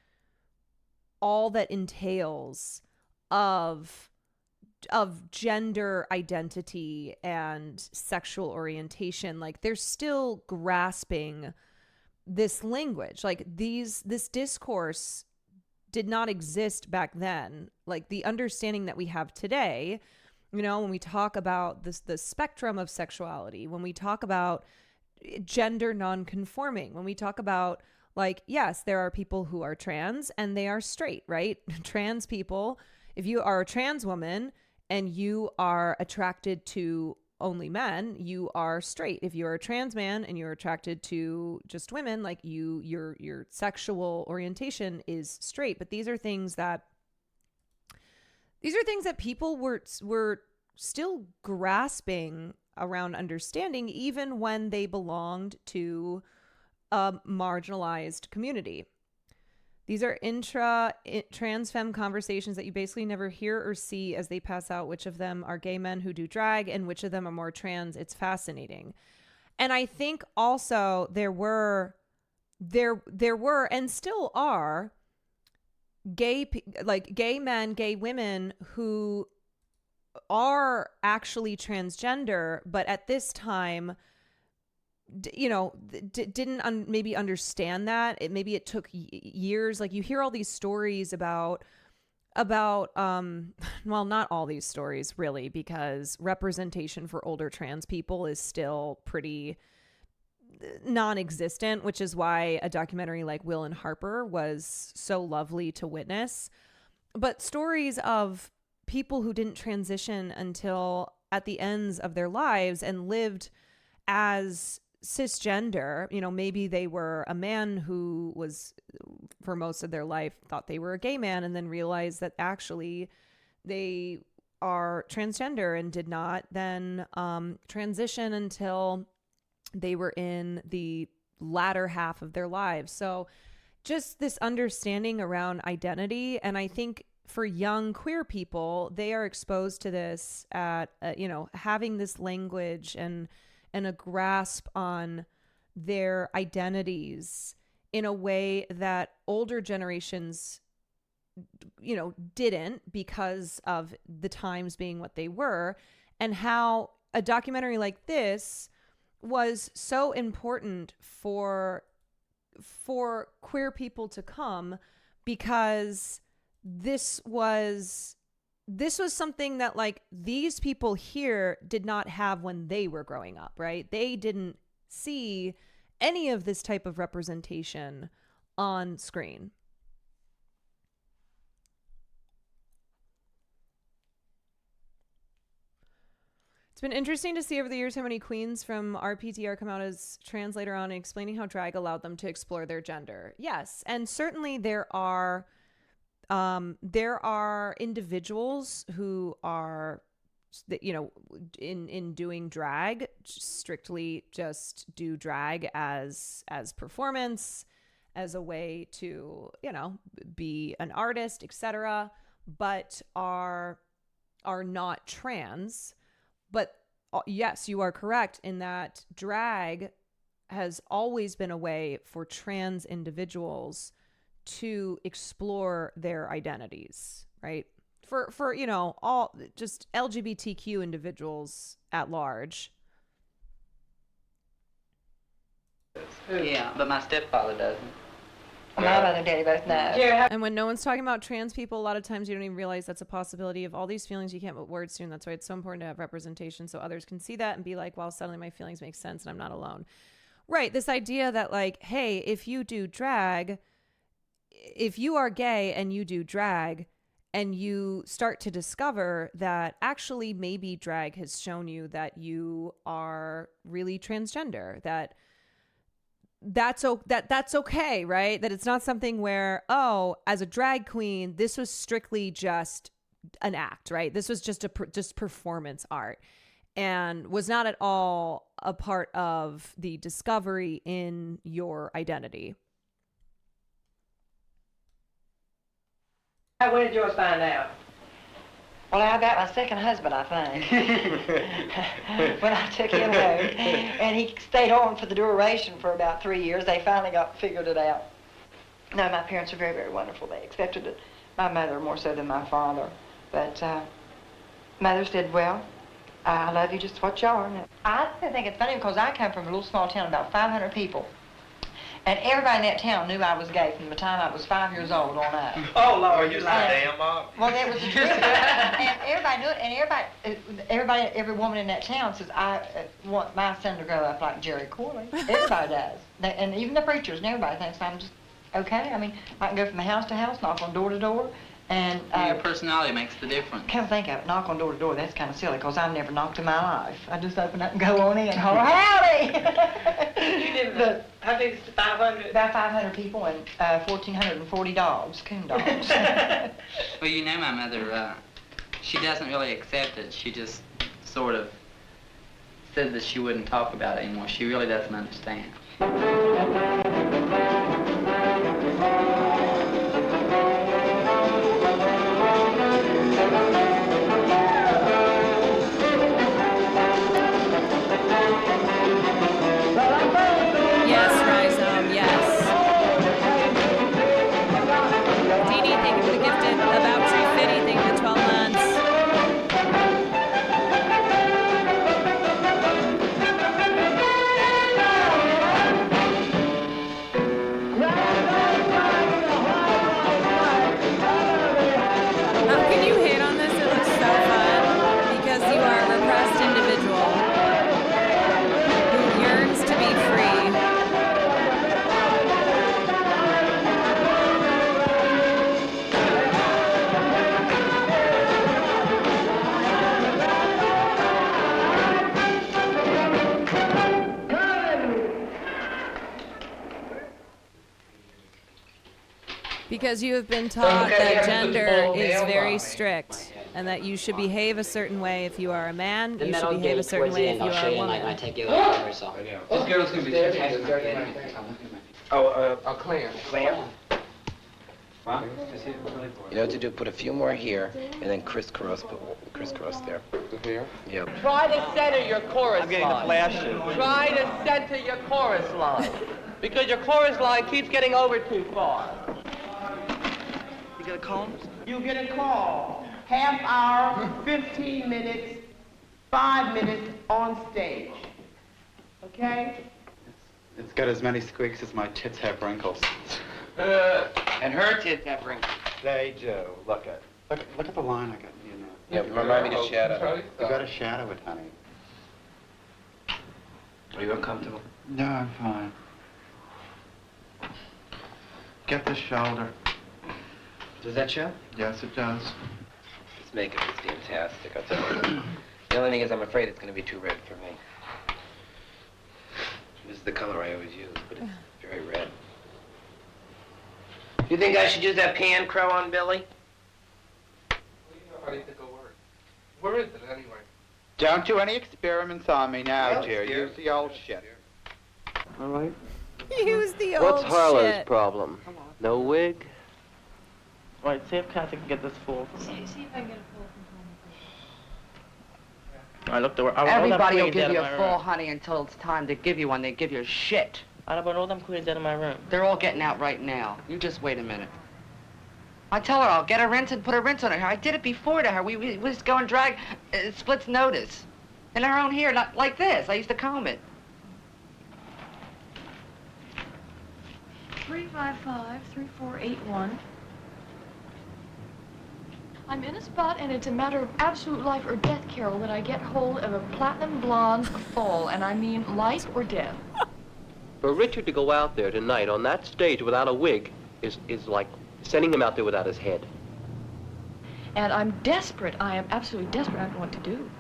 all that entails of gender identity and sexual orientation. Like, they're still grasping this language. Like, this discourse did not exist back then. Like, the understanding that we have today, when we talk about the spectrum of sexuality, when we talk about gender nonconforming, when we talk about, like, yes, there are people who are trans and they are straight, right? Trans people, if you are a trans woman and you are attracted to only men, you are straight. If you're a trans man and you're attracted to just women, like, your sexual orientation is straight. But these are things that people were still grasping around understanding, even when they belonged to a marginalized community. These are trans femme conversations that you basically never hear or see, as they pass out which of them are gay men who do drag and which of them are more trans. It's fascinating. And I think also there were and still are gay men, gay women who are actually transgender, but at this time, didn't maybe understand that. Maybe it took years. Like, you hear all these stories about well, not all these stories really, because representation for older trans people is still pretty non-existent, which is why a documentary like Will and Harper was so lovely to witness. But stories of people who didn't transition until at the ends of their lives and lived as cisgender, maybe they were a man who was, for most of their life, thought they were a gay man and then realized that actually they are transgender and did not then transition until they were in the latter half of their lives. So just this understanding around identity. And I think for young queer people, they are exposed to this at, having this language and a grasp on their identities in a way that older generations, didn't, because of the times being what they were, and how a documentary like this was so important for queer people to come, because this was something that, like, these people here did not have when they were growing up, right? They didn't see any of this type of representation on screen. It's been interesting to see over the years how many queens from RPTR come out as trans later on, explaining how drag allowed them to explore their gender. Yes, and certainly there are individuals who are, in doing drag, strictly just do drag as performance, as a way to, be an artist, etc., but are not trans. But yes, you are correct in that drag has always been a way for trans individuals to explore their identities, right? For all just LGBTQ individuals at large. Yeah, but my stepfather doesn't. My mother and daddy both know. And when no one's talking about trans people, a lot of times you don't even realize that's a possibility of all these feelings you can't put words to, and that's why it's so important to have representation so others can see that and be like, well, suddenly my feelings make sense and I'm not alone. Right, this idea that, like, hey, if you do drag, if you are gay and you do drag, and you start to discover that actually maybe drag has shown you that you are really transgender, that's okay, right? That it's not something where, oh, as a drag queen, this was strictly just an act, right? This was just just performance art, and was not at all a part of the discovery in your identity. When did yours find out? Well, I got my second husband, I think, when I took him home. And he stayed on for the duration for about 3 years. They finally figured it out. No, my parents are very, very wonderful. They accepted it. My mother more so than my father. But mother said, well, I love you just what you are. I think it's funny because I come from a little small town, about 500 people. And everybody in that town knew I was gay from the time I was 5 years old on up. Oh, Lord, you like damn mom. Well, that was the truth. And everybody knew it. And every woman in that town says, I want my son to grow up like Jerry Corley. Everybody does. And even the preachers and everybody thinks I'm just okay. I mean, I can go from house to house, knock on door to door. And your personality makes the difference. Come think of it, knock on door to door, that's kind of silly, because I've never knocked in my life. I just open up and go on in, holler, howdy! You live how big is the 500? About 500 people and 1,440 dogs, coon dogs. Well, you know my mother, she doesn't really accept it. She just sort of said that she wouldn't talk about it anymore. She really doesn't understand. Because you have been taught that gender is very strict and that you should behave a certain way if you are a man, you should behave a certain way if you are a woman. This girl's going to be Oh, Claire. Claire? You know what to do? Put a few more here, and then crisscross there. Here? Yep. Try to center your chorus line. I'm getting the flashes. Try to center your chorus line. Because your chorus line keeps getting over too far. You get a call? You get a call. Half hour, 15 minutes, 5 minutes on stage. Okay? It's got as many squeaks as my tits have wrinkles. And her tits have wrinkles. Say, Joe, look at the line I got. You know. Yeah, remind me to shadow. You got to shadow it, honey. Are you uncomfortable? No, I'm fine. Get the shoulder. Does that show? Yes, it does. This makeup is fantastic, I'll tell you. The only thing is I'm afraid it's going to be too red for me. This is the color I always use, but it's very red. You think I should use that pan crow on Billy? How do you think it'll work? Where is it anyway? Don't do any experiments on me now, dear. Use the old shit. All right. Use the old What's Harlow's shit. problem? No wig? Right, see if Kathy can get this full. See if I can get a full from I looked over. Everybody will give you a full, honey, until it's time to give you one. They give you shit. I put all them queens out of my room. They're all getting out right now. You just wait a minute. I tell her I'll get a rinse and put a rinse on her hair. I did it before to her. We just go and drag splits notice. In her own hair, not like this. I used to comb it. 355-3481. I'm in a spot, and it's a matter of absolute life or death, Carol, that I get hold of a platinum blonde fall, and I mean life or death. For Richard to go out there tonight on that stage without a wig is like sending him out there without his head. And I'm desperate. I am absolutely desperate. I don't know what to do.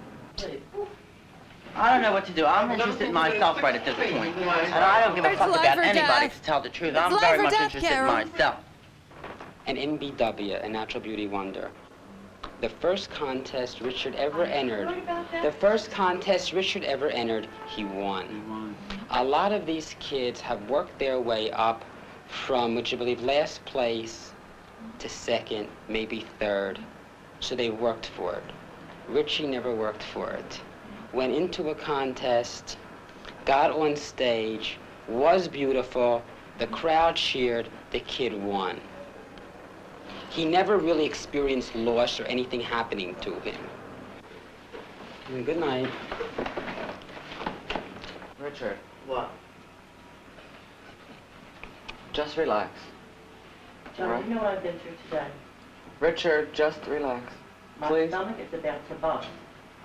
I don't know what to do. I'm interested in myself right at this point. And I don't give a fuck about anybody, to tell the truth. I'm very much interested in myself. An MBW, a natural beauty wonder. The first contest Richard ever entered, he won. A lot of these kids have worked their way up from, would you believe, last place to second, maybe third. So they worked for it. Richie never worked for it. Went into a contest, got on stage, was beautiful, the crowd cheered, the kid won. He never really experienced loss or anything happening to him. Good night. Richard. What? Just relax. John, you know what I've been through today? Richard, just relax. My Please. stomach is about to bust.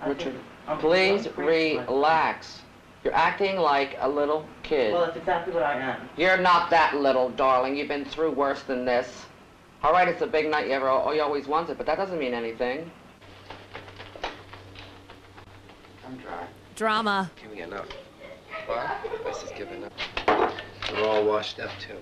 Richard, please relax. You're acting like a little kid. Well, that's exactly what I am. You're not that little, darling. You've been through worse than this. All right, it's a big night. You always wanted, but that doesn't mean anything. I'm dry. Drama. Giving enough. What? This is giving up. We're all washed up, too.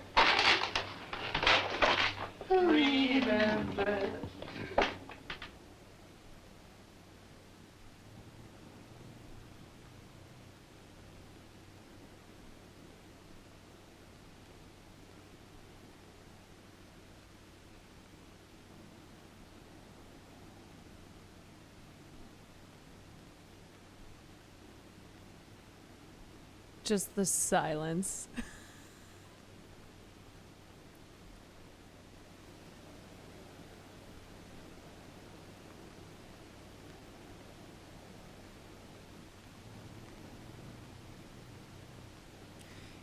Just the silence.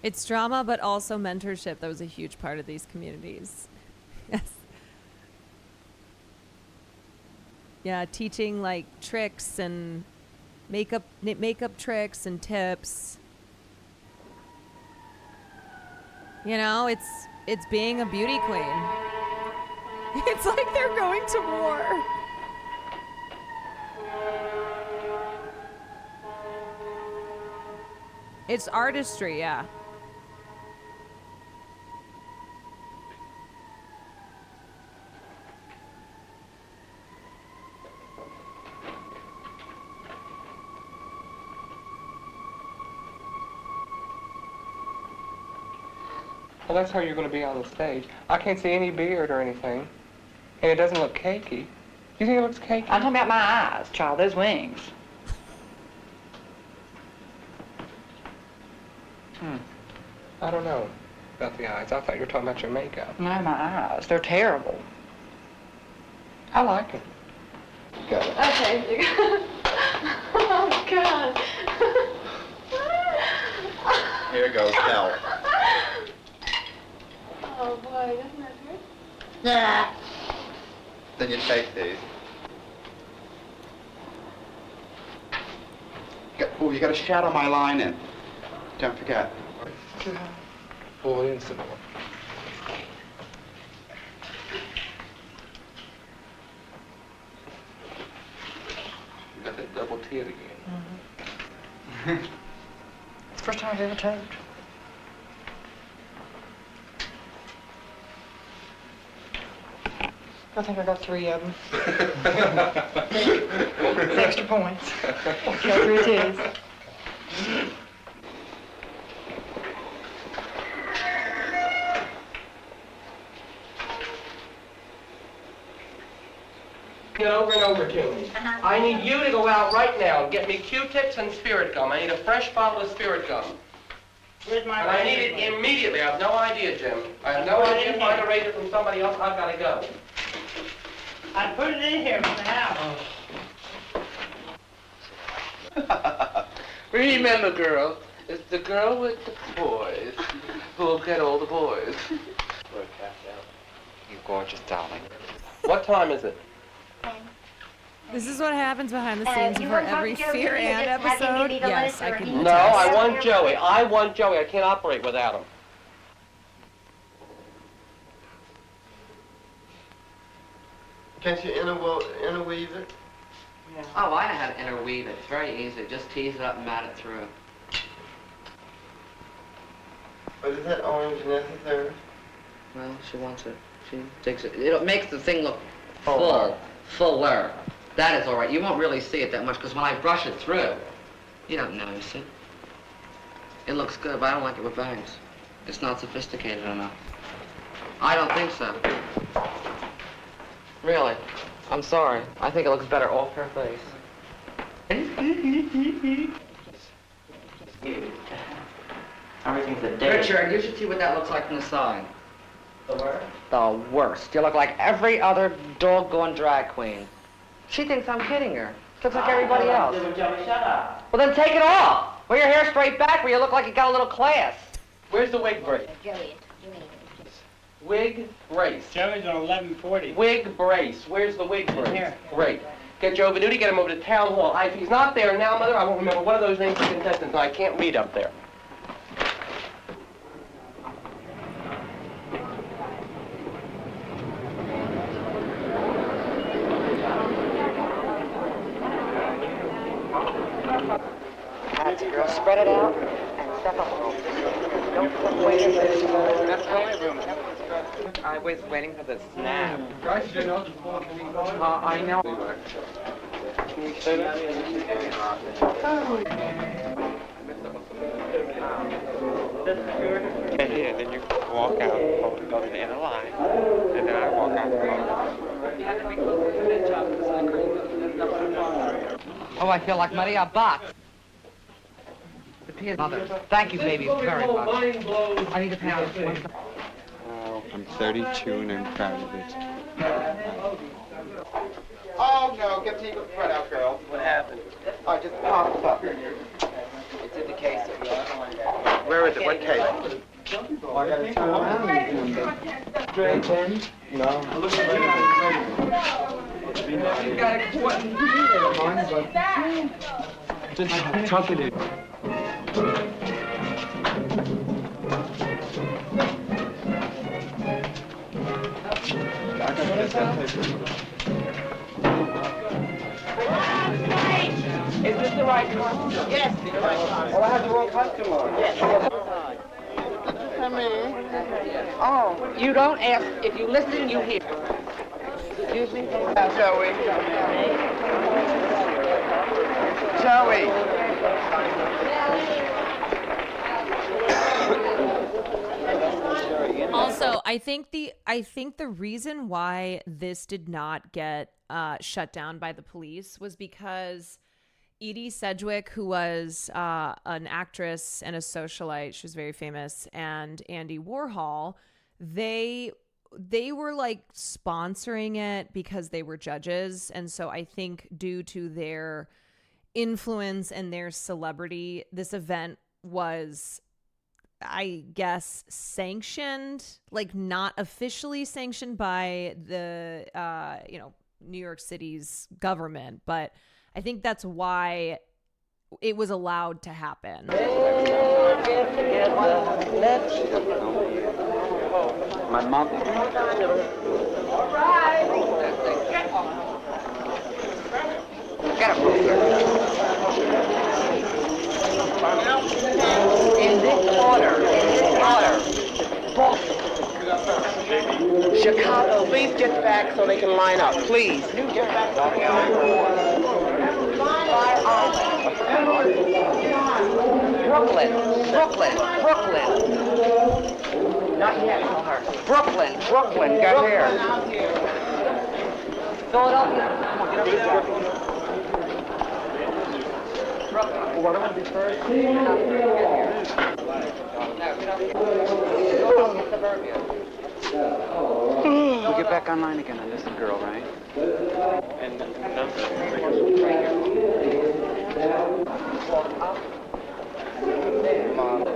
It's drama, but also mentorship. That was a huge part of these communities. Yes. Yeah, teaching like tricks and makeup tricks and tips. You know, it's being a beauty queen. It's like they're going to war. It's artistry, yeah. Well, that's how you're going to be on the stage. I can't see any beard or anything, and it doesn't look cakey. You think it looks cakey? I'm talking about my eyes, child, those wings. I don't know about the eyes. I thought you were talking about your makeup. No, my eyes, they're terrible. I like them. Got it. Okay. Oh, God. Here goes hell. Oh, boy, doesn't that hurt? Yeah. Then you take these. Oh, you got to shadow my line in. Don't forget. Pull it in some more. You got that double T again. It's the first time I've ever taped. I think I got 3 of them. It's extra points. Got 3 twos. It over and over to me. I need you to go out right now and get me Q-tips and spirit gum. I need a fresh bottle of spirit gum. Where's my And I need it immediately. I have no idea, Jim. I have no idea. Find a razor from somebody else. I've got to go. I put it in here from the house. Remember, girl, it's the girl with the boys who'll get all the boys. You gorgeous darling. What time is it? This is what happens behind the scenes for every Fear and episode. Yes, I can. No, I want Joey. I want Joey. I can't operate without him. Can't you interweave it? Yeah. Oh, I know how to interweave it. It's very easy. Just tease it up and mat it through. But is that orange necessary? Well, she wants it. She takes it. It makes the thing look fuller. That is all right. You won't really see it that much because when I brush it through, you don't notice it. It looks good, but I don't like it with bangs. It's not sophisticated enough. I don't think so. Really. I'm sorry. I think it looks better off her face. Everything's a day. Richard, you should see what that looks like from the side. The worst? The worst. You look like every other doggone drag queen. She thinks I'm kidding her. Looks like everybody else. Shut up. Well, then take it off. Wear your hair straight back where you look like you got a little class. Where's the wig brace? Wig brace. Joey's on 1140. Wig brace. Where's the wig brace? Here. Great. Get Joe Venuti, get him over to town hall. If he's not there now, Mother, I won't remember one of those names of contestants, and I can't read up there. That's it, girl. Spread it out and step up a little. Don't put weight in this. That's the only room. I was waiting for the snap. I know. Can you say that? And then you walk out, go to the end of the line, and then I walk out the Oh, I feel like Maria Bach. Mother, thank you, baby, very much. I need a pound. Oh, I'm 32 and I'm proud of it. Oh, no, get the front out, girl. What happened? I just popped up. It's in the case. Where is it? What case? Oh, I gotta turn around. Straight in? No. You got a question. Just tuck it in. Is this the right costume? Yes. Well, I have the wrong costume on. Yes. Come in. Oh, you don't ask. If you listen, you hear. Excuse me? Joey. Joey. Also, I think the reason why this did not get shut down by the police was because Edie Sedgwick, who was an actress and a socialite, she was very famous, and Andy Warhol, they were like sponsoring it because they were judges. And so I think due to their influence and their celebrity, this event was, I guess, sanctioned, like not officially sanctioned by the, New York City's government. But I think that's why it was allowed to happen. My mom. All right. Get up. In this order. Boston. Chicago, please get back so they can line up, please. Get back. Brooklyn. Not yet, tell her. Brooklyn, get here. Philadelphia. Come on, get over here. Brooklyn. What do I want to be first? Suburbia. We'll get back online again on this girl, right?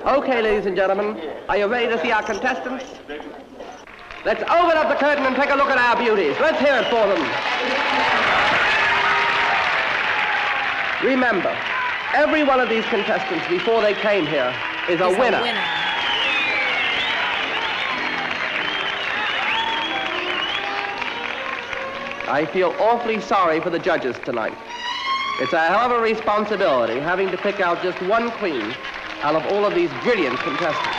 Okay, ladies and gentlemen, are you ready to see our contestants? Let's open up the curtain and take a look at our beauties. Let's hear it for them. Remember, every one of these contestants before they came here is a winner. I feel awfully sorry for the judges tonight. It's a hell of a responsibility having to pick out just one queen out of all of these brilliant contestants.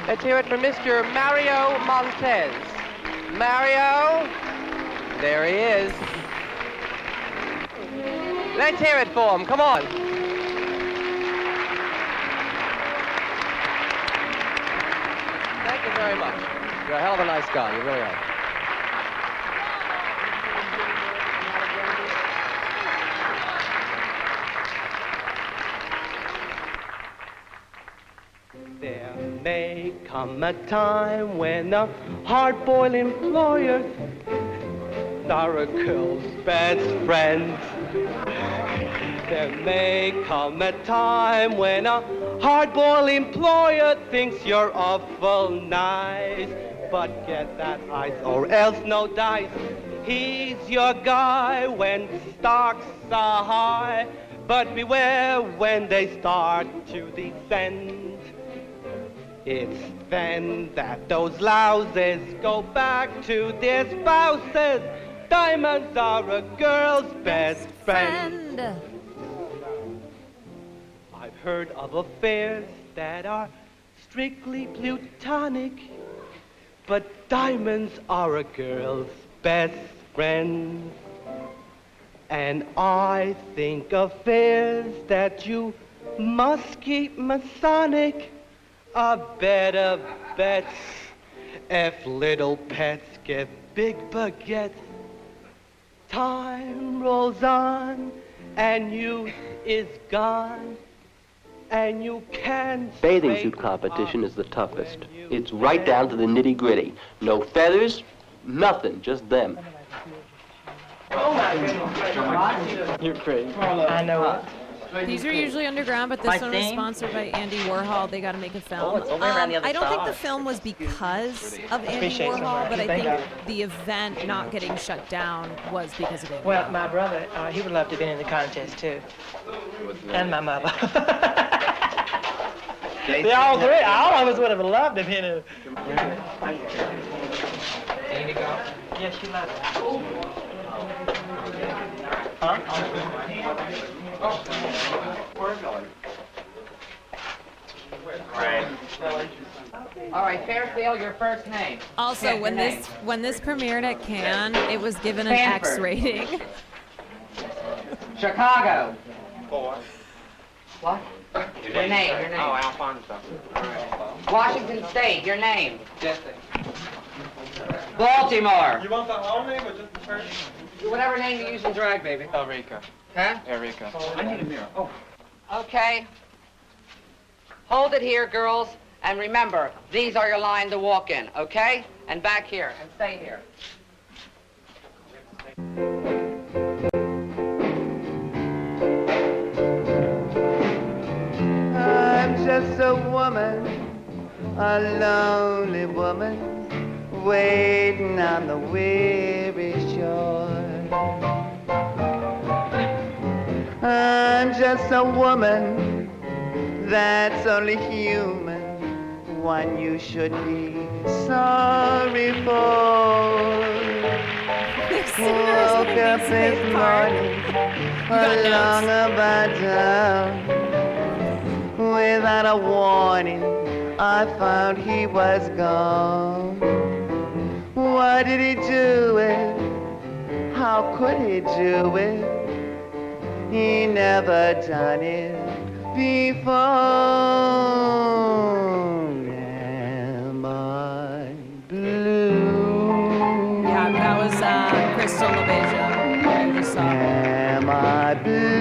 Let's hear it from Mr. Mario Montez. Mario, there he is. Let's hear it for him, come on. Thank you very much. You're a hell of a nice guy, you really are. There may come a time when a hard-boiled employer are a girl's best friends. There may come a time when a hard-boiled employer thinks you're awful nice, but get that ice or else no dice. He's your guy when stocks are high, but beware when they start to descend. It's then that those louses go back to their spouses. Diamonds are a girl's best friend. I've heard of affairs that are strictly plutonic, but diamonds are a girl's best friend. And I think affairs that you must keep Masonic are better bets. If little pets get big baguettes, time rolls on and youth is gone, and you can't. Bathing suit competition is the toughest. It's right down to the nitty-gritty. No feathers, nothing, just them. Oh my goodness. You're crazy. I know it. These are usually underground, but this My one was thing? sponsored by Andy Warhol. They got to make a film. Oh, it's over around the other I don't think the side. film was because of Andy Appreciate it so Warhol, much. but I Thank think you. the event not getting shut down was because of Andy. Well, my brother, he would love to have been in the contest too. And my mother. They all three, all of us would have loved to have been in. Yes, she loves it. Huh? Where are you going? Right. All right, fair sale, your first name. Also, Yeah, when your this premiered at Cannes, it was given an Stanford. X rating. Chicago. 4. What? Your name. Oh, Alfonso. Washington State, your name. Jesse. Baltimore. You want the whole name or just the first? Whatever name you use in drag, baby. Elrica. Huh? Elrica. I need a mirror. Oh. Okay. Hold it here, girls. And remember, these are your line to walk in, okay? And back here, and stay here. I'm just a woman, a lonely woman, waiting on the weary shore. I'm just a woman that's only human, one you should be sorry for. Woke up this morning along about town. Without a warning, I found he was gone. Why did he do it? How could he do it? He never done it before. Am I blue? Yeah, that was Crystal LaBeija. I just saw. Am I blue?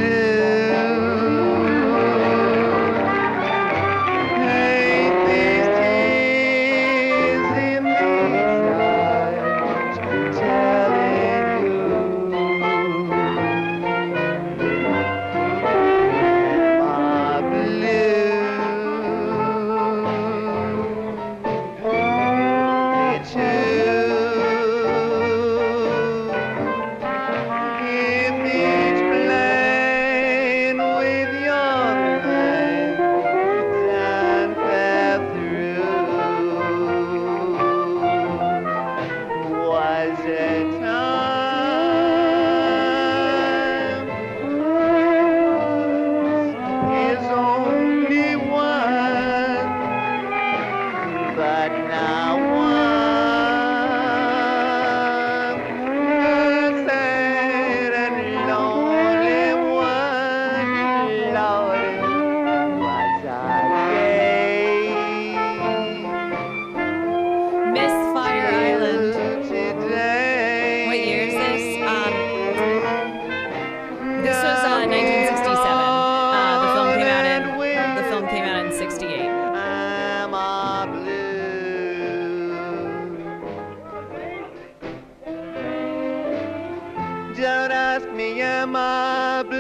Don't ask me, am I blue?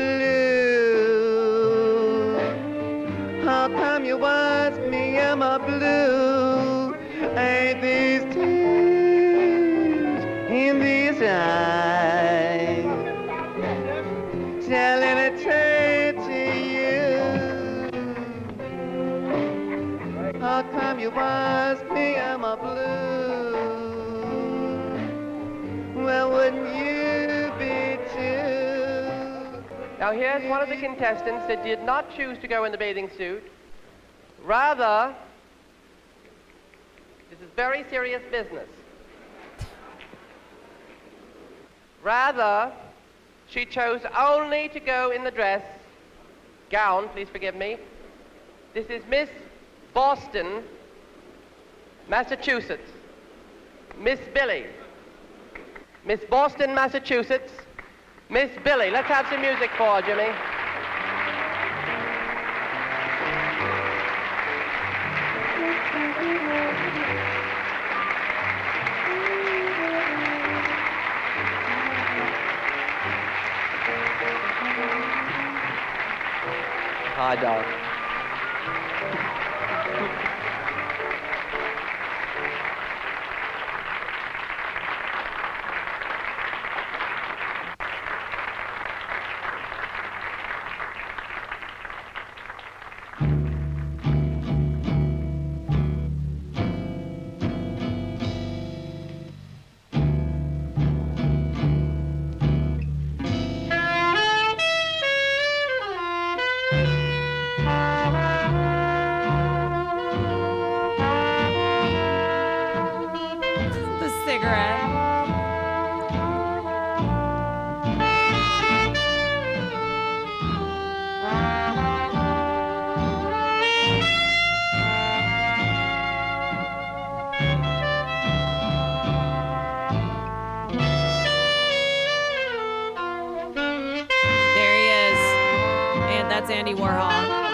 How come you ask me, am I blue? Ain't these tears in these eyes telling a tale to you? How come you ask me, am I blue? Well, wouldn't you? Now here's one of the contestants that did not choose to go in the bathing suit. Rather, this is very serious business. Rather, she chose only to go in the gown, please forgive me. This is Miss Boston, Massachusetts. Miss Billy. Miss Boston, Massachusetts. Miss Billy, let's have some music for her, Jimmy. Hi, Doc. cigarette. There he is. And that's Andy Warhol.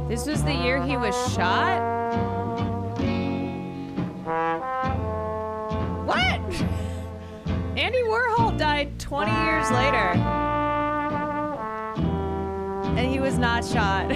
This was the year he was shot? What? Andy Warhol died 20 years later. And he was not shot.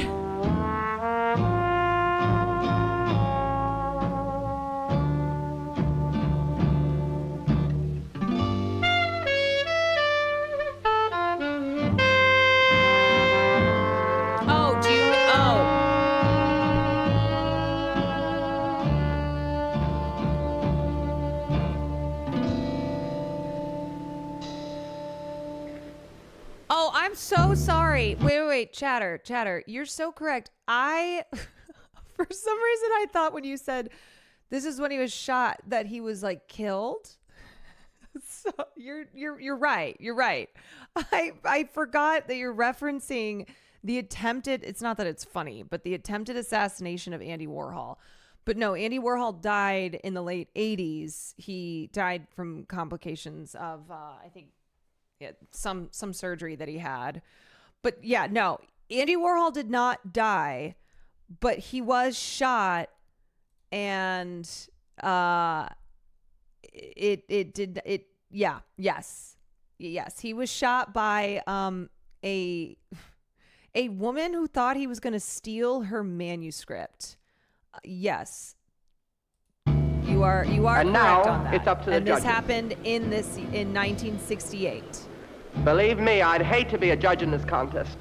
I'm so sorry. Wait, Chatter. You're so correct. For some reason, I thought when you said this is when he was shot that he was like killed. So you're right. You're right. I forgot that you're referencing the attempted. It's not that it's funny, but the attempted assassination of Andy Warhol. But no, Andy Warhol died in the late 80s. He died from complications of I think. Yeah, some surgery that he had. But yeah, no, Andy Warhol did not die, but he was shot, and yes, he was shot by a woman who thought he was going to steal her manuscript. Yes. You are and correct now, on that. It's up to the and this judges. happened in 1968. Believe me, I'd hate to be a judge in this contest.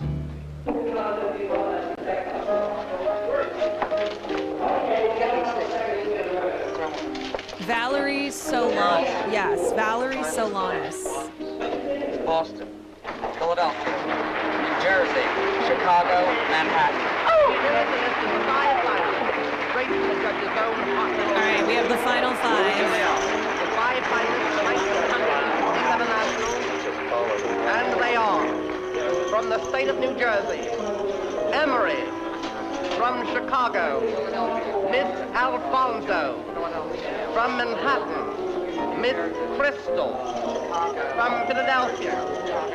Valerie Solanas. Yes, Valerie Solanas. Boston, Philadelphia, New Jersey, Chicago, Manhattan. All right, we have the final five. The five finalists of 1967 Nationals, and they are from the state of New Jersey, Emory. From Chicago, Miss Alfonso. From Manhattan, Miss Crystal. From Philadelphia,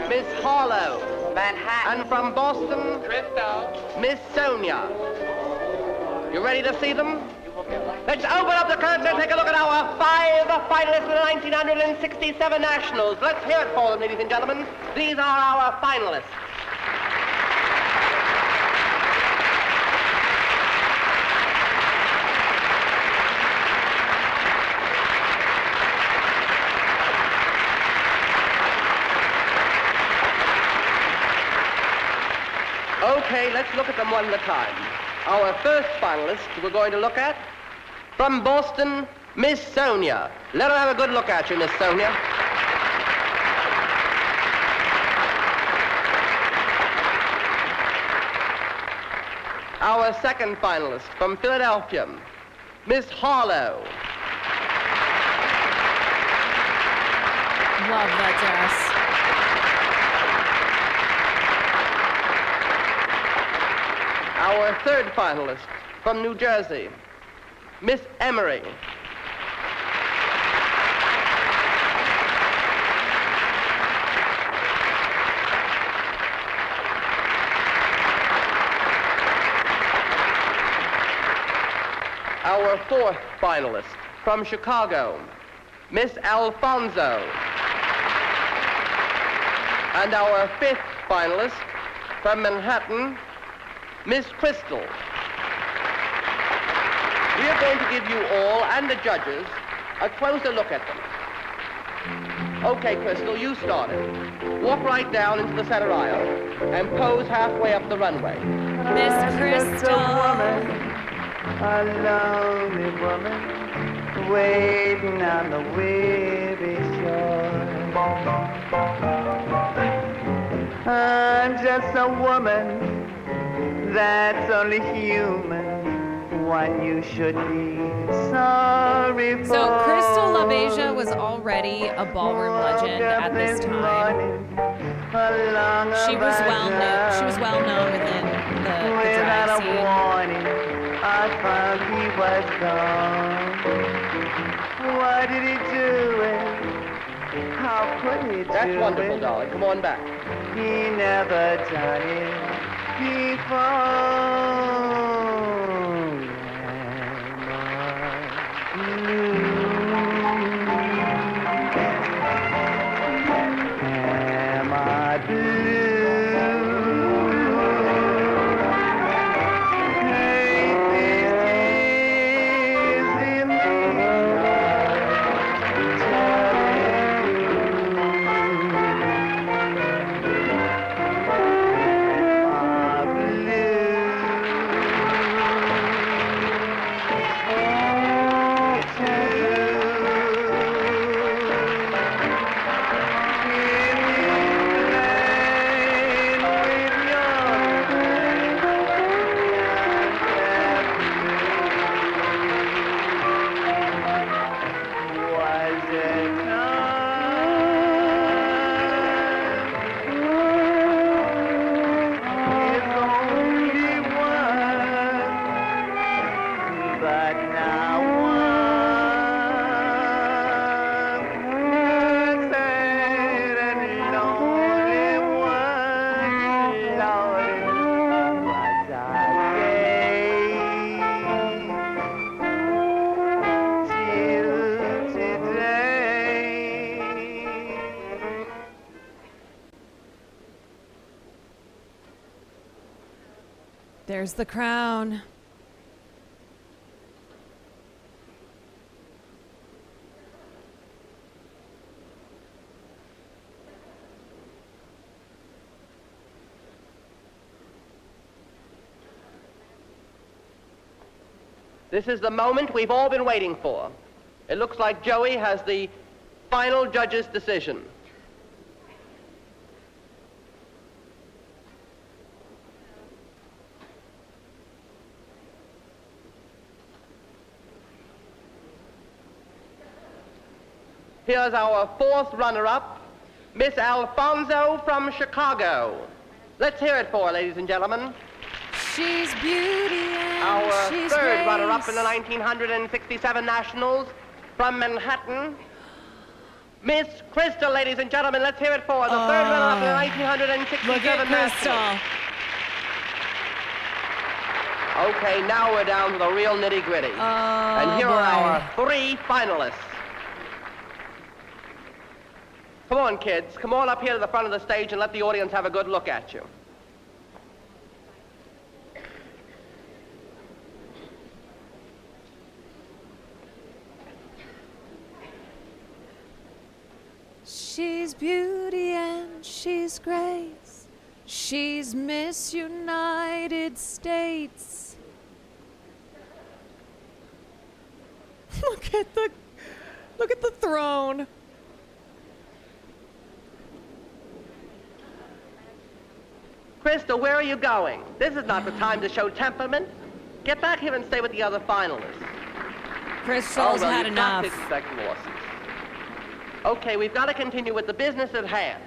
Miss Harlow. Manhattan. And from Boston, Miss Sonia. You ready to see them? Let's open up the curtain and take a look at our five finalists for the 1967 Nationals. Let's hear it for them, ladies and gentlemen. These are our finalists. Okay, let's look at them one at a time. Our first finalist we're going to look at, from Boston, Miss Sonia. Let her have a good look at you, Miss Sonia. Our second finalist, from Philadelphia, Miss Harlow. Love that dress. Our third finalist, from New Jersey, Miss Emory. Our fourth finalist, from Chicago, Miss Alfonso. And our fifth finalist, from Manhattan, Miss Crystal. We are going to give you all, and the judges, a closer look at them. Okay, Crystal, you start it. Walk right down into the center aisle and pose halfway up the runway. Miss Crystal. A lonely woman waiting on the weary shore. I'm just a woman that's only human. One you should be sorry for. So Crystal LaBeija was already a ballroom legend at this time. She was well known within the drag scene. Warning, I thought he was gone. Why did he do it? How could he do it? That's wonderful, darling. Come on back. He never done it before. Am I blue? There's the crown. This is the moment we've all been waiting for. It looks like Joey has the final judge's decision. Here's our fourth runner-up, Miss Alfonso from Chicago. Let's hear it for her, ladies and gentlemen. She's beauty and our she's third grace. runner-up in the 1967 Nationals from Manhattan, Miss Crystal, ladies and gentlemen. Let's hear it for her, the third runner-up in the 1967 Look at Crystal. Nationals. Okay, now we're down to the real nitty-gritty. And here are our three finalists. Come on, kids. Come on up here to the front of the stage and let the audience have a good look at you. She's beauty and she's grace. She's Miss United States. Look at the throne. Crystal, where are you going? This is not the time to show temperament. Get back here and stay with the other finalists. Crystal's had enough. You've got to expect losses. Okay, we've got to continue with the business at hand.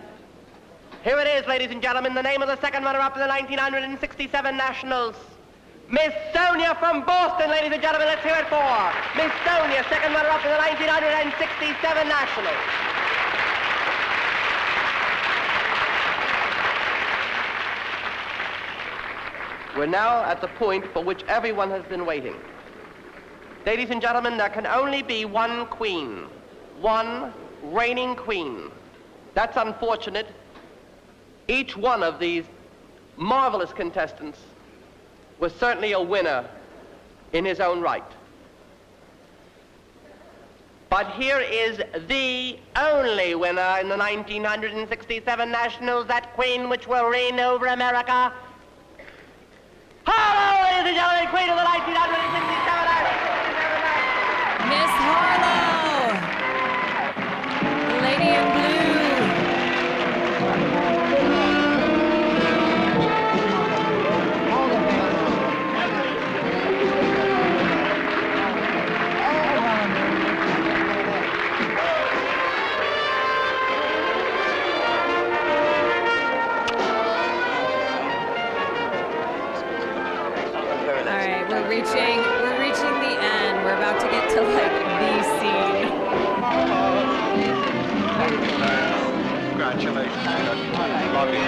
Here it is, ladies and gentlemen, the name of the second runner-up in the 1967 Nationals. Miss Sonia from Boston, ladies and gentlemen, let's hear it for her. Miss Sonia, second runner-up in the 1967 Nationals. We're now at the point for which everyone has been waiting. Ladies and gentlemen, there can only be one queen, one reigning queen. That's unfortunate. Each one of these marvelous contestants was certainly a winner in his own right. But here is the only winner in the 1967 Nationals, that queen which will reign over America. Hello, ladies and gentlemen, queen of the 1967 Nationals. Miss Harlow, Lady in Blue. We're reaching the end. We're about to get to like the scene. Congratulations. Love you.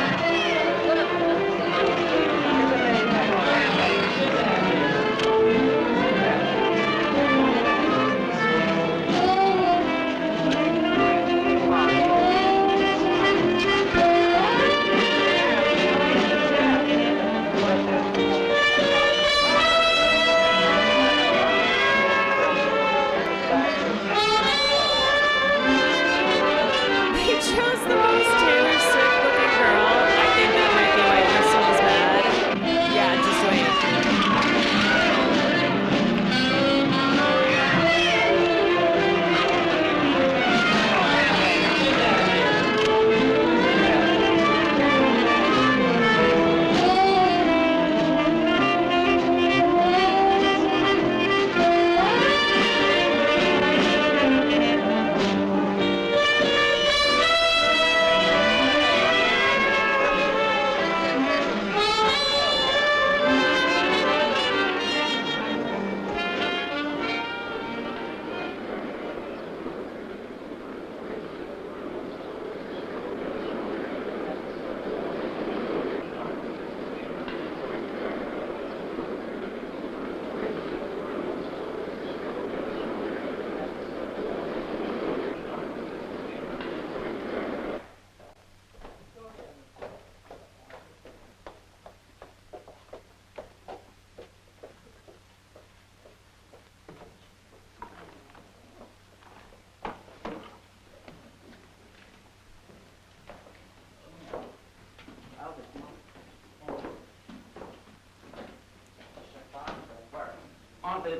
Onto the,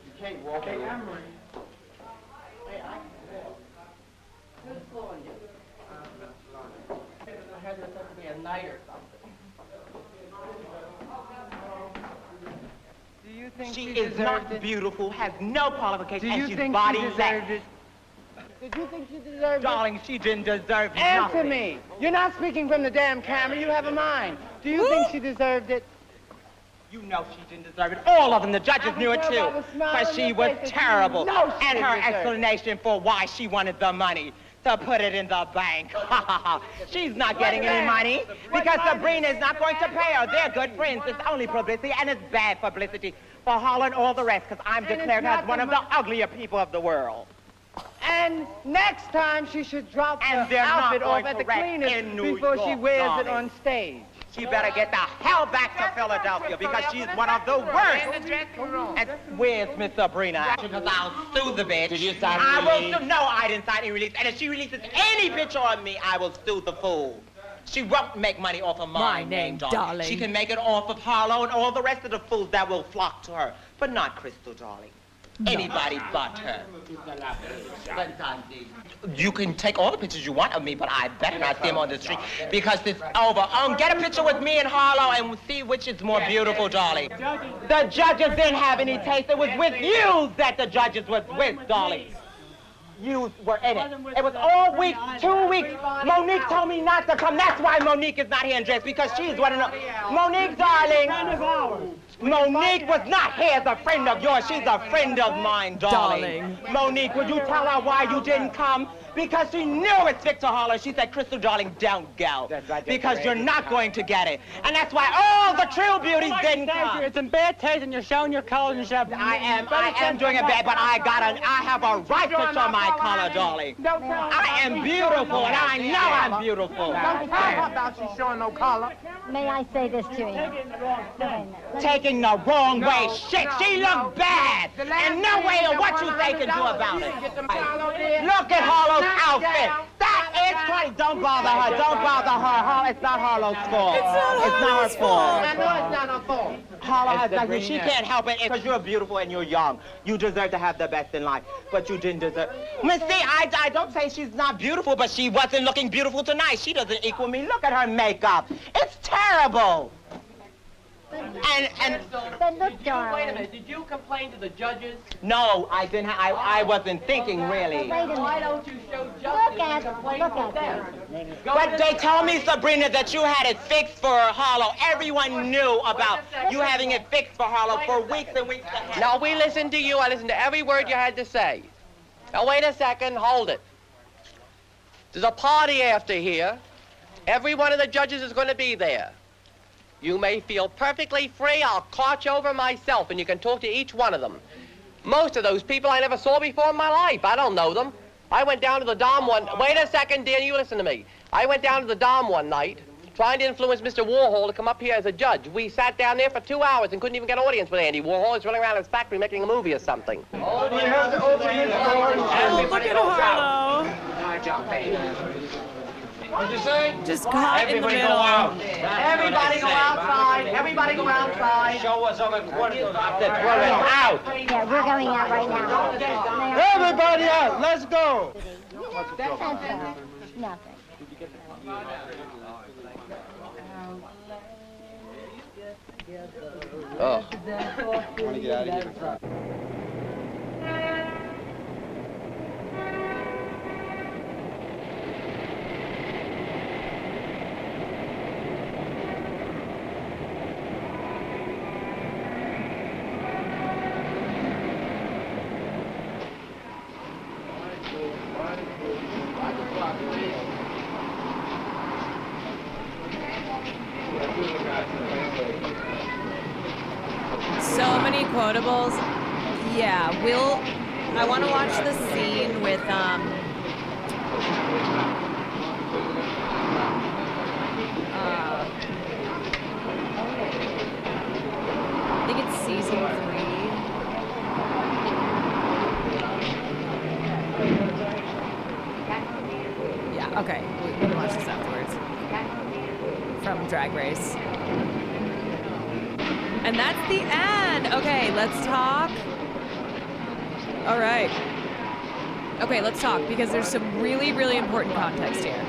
you can't walk. Hey, Emery. Hey, I can walk. Who's blowing you? I had this have to be a night or something. Do you think she is not beautiful, has no qualifications, and she's think body she deserved lacks. it? Did you think she deserved it? Darling, she didn't deserve Answer nothing. me. You're not speaking from the damn camera. You have a mind. Do you think she deserved it? You know she didn't deserve it. All of them, the judges knew it too. But she was terrible. And her explanation for why she wanted the money, to put it in the bank. She's not getting any money because Sabrina is not going to pay her. They're good friends. It's only publicity, and it's bad publicity for Harlow and all the rest, because I'm declared as one of the uglier people of the world. And next time she should drop And her they're not outfit off going at to the wreck cleaners in New before she York, wears it darling. on stage. She better get the hell back to Philadelphia because she's one of the worst. And where's Miss Sabrina? Because I'll sue the bitch. Did you sign a I will release? sue. No, I didn't sign any release. And if she releases any picture of me, I will sue the fool. She won't make money off of my name, darling. She can make it off of Harlow and all the rest of the fools that will flock to her. But not Crystal, darling. Anybody but her. You can take all the pictures you want of me, but I better not see them on the street because it's over. Get a picture with me and Harlow and see which is more beautiful, darling. The judges didn't have any taste. It was with you that the judges was with, darling. You were in it. It was all week, 2 weeks. Monique told me not to come. That's why Monique is not here in dress, because she's one of the... Monique, darling. Monique was not here as a friend of yours. She's a friend of mine, darling. Monique, would you tell her why you didn't come? Because she knew it's Victor Harlow. She said, Crystal, darling, don't go. Because you're not going to get it. And that's why all the true beauties didn't come. It's in bad taste and you're showing your colors and stuff. I am doing it bad, but I have a right to show my color, darling. I am beautiful, and I know I'm beautiful. Don't tell her about she's showing no color. May I say this to you? Taking the wrong way. Shit, she looked bad. And no way of what you say can do about it. Look at Harlow's outfit. That is crazy. Don't bother her. Don't bother her. It's not Harlow's fault. It's not her fault. I know it's not her fault. Harlow has nothing. She can't help it because you're beautiful and you're young. You deserve to have the best in life, but you didn't deserve. Miss C, I don't say she's not beautiful, but she wasn't looking beautiful tonight. She doesn't equal me. Look at her makeup. It's terrible. And But look, darling. Wait a minute. Did you complain to the judges? no, I didn't. I wasn't thinking really. Why don't you show Look justice at and complain look to at them? this. But they told me, Sabrina, that you had it fixed for Harlow. Everyone knew about you having it fixed for Harlow for weeks and weeks ahead. Now, we listened to you. I listened to every word you had to say. Now, wait a second. Hold it. There's a party after here. Every one of the judges is going to be there. You may feel perfectly free. I'll cart you over myself, and you can talk to each one of them. Most of those people I never saw before in my life. I don't know them. I went down to the Dom one... Wait a second, dear. You listen to me. I went down to the Dom one night trying to influence Mr. Warhol to come up here as a judge. We sat down there for 2 hours and couldn't even get an audience with Andy Warhol. He's running around his factory making a movie or something. Oh, you have to open his door. Look at Harlow. What'd you say? Just caught in the middle. Everybody go outside. Everybody go outside. Show us over out. Yeah, we're going out right now. Everybody out. Let's go. That's all. Nothing. Oh. I want to get out of here. So many quotables. Yeah, I want to watch the scene with I think it's season 3. Yeah, okay. We can watch this afterwards. From Drag Race. And that's the end. Okay, let's talk. All right. Okay, let's talk because there's some really, really important context here.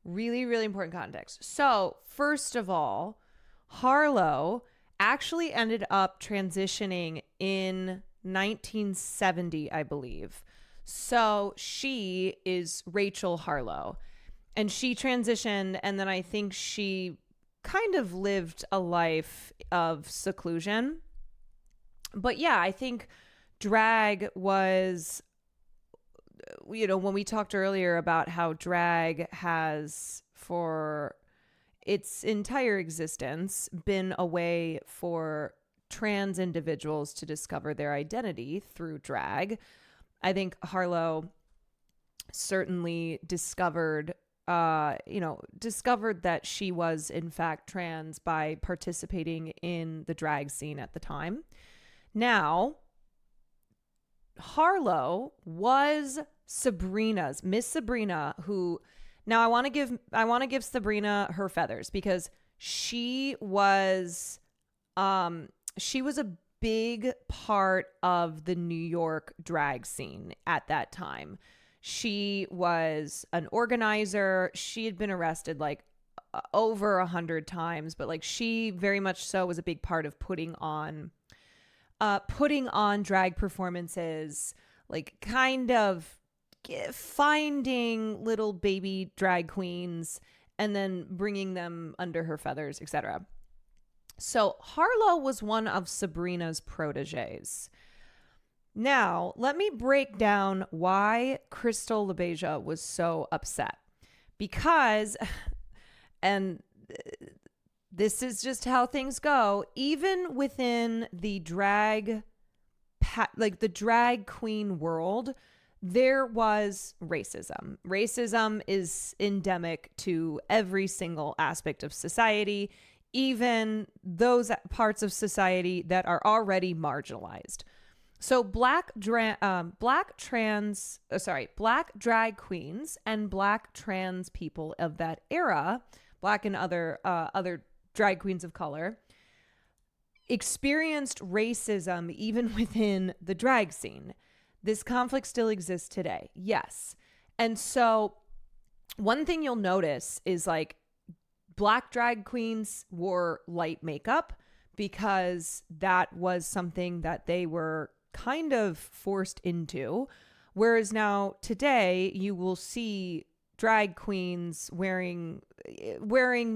Really, really important context. So, first of all, Harlow actually ended up transitioning in 1970, I believe. So, she is Rachel Harlow. And she transitioned, and then I think she kind of lived a life of seclusion. But yeah, I think drag was, you know, when we talked earlier about how drag has for its entire existence been a way for trans individuals to discover their identity through drag. I think Harlow certainly discovered that she was in fact trans by participating in the drag scene at the time. Now, Harlow was Miss Sabrina, who now I want to give Sabrina her feathers because she was a big part of the New York drag scene at that time. She was an organizer. She had been arrested like over 100 times, but like she very much so was a big part of putting on drag performances, like kind of finding little baby drag queens and then bringing them under her feathers, etc. So Harlow was one of Sabrina's proteges. Now, let me break down why Crystal LaBeija was so upset. Because, and this is just how things go, even within the drag queen world, there was racism. Racism is endemic to every single aspect of society, even those parts of society that are already marginalized. So black drag queens and black trans people of that era, black and other drag queens of color, experienced racism even within the drag scene. This conflict still exists today. Yes. And so one thing you'll notice is like black drag queens wore light makeup because that was something that they were kind of forced into. Whereas now today you will see drag queens wearing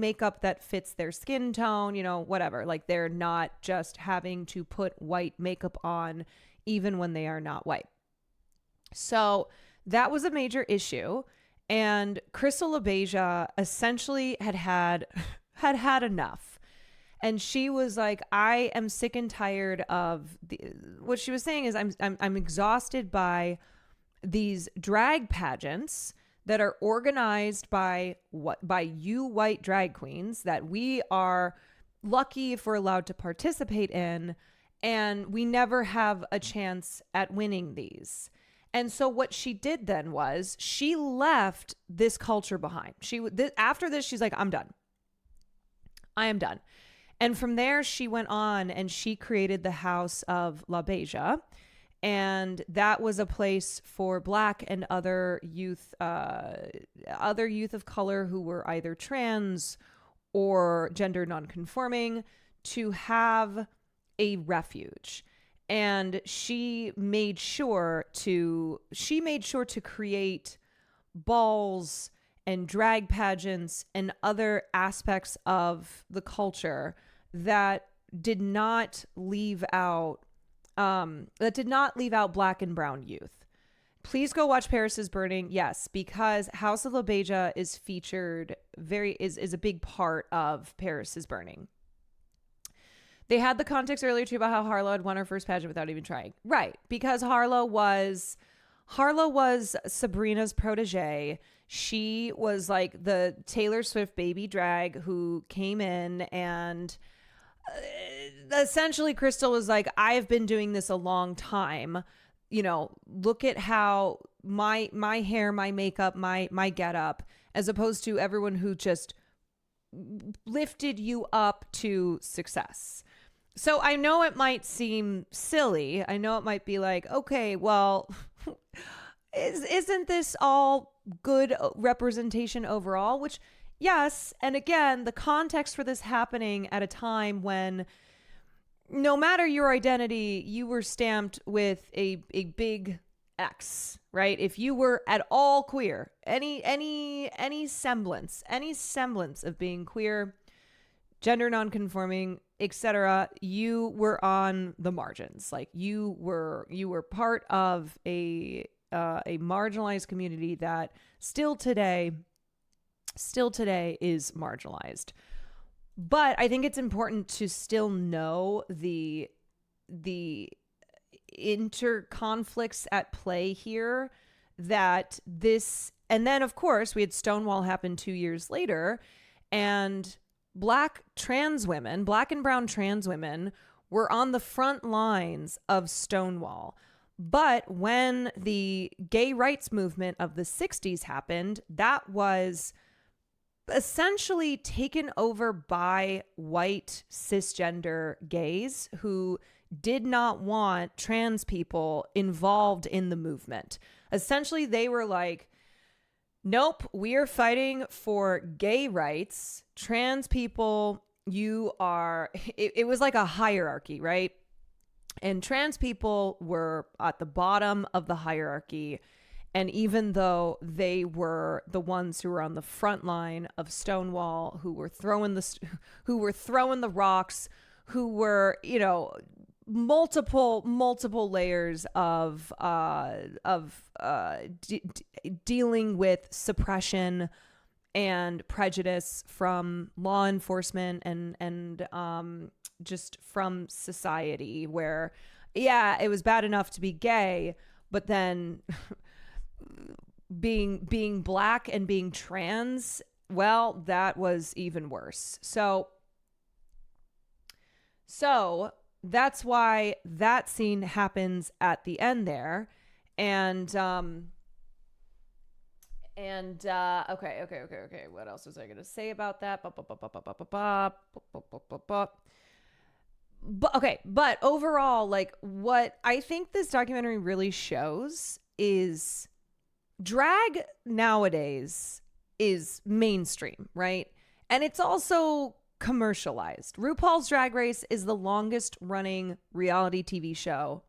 makeup that fits their skin tone, whatever. Like they're not just having to put white makeup on even when they are not white. So that was a major issue. And Crystal LaBeija essentially had enough. And she was like, I am sick and tired of what she was saying is I'm exhausted by these drag pageants that are organized by you white drag queens that we are lucky if we're allowed to participate in, and we never have a chance at winning these. And so what she did then was she left this culture behind. After this, she's like, I'm done. I am done. And from there, she went on and she created the House of LaBeija. And that was a place for black and other youth of color who were either trans or gender nonconforming to have a refuge. And she made sure to create balls and drag pageants and other aspects of the culture that did not leave out black and brown youth. Please go watch Paris is Burning. Yes, because House of LaBeija is featured is a big part of Paris is Burning. They had the context earlier too about how Harlow had won her first pageant without even trying. Right, because Harlow was Sabrina's protege. She was like the Taylor Swift baby drag who came in, and essentially Crystal was like, I've been doing this a long time. Look at how my hair, my makeup, my getup, as opposed to everyone who just lifted you up to success. So I know it might seem silly. I know it might be like, okay, well, isn't this all good representation overall? Which, yes. And again, the context for this happening at a time when no matter your identity, you were stamped with a big X, right? If you were at all queer, any semblance of being queer, gender nonconforming, etc., you were on the margins. Like you were part of a marginalized community that still today is marginalized. But I think it's important to still know the interconflicts at play here, that this, and then of course we had Stonewall happen 2 years later, and black and brown trans women were on the front lines of Stonewall. But when the gay rights movement of the 60s happened, that was essentially taken over by white cisgender gays who did not want trans people involved in the movement. Essentially, they were like, nope, we are fighting for gay rights. Trans people, it was like a hierarchy, right? And trans people were at the bottom of the hierarchy. And even though they were the ones who were on the front line of Stonewall, who were throwing the rocks, who were, multiple layers of dealing with suppression and prejudice from law enforcement and just from society, where it was bad enough to be gay, but then being black and being trans, well, that was even worse. So that's why that scene happens at the end there. And okay. What else was I going to say about that? But overall, like, what I think this documentary really shows is drag nowadays is mainstream, right? And it's also commercialized. RuPaul's Drag Race is the longest running reality TV show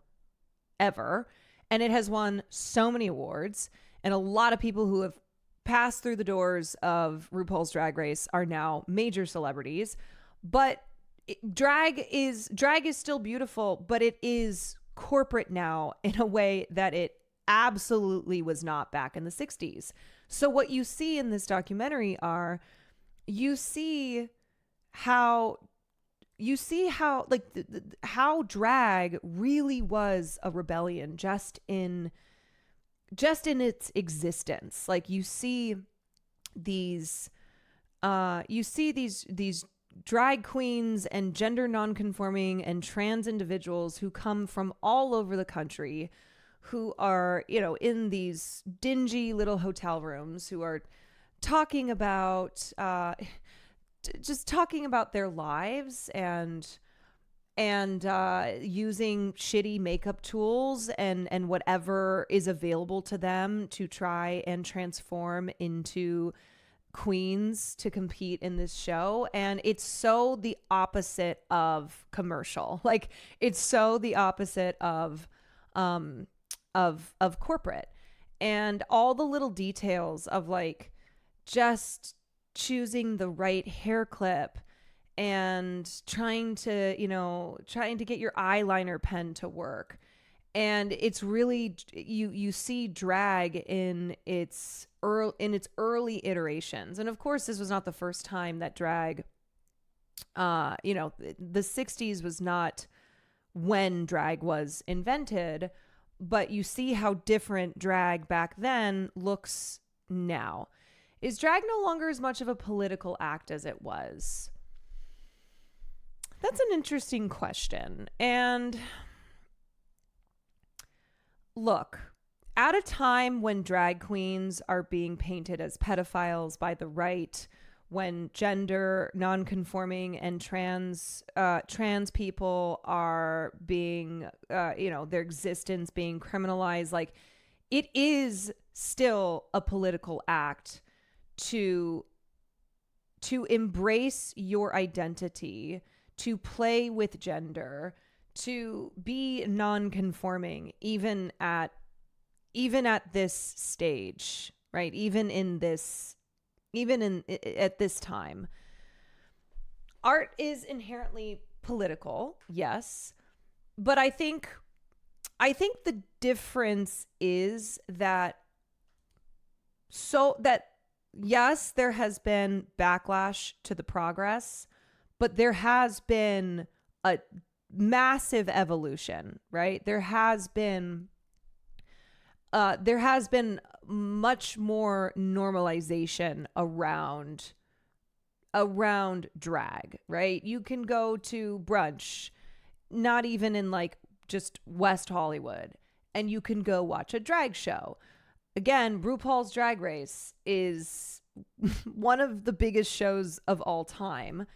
ever, and it has won so many awards, and a lot of people who have passed through the doors of RuPaul's Drag Race are now major celebrities. But drag is still beautiful, but it is corporate now in a way that it absolutely was not back in the 60s. So what you see in this documentary you see how like how drag really was a rebellion just in its existence. Like, you see these drag queens and gender nonconforming and trans individuals who come from all over the country, who are, in these dingy little hotel rooms, who are talking about just talking about their lives and using shitty makeup tools and whatever is available to them to try and transform into queens to compete in this show. And it's so the opposite of commercial. Like, it's so the opposite of corporate, and all the little details of, like, just choosing the right hair clip and trying to get your eyeliner pen to work. And it's really, you see drag in its early iterations. And of course, this was not the first time that drag, the 60s was not when drag was invented, but you see how different drag back then looks now. Is drag no longer as much of a political act as it was? That's an interesting question. And look, at a time when drag queens are being painted as pedophiles by the right, when gender nonconforming and trans people are being, their existence being criminalized, like, it is still a political act to embrace your identity, to play with gender, to be non-conforming, even at this stage, right? At this time. Art is inherently political, yes, but I think the difference is that yes, there has been backlash to the progress, but there has been a massive evolution, right? There has been much more normalization around drag, right? You can go to brunch, not even in, like, just West Hollywood, and you can go watch a drag show. Again, RuPaul's Drag Race is one of the biggest shows of all time.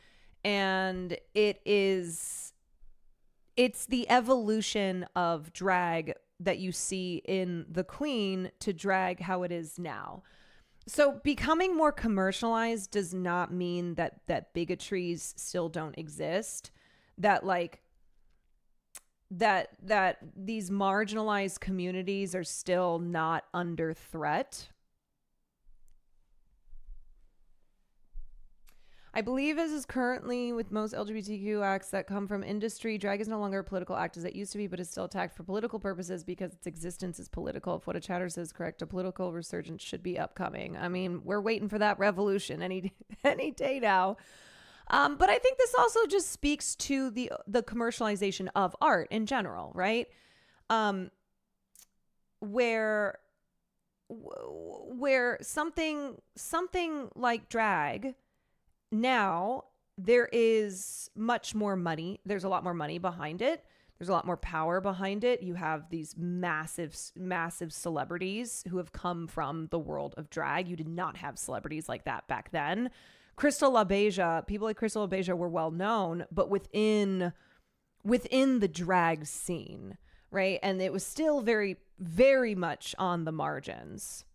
And it's the evolution of drag that you see in The Queen to drag how it is now. So becoming more commercialized does not mean that bigotries still don't exist, that these marginalized communities are still not under threat. I believe as is currently with most LGBTQ acts that come from industry, drag is no longer a political act as it used to be, but is still attacked for political purposes because its existence is political. If what a chatter says is correct, a political resurgence should be upcoming. I mean, we're waiting for that revolution any day now. But I think this also just speaks to the commercialization of art in general, right? Where something like drag, now there is much more money. There's a lot more money behind it. There's a lot more power behind it. You have these massive celebrities who have come from the world of drag. You did not have celebrities like that back then. Crystal LaBeija, people like Crystal LaBeija were well known, but within the drag scene, right? And it was still very, very much on the margins.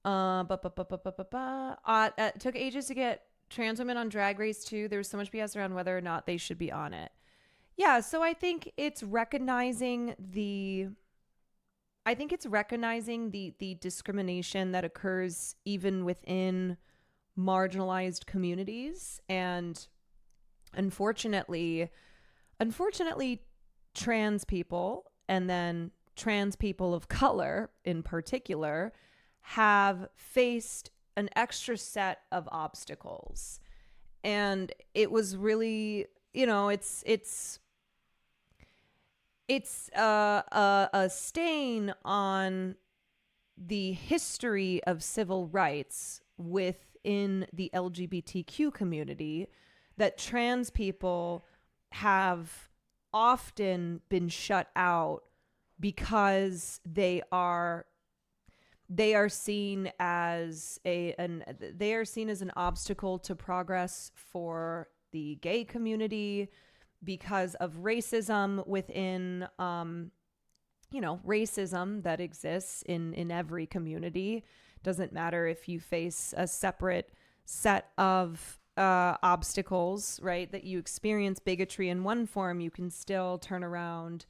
It took ages to get trans women on Drag Race too. There was so much BS around whether or not they should be on it. Yeah, so I think it's recognizing the discrimination that occurs even within marginalized communities, and unfortunately trans people, and then trans people of color in particular, have faced an extra set of obstacles. And it was really, it's a stain on the history of civil rights within the LGBTQ community that trans people have often been shut out because they are seen as an obstacle to progress for the gay community because of racism within racism that exists in every community. Doesn't matter if you face a separate set of obstacles, right? That you experience bigotry in one form, you can still turn around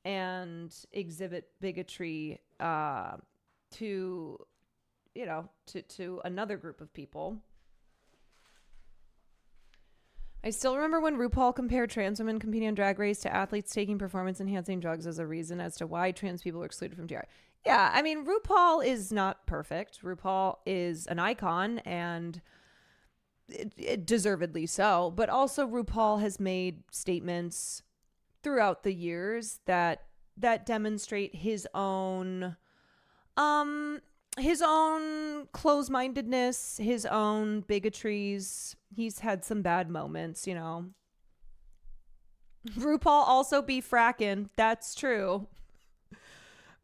and exhibit bigotry to another group of people. I still remember when RuPaul compared trans women competing on Drag Race to athletes taking performance-enhancing drugs as a reason as to why trans people are excluded from DR. Yeah, I mean, RuPaul is not perfect. RuPaul is an icon, and it deservedly so. But also, RuPaul has made statements throughout the years that demonstrate his own close-mindedness, his own bigotries. He's had some bad moments, RuPaul also be frackin'. That's true.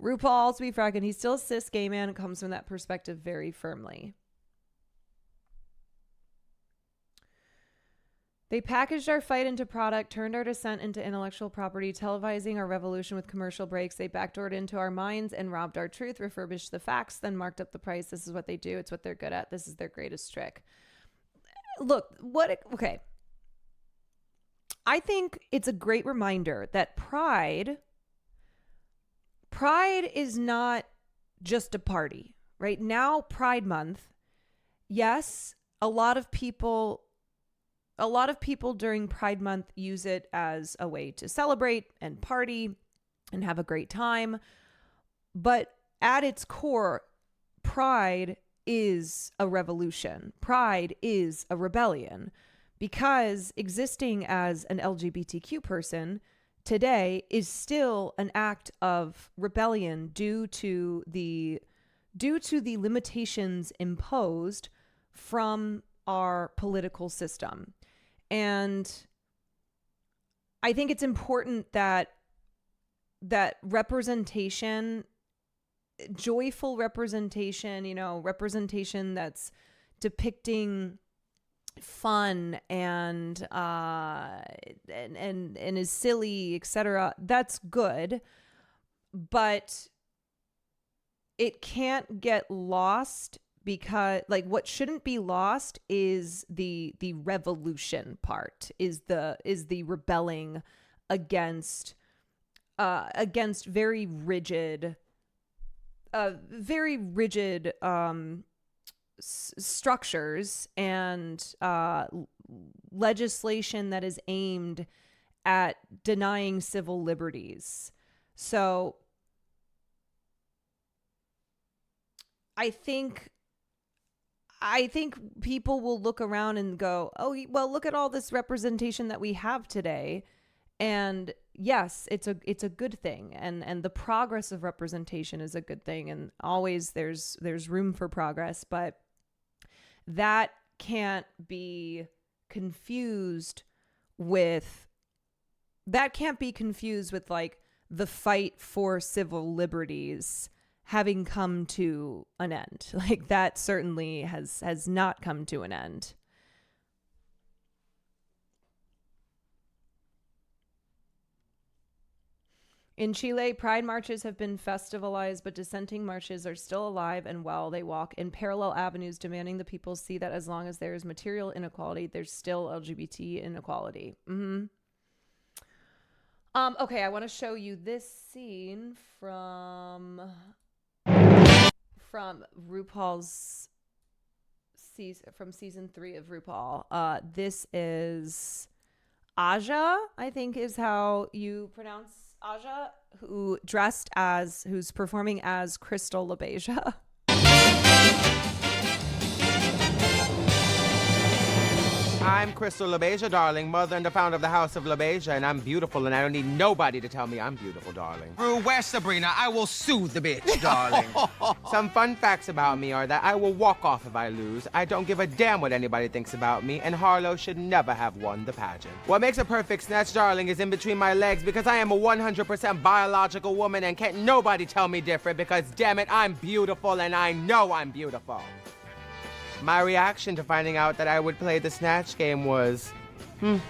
RuPaul also be frackin'. He's still a cis gay man and comes from that perspective very firmly. They packaged our fight into product, turned our dissent into intellectual property, televising our revolution with commercial breaks. They backdoored into our minds and robbed our truth, refurbished the facts, then marked up the price. This is what they do. It's what they're good at. This is their greatest trick. Look, okay. I think it's a great reminder that pride is not just a party, right? Now, Pride Month, yes, a lot of people during Pride Month use it as a way to celebrate and party and have a great time. But at its core, pride is a revolution. Pride is a rebellion, because existing as an LGBTQ person today is still an act of rebellion due to the limitations imposed from our political system. And I think it's important that representation, joyful representation, representation that's depicting fun and is silly, etc., that's good, but it can't get lost, because what shouldn't be lost is the revolution part, is the rebelling against very rigid very rigid structures and legislation that is aimed at denying civil liberties. So I think people will look around and go, oh, well, look at all this representation that we have today. And yes, it's a good thing. And the progress of representation is a good thing. And always there's room for progress, but that can't be confused with like the fight for civil liberties having come to an end. Like that certainly has not come to an end. In Chile, pride marches have been festivalized, but dissenting marches are still alive and well. They walk in parallel avenues, demanding the people see that as long as there is material inequality, there's still LGBT inequality. Okay, I want to show you this scene from RuPaul's season 3 of RuPaul. This is Aja, I think is how you pronounce Aja, who's performing as Crystal LaBeija. I'm Crystal LaBeija, darling, mother and the founder of the House of LaBeija, and I'm beautiful, and I don't need nobody to tell me I'm beautiful, darling. Where's Sabrina? I will sue the bitch, darling. Some fun facts about me are that I will walk off if I lose. I don't give a damn what anybody thinks about me, and Harlow should never have won the pageant. What makes a perfect snatch, darling, is in between my legs because I am a 100% biological woman, and can't nobody tell me different because, damn it, I'm beautiful, and I know I'm beautiful. My reaction to finding out that I would play the Snatch game was,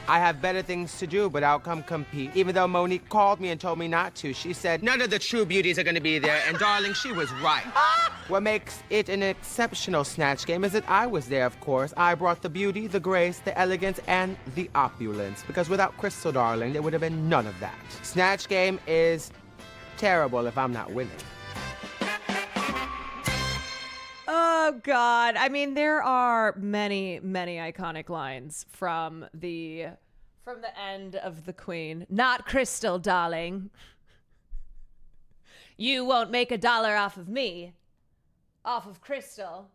I have better things to do but I'll come compete. Even though Monique called me and told me not to. She said, none of the true beauties are going to be there, and darling, she was right. What makes it an exceptional Snatch game is that I was there, of course. I brought the beauty, the grace, the elegance, and the opulence. Because without Crystal, darling, there would have been none of that. Snatch game is terrible if I'm not winning. Oh, God. I mean, there are many, many iconic lines from the end of The Queen. Not Crystal, darling. You won't make $1 off of me. Off of Crystal.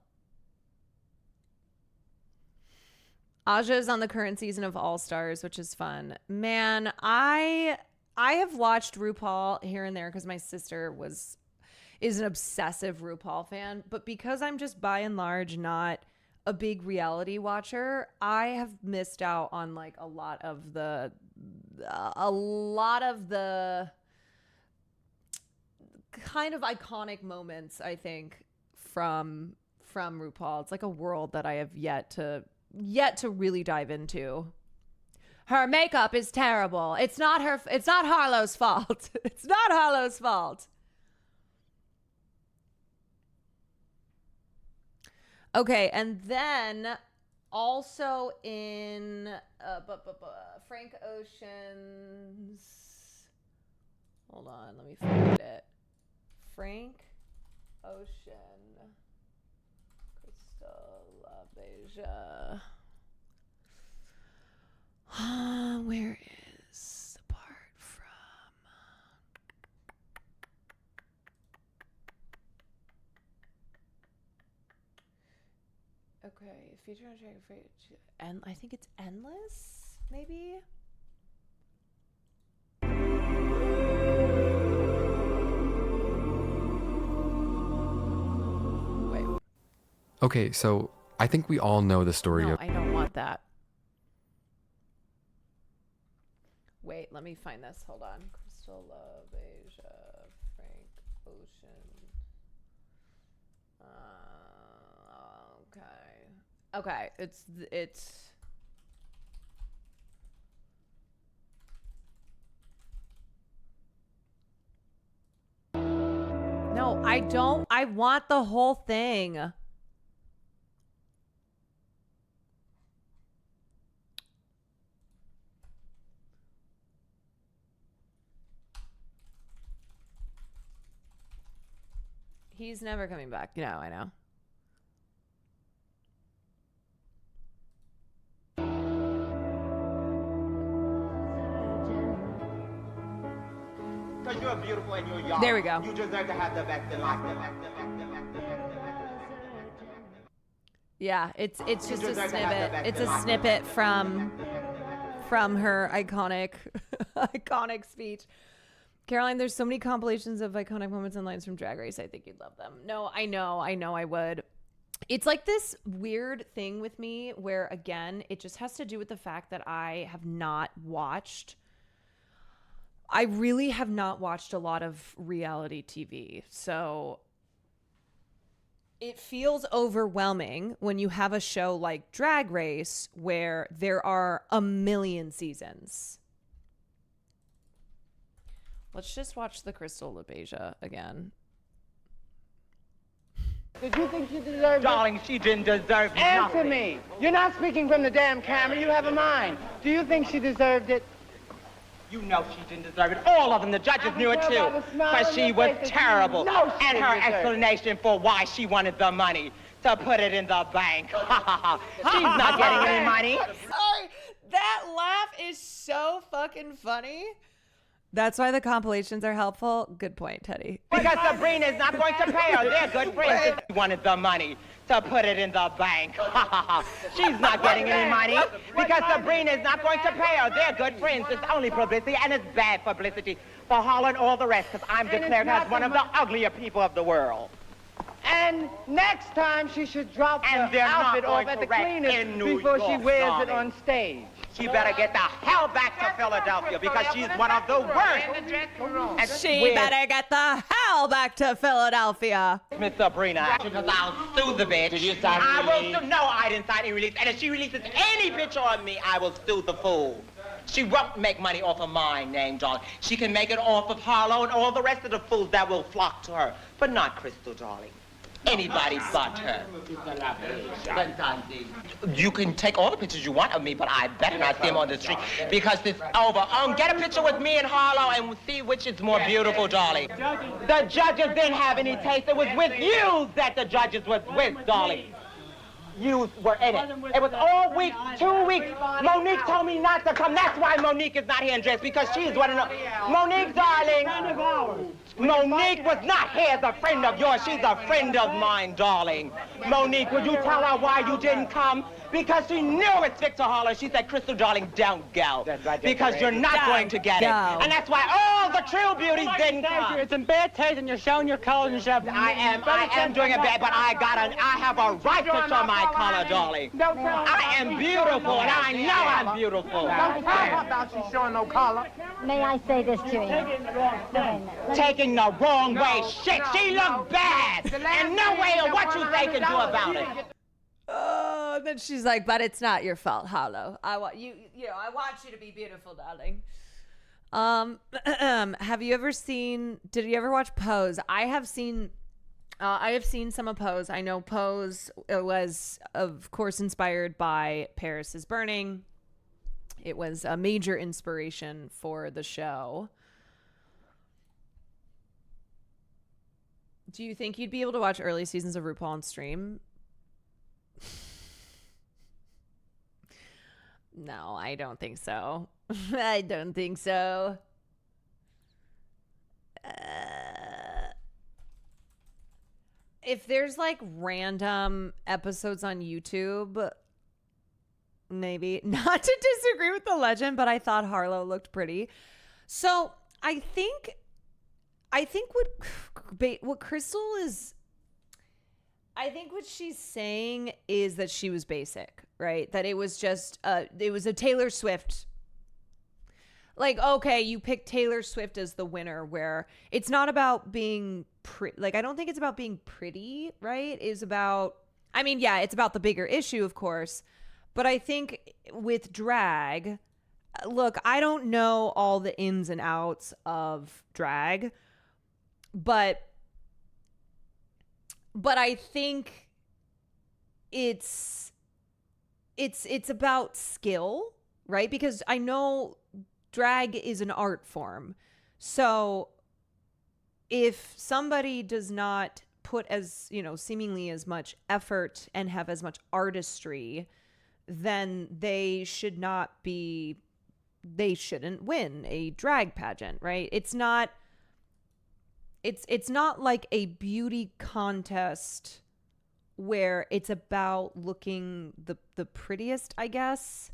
Aja is on the current season of All Stars, which is fun. Man, I have watched RuPaul here and there because my sister is an obsessive RuPaul fan, but because I'm just by and large not a big reality watcher, I have missed out on like a lot of the kind of iconic moments, I think, from RuPaul. It's like a world that I have yet to really dive into. Her makeup is terrible. It's not Harlow's fault. It's not Harlow's fault. Okay, and then also in Frank Ocean's... Hold on, let me find it. Frank Ocean. Crystal LaBeija. Where is the part from? Okay, feature on track for and I think it's Endless, maybe. Wait. Okay, so I think we all know the story No, of. I don't want that. Wait, let me find this. Hold on. Crystal LaBeija, Frank Ocean. Okay, it's No, I don't. I want the whole thing. He's never coming back. No, I know. Because you're beautiful and you're young. There we go. You deserve to have the best in life. Yeah, it's just a snippet. It's a snippet from her iconic iconic speech. Caroline, there's so many compilations of iconic moments and lines from Drag Race. I think you'd love them. No, I know I would. It's like this weird thing with me where, again, it just has to do with the fact that I really have not watched a lot of reality TV. So it feels overwhelming when you have a show like Drag Race where there are a million seasons. Let's just watch the Crystal LaBeija again. Did you think she deserved it? Darling, she didn't deserve it. Answer me. You're not speaking from the damn camera. You have a mind. Do you think she deserved it? You know she didn't deserve it. All of them. The judges knew it too. But she was terrible. And her explanation for why she wanted the money, to put it in the bank. She's not getting any money. Sorry, that laugh is so fucking funny. That's why the compilations are helpful. Good point, Teddy. Because Sabrina's not going to pay her. They're good friends. She wanted the money, to put it in the bank. She's not getting any money because Sabrina's not going to pay her. They're good friends. It's only publicity, and it's bad publicity for Harlow and all the rest, because I'm declared as one of the uglier people of the world. And next time she should drop the outfit off at the cleaners before she wears it on stage. She better get the hell back to Philadelphia because she's one of the worst. And she better get the hell back to Philadelphia. Miss Sabrina, because I'll sue the bitch. Did you sign a release? No, I didn't sign a release. And if she releases any picture of me, I will sue the fool. She won't make money off of my name, darling. She can make it off of Harlow and all the rest of the fools that will flock to her. But not Crystal, darling. Anybody but her. You can take all the pictures you want of me, but I better not see them on the street because it's over. Get a picture with me and Harlow and see which is more beautiful, darling. The judges didn't have any taste. It was with you that the judges was with, darling. You were in it. It was all week, 2 weeks. Monique told me not to come. That's why Monique is not here in dress, because she's one of the... Monique, darling. Monique was not here as a friend of yours. She's a friend of mine, darling. Monique, would you tell her why you didn't come? Because she knew it's Victor Harlow. She said, Crystal, darling, don't go. Because you're not going to get it. And that's why all the true beauties didn't come. It's in bad taste and you're showing your colors and stuff. I am doing it bad, but I have a right to show my color, darling. I am beautiful, and I know I'm beautiful. Don't talk about she's showing no color. May I say this to you? Taking the wrong way. Shit, she looked bad. And no way of what you say can do about it. Oh, then she's like, but it's not your fault, Harlow. I want you know, I want you to be beautiful, darling. Have you ever did you ever watch Pose? I have seen some of Pose. I know Pose was, of course, inspired by Paris is Burning. It was a major inspiration for the show. Do you think you'd be able to watch early seasons of RuPaul on stream? No, I don't think so. I don't think so. If there's like random episodes on YouTube, maybe. Not to disagree with the legend, but I thought Harlow looked pretty. So I think what Crystal is, I think what she's saying is that she was basic, right? That it was just it was a Taylor Swift. Like, okay, you pick Taylor Swift as the winner, where it's not about being like, I don't think it's about being pretty, right? It's about, I mean, yeah, it's about the bigger issue, of course. But I think with drag, look, I don't know all the ins and outs of drag, but I think it's about skill, right? Because I know drag is an art form. So if somebody does not put as, seemingly as much effort and have as much artistry, then they shouldn't win a drag pageant, right? It's not like a beauty contest where it's about looking the prettiest, I guess.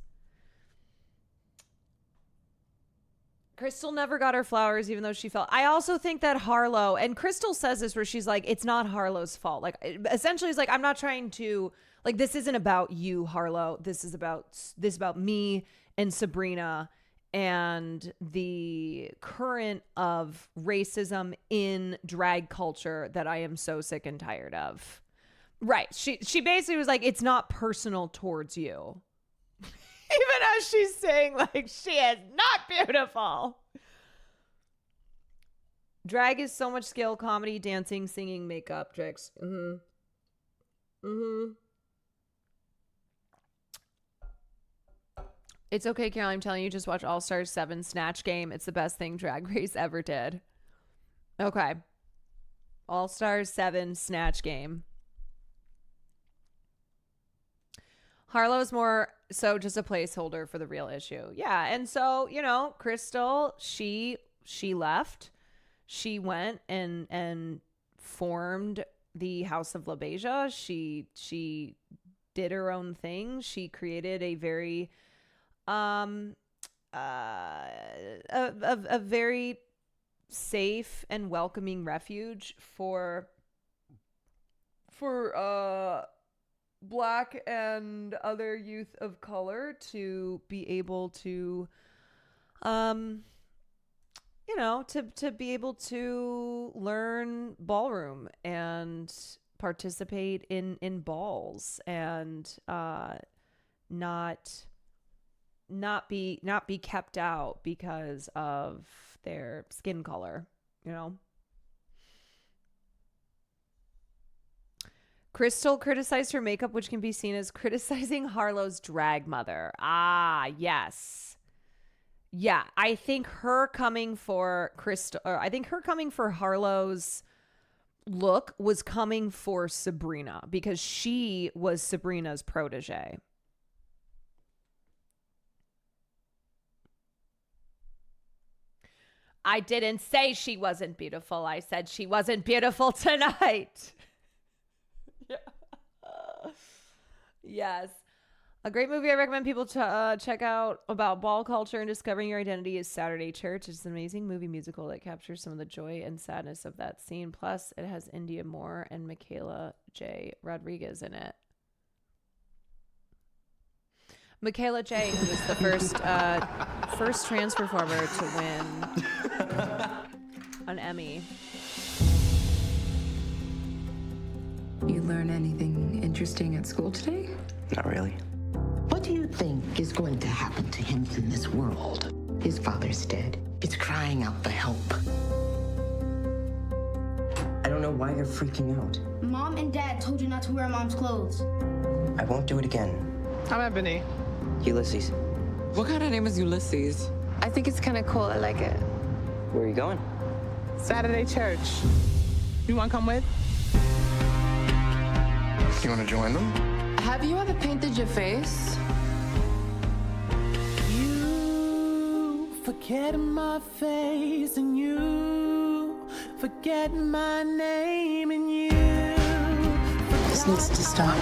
Crystal never got her flowers, even though she felt. I also think that Harlow, and Crystal says this where she's like, it's not Harlow's fault. Like, essentially, it's like, I'm not trying to, like, this isn't about you, Harlow. This is about me and Sabrina and the current of racism in drag culture that I am so sick and tired of. Right. She basically was like, it's not personal towards you. Even as she's saying, like, she is not beautiful. Drag is so much skill, comedy, dancing, singing, makeup, tricks. It's okay, Caroline. I'm telling you, just watch All Stars 7 Snatch Game. It's the best thing Drag Race ever did. Okay. All Stars 7 Snatch Game. Harlow's more so just a placeholder for the real issue. Yeah. And so, Crystal, she left. She went and formed the House of LaBeija. She did her own thing. She created a very a very safe and welcoming refuge for Black and other youth of color to be able to to be able to learn ballroom and participate in balls and not be kept out because of their skin color, Crystal criticized her makeup, which can be seen as criticizing Harlow's drag mother. Ah, yes. Yeah, I think her coming for Harlow's look was coming for Sabrina because she was Sabrina's protege. I didn't say she wasn't beautiful. I said she wasn't beautiful tonight. Yeah. Yes. A great movie I recommend people check out about ball culture and discovering your identity is Saturday Church. It's an amazing movie musical that captures some of the joy and sadness of that scene. Plus, it has India Moore and Michaela J. Rodriguez in it. Michaela J., who was the first trans performer to win an Emmy. You learn anything interesting at school today? Not really. What do you think is going to happen to him in this world? His father's dead. He's crying out for help. I don't know why you're freaking out. Mom and Dad told you not to wear Mom's clothes. I won't do it again. I'm Ebony. Ulysses. What kind of name is Ulysses? I think it's kind of cool. I like it. Where are you going? Saturday Church. You want to come with? You want to join them? Have you ever painted your face? You forget my face and you forget my name and you. This needs to stop.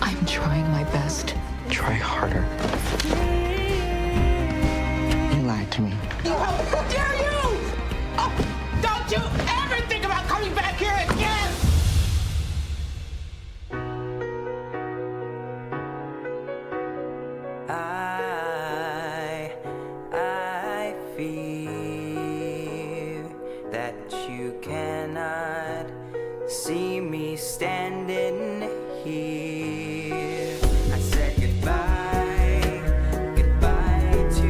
I'm trying my best. Try harder. You lied to me. How dare you! Oh, don't you ever think about coming back here again! I fear that you cannot see me standing here. I said goodbye, goodbye to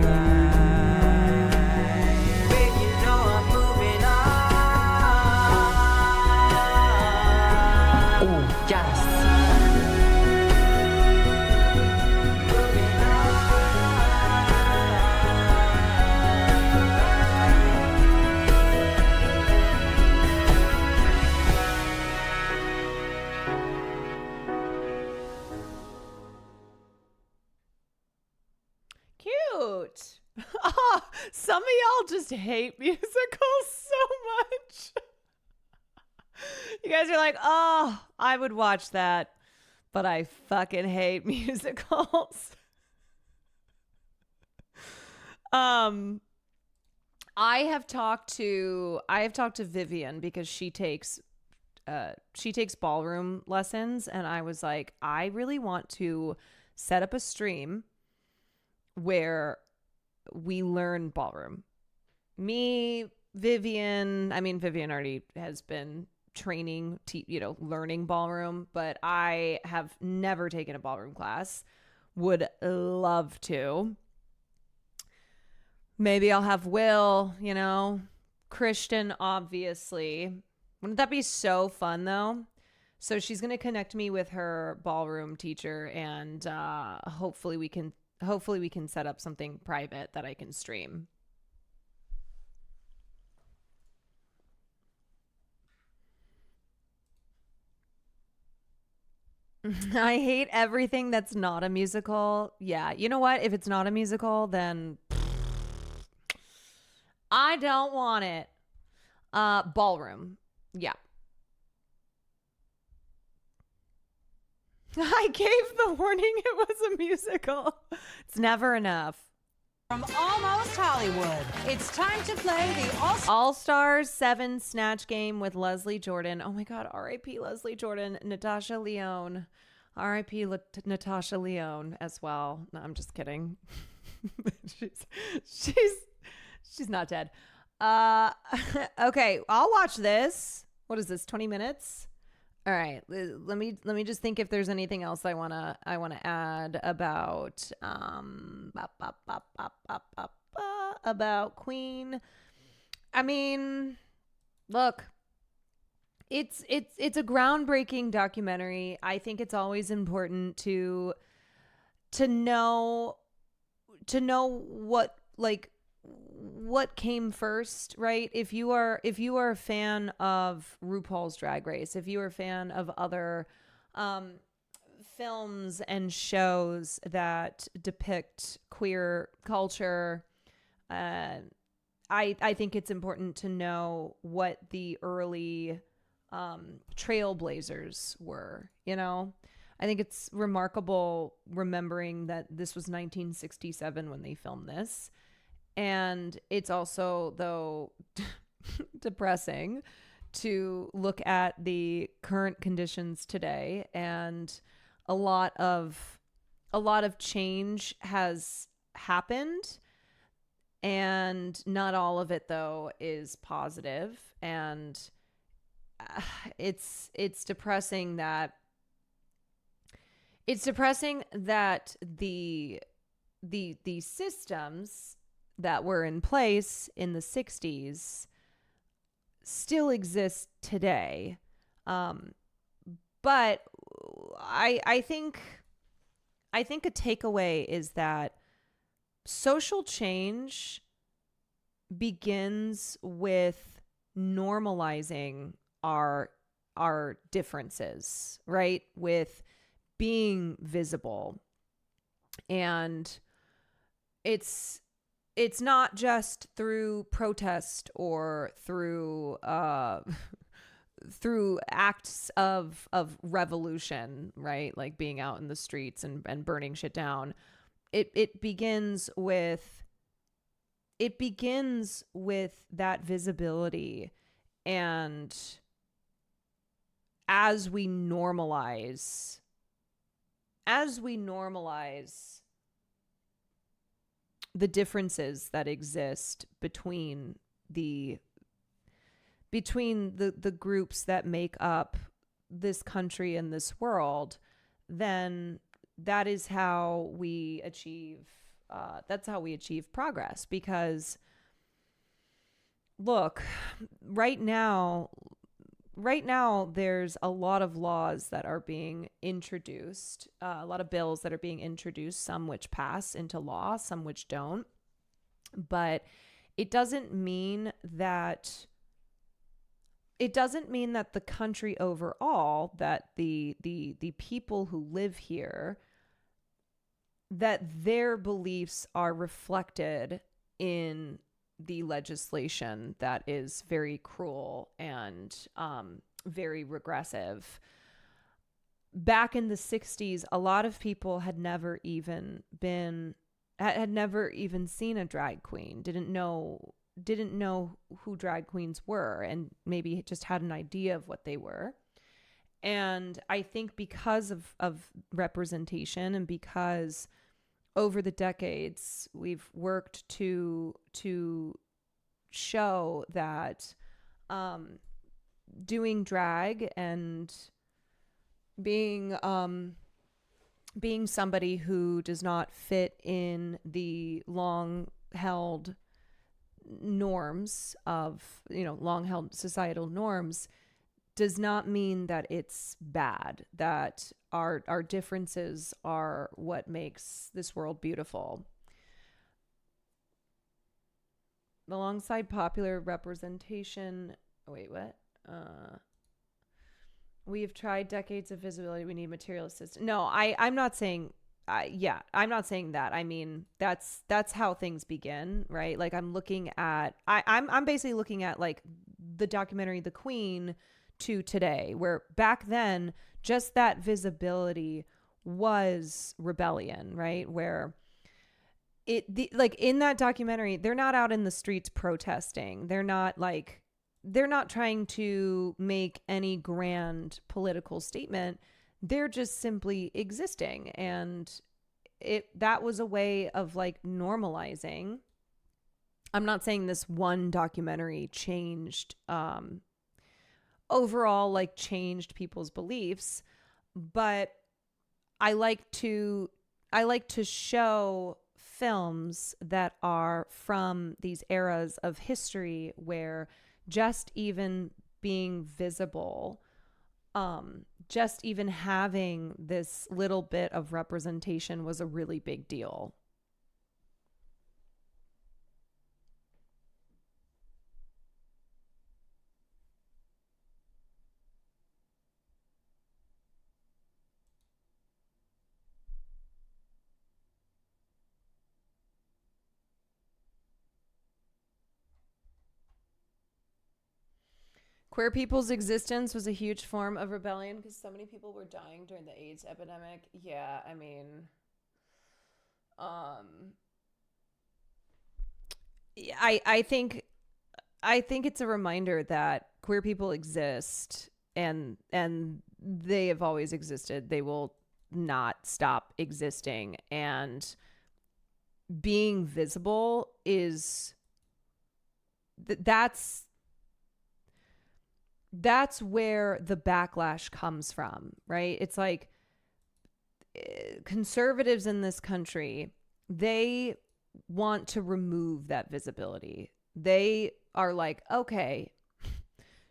life. Babe, you know I'm moving on. Oh, yes. Some of y'all just hate musicals so much. You guys are like, oh, I would watch that, but I fucking hate musicals. I have talked to Vivian because she takes ballroom lessons, and I was like, I really want to set up a stream where we learn ballroom. Me, Vivian already has been training, learning ballroom, but I have never taken a ballroom class. Would love to. Maybe I'll have Will, Christian, obviously. Wouldn't that be so fun, though? So she's going to connect me with her ballroom teacher, and hopefully we can set up something private that I can stream. I hate everything that's not a musical. Yeah, you know what? If it's not a musical, then I don't want it. Ballroom. Yeah. I gave the warning it was a musical. It's never enough. From Almost Hollywood, it's time to play the All-Stars 7 Snatch Game with Leslie Jordan. Oh my God, R.I.P. Leslie Jordan. Natasha Lyonne. R.I.P. Natasha Lyonne as well. No, I'm just kidding. She's not dead. Okay, I'll watch this. What is this? 20 minutes? All right. Let me just think if there's anything else I wanna add about about Queen. I mean, look, it's a groundbreaking documentary. I think it's always important to know what came first, right? If you are a fan of RuPaul's Drag Race, if you are a fan of other films and shows that depict queer culture, I think it's important to know what the early trailblazers were, I think it's remarkable remembering that this was 1967 when they filmed this. And it's also, though, depressing to look at the current conditions today, and a lot of change has happened, and not all of it, though, is positive. And it's depressing that the systems that were in place in the 60s still exist today. But I think a takeaway is that social change begins with normalizing our differences, right? With being visible. And it's not just through protest or through acts of revolution, right? Like being out in the streets and burning shit down. It begins with that visibility. And as we normalize the differences that exist between the groups that make up this country and this world, then that is how we achieve progress. Because look, right now there's a lot of laws that are being introduced, a lot of bills that are being introduced, some which pass into law, some which don't. But it doesn't mean that the country overall, that the people who live here, that their beliefs are reflected in the legislation that is very cruel and very regressive. Back in the 60s, a lot of people had never even seen a drag queen, didn't know who drag queens were, and maybe just had an idea of what they were. And I think because of representation, and because over the decades we've worked to show that doing drag and being somebody who does not fit in the long held norms of, long held societal norms, does not mean that it's bad, that our differences are what makes this world beautiful. Alongside popular representation, we have tried decades of visibility. We need material assistance. No, I'm not saying, I'm not saying that. I mean, that's how things begin, right? Like I'm basically looking at like the documentary The Queen to today, where back then just that visibility was rebellion, right? Where like in that documentary, they're not out in the streets protesting. They're not trying to make any grand political statement. They're just simply existing. And that was a way of like normalizing. I'm not saying this one documentary changed, overall, like changed people's beliefs, but I like to show films that are from these eras of history where just even being visible, just even having this little bit of representation was a really big deal. Queer people's existence was a huge form of rebellion because so many people were dying during the AIDS epidemic. Yeah, I mean, I think it's a reminder that queer people exist, and they have always existed. They will not stop existing, and being visible is that's where the backlash comes from, right? It's like conservatives in this country, they want to remove that visibility. They are like, okay,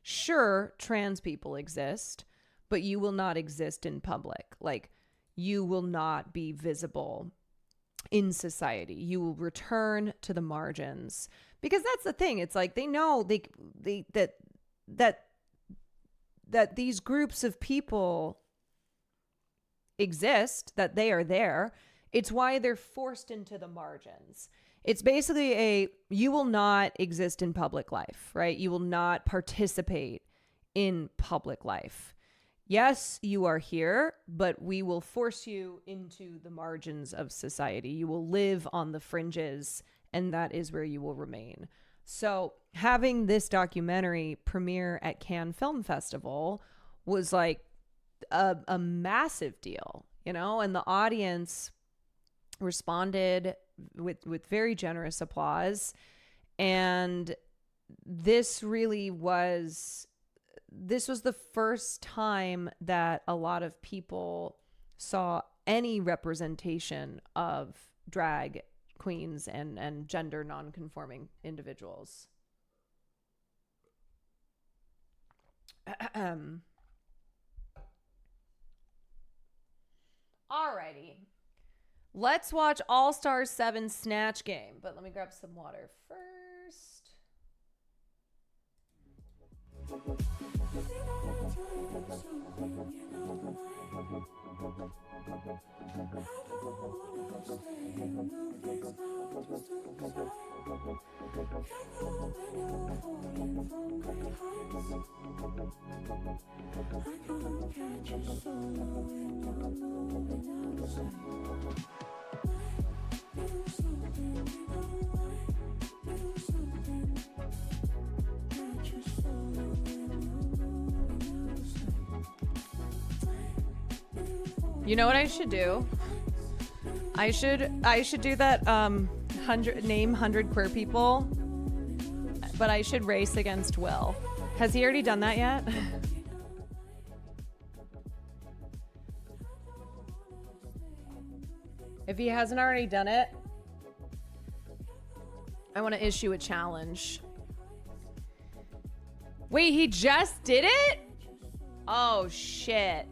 sure, trans people exist, but you will not exist in public. Like, you will not be visible in society. You will return to the margins, because that's the thing. It's like they know that these groups of people exist, that they are there. It's why they're forced into the margins. It's basically you will not exist in public life, right? You will not participate in public life. Yes, you are here, but we will force you into the margins of society. You will live on the fringes, and that is where you will remain. So having this documentary premiere at Cannes Film Festival was like a massive deal, and the audience responded with very generous applause. And this was the first time that a lot of people saw any representation of drag queens and gender non-conforming individuals. Alrighty. Let's watch All Stars 7 Snatch Game, but let me grab some water first. You know what I should do? I should do that name 100 queer people, but I should race against Will. Has he already done that yet? If he hasn't already done it, I want to issue a challenge. Wait, he just did it? Oh shit.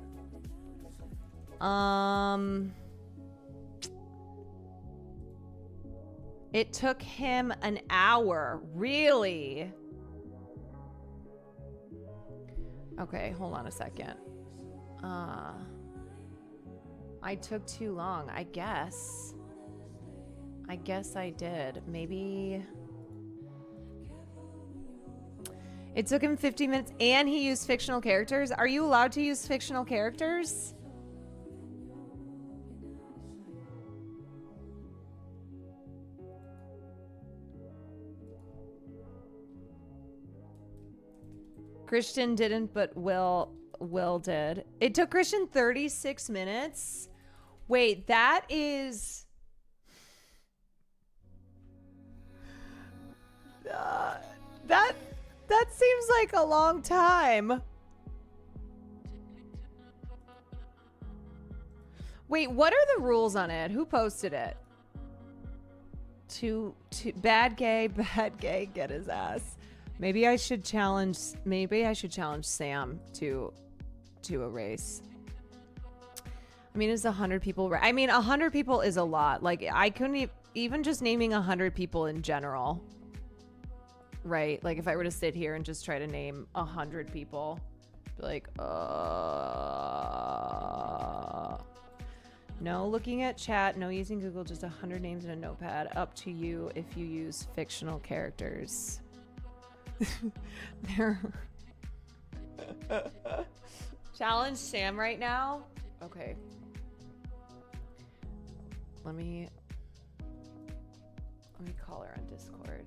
It took him an hour. Really? Okay, hold on a second. I took too long, I guess. I guess I did. Maybe. It took him 50 minutes and he used fictional characters. Are you allowed to use fictional characters? Christian didn't, but Will did. It took Christian 36 minutes. Wait, that is... that seems like a long time. Wait, what are the rules on it? Who posted it? To bad gay, get his ass. Maybe I should challenge Sam to a race. I mean, it's 100 people. I mean, 100 people is a lot. Like, I couldn't even just naming 100 people in general. Right? Like, if I were to sit here and just try to name 100 people, be like, no looking at chat, no using Google, just 100 names in a notepad. Up to you if you use fictional characters. There. Challenge Sam right now. Okay. Let me call her on Discord.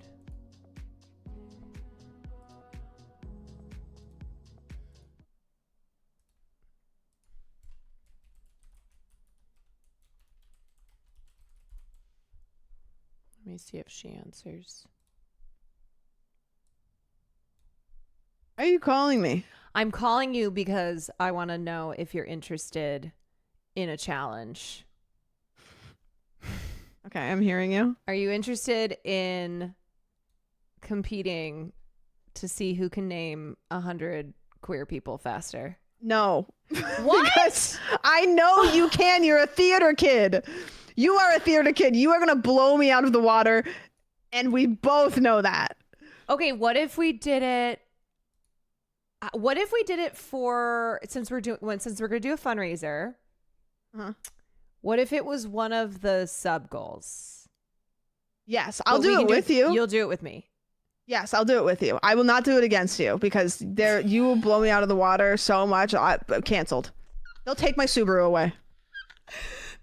Let me see if she answers. Why are you calling me? I'm calling you because I want to know if you're interested in a challenge. Okay, I'm hearing you. Are you interested in competing to see who can name 100 queer people faster? No. What? Because I know you can. You're a theater kid. You are a theater kid. You are going to blow me out of the water, and we both know that. Okay, what if we did it? What if we did it for, since we're going to do a fundraiser? Uh-huh. What if it was one of the sub goals? Yes, I'll do it with you. You'll do it with me. Yes, I'll do it with you. I will not do it against you because you will blow me out of the water so much. Canceled. They'll take my Subaru away.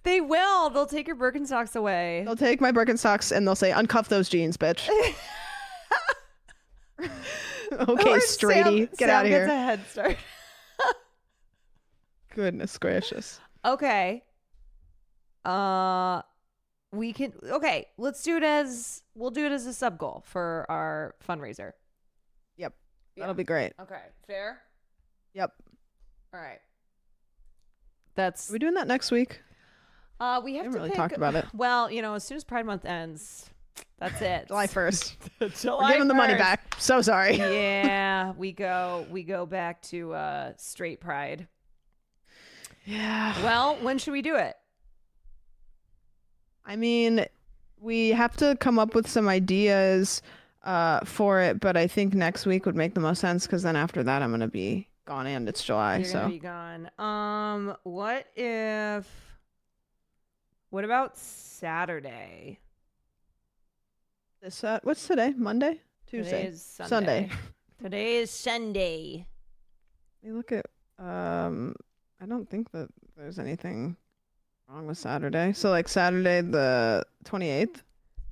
They will. They'll take your Birkenstocks away. They'll take my Birkenstocks and they'll say, "Uncuff those jeans, bitch." Okay, Straighty, get out of here. Sam gets a head start. Goodness gracious. Okay. We can. Okay, let's do it as we'll do it as a sub goal for our fundraiser. Yep, that'll be great. Okay, fair. Yep. All right. Are we doing that next week? We have haven't to really pick, talked about it. Well, as soon as Pride Month ends, that's it. July 1st. July We're giving the money 1st. back. So sorry. Yeah, we go back to straight Pride. Yeah. Well, when should we do it? I mean, we have to come up with some ideas for it, but I think next week would make the most sense because then after that I'm going to be gone and it's July. You're so gonna be gone. What about Saturday? What's today? Monday? Tuesday? Today is Sunday. Today is Sunday. Let me look at. I don't think that there's anything wrong with Saturday. So like Saturday the 28th.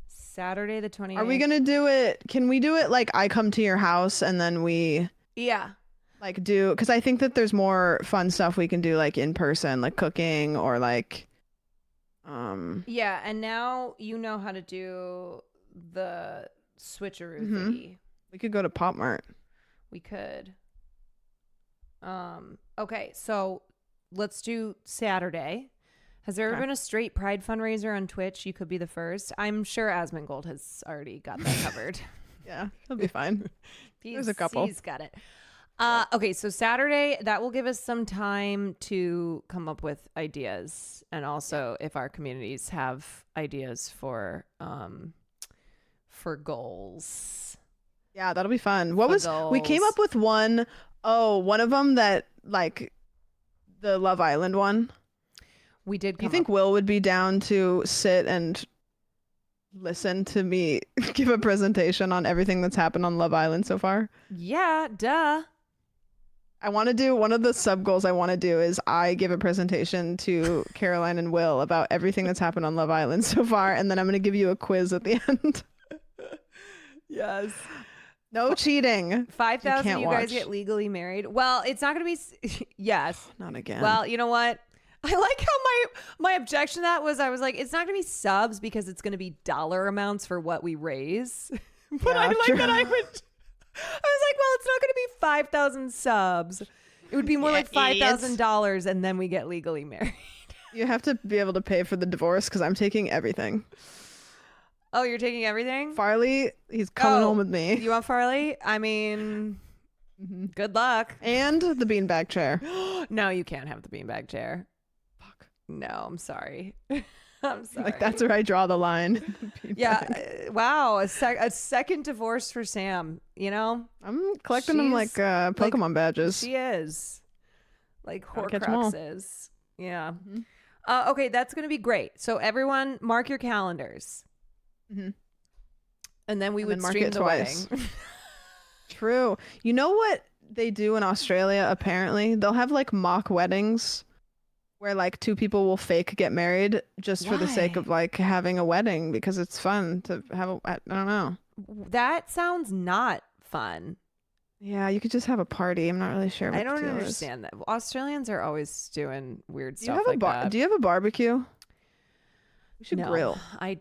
Saturday the 28th. Are we gonna do it? Can we do it like I come to your house and then we? Yeah. Like do, because I think that there's more fun stuff we can do like in person, like cooking or like. Yeah, and now you know how to do the switcheroo thingy. We could go to Pop Mart. We could. Okay, so let's do Saturday. Has there ever been a straight pride fundraiser on Twitch? You could be the first. I'm sure Asmongold has already got that covered. Yeah, that'll be fine. There's a couple. He's got it. Okay, so Saturday, that will give us some time to come up with ideas, and also if our communities have ideas for goals. Yeah, that'll be fun. We came up with one of them that like the Love Island one. We did. Do you think Will would be down to sit and listen to me give a presentation on everything that's happened on Love Island so far? Yeah, duh. I want to do one of the sub goals I want to do is I give a presentation to Caroline and Will about everything that's happened on Love Island so far, and then I'm going to give you a quiz at the end. Yes. No cheating. 5,000 you guys get legally married. Well, it's not going to be yes. Not again. Well, you know what? I like how my objection to that was I was like, it's not going to be subs because it's going to be dollar amounts for what we raise. But Yeah, I like true. that I was like, well, it's not going to be 5,000 subs. It would be more like $5,000 and then we get legally married. You have to be able to pay for the divorce because I'm taking everything. Oh, you're taking everything? Farley, he's coming home with me. You want Farley? I mean, good luck. And the beanbag chair. No, you can't have the beanbag chair. Fuck. No, I'm sorry. I'm sorry. Like, that's where I draw the line. Yeah. Wow. A second divorce for Sam, you know? I'm collecting them like Pokemon badges. She is. Like Gotta catch 'em all. Horcruxes. Yeah. Okay, that's going to be great. So everyone mark your calendars. Mm-hmm. And then we And would then mark stream it the twice. wedding. True. You know what they do in Australia, apparently? They'll have like mock weddings where like two people will fake get married just for the sake of like having a wedding because it's fun to have I don't know. That sounds not fun. Yeah, you could just have a party. I'm not really sure what I don't the deal is. understand that. Australians are always doing weird Do you stuff have like a that. Do you have a barbecue? We should No, grill. I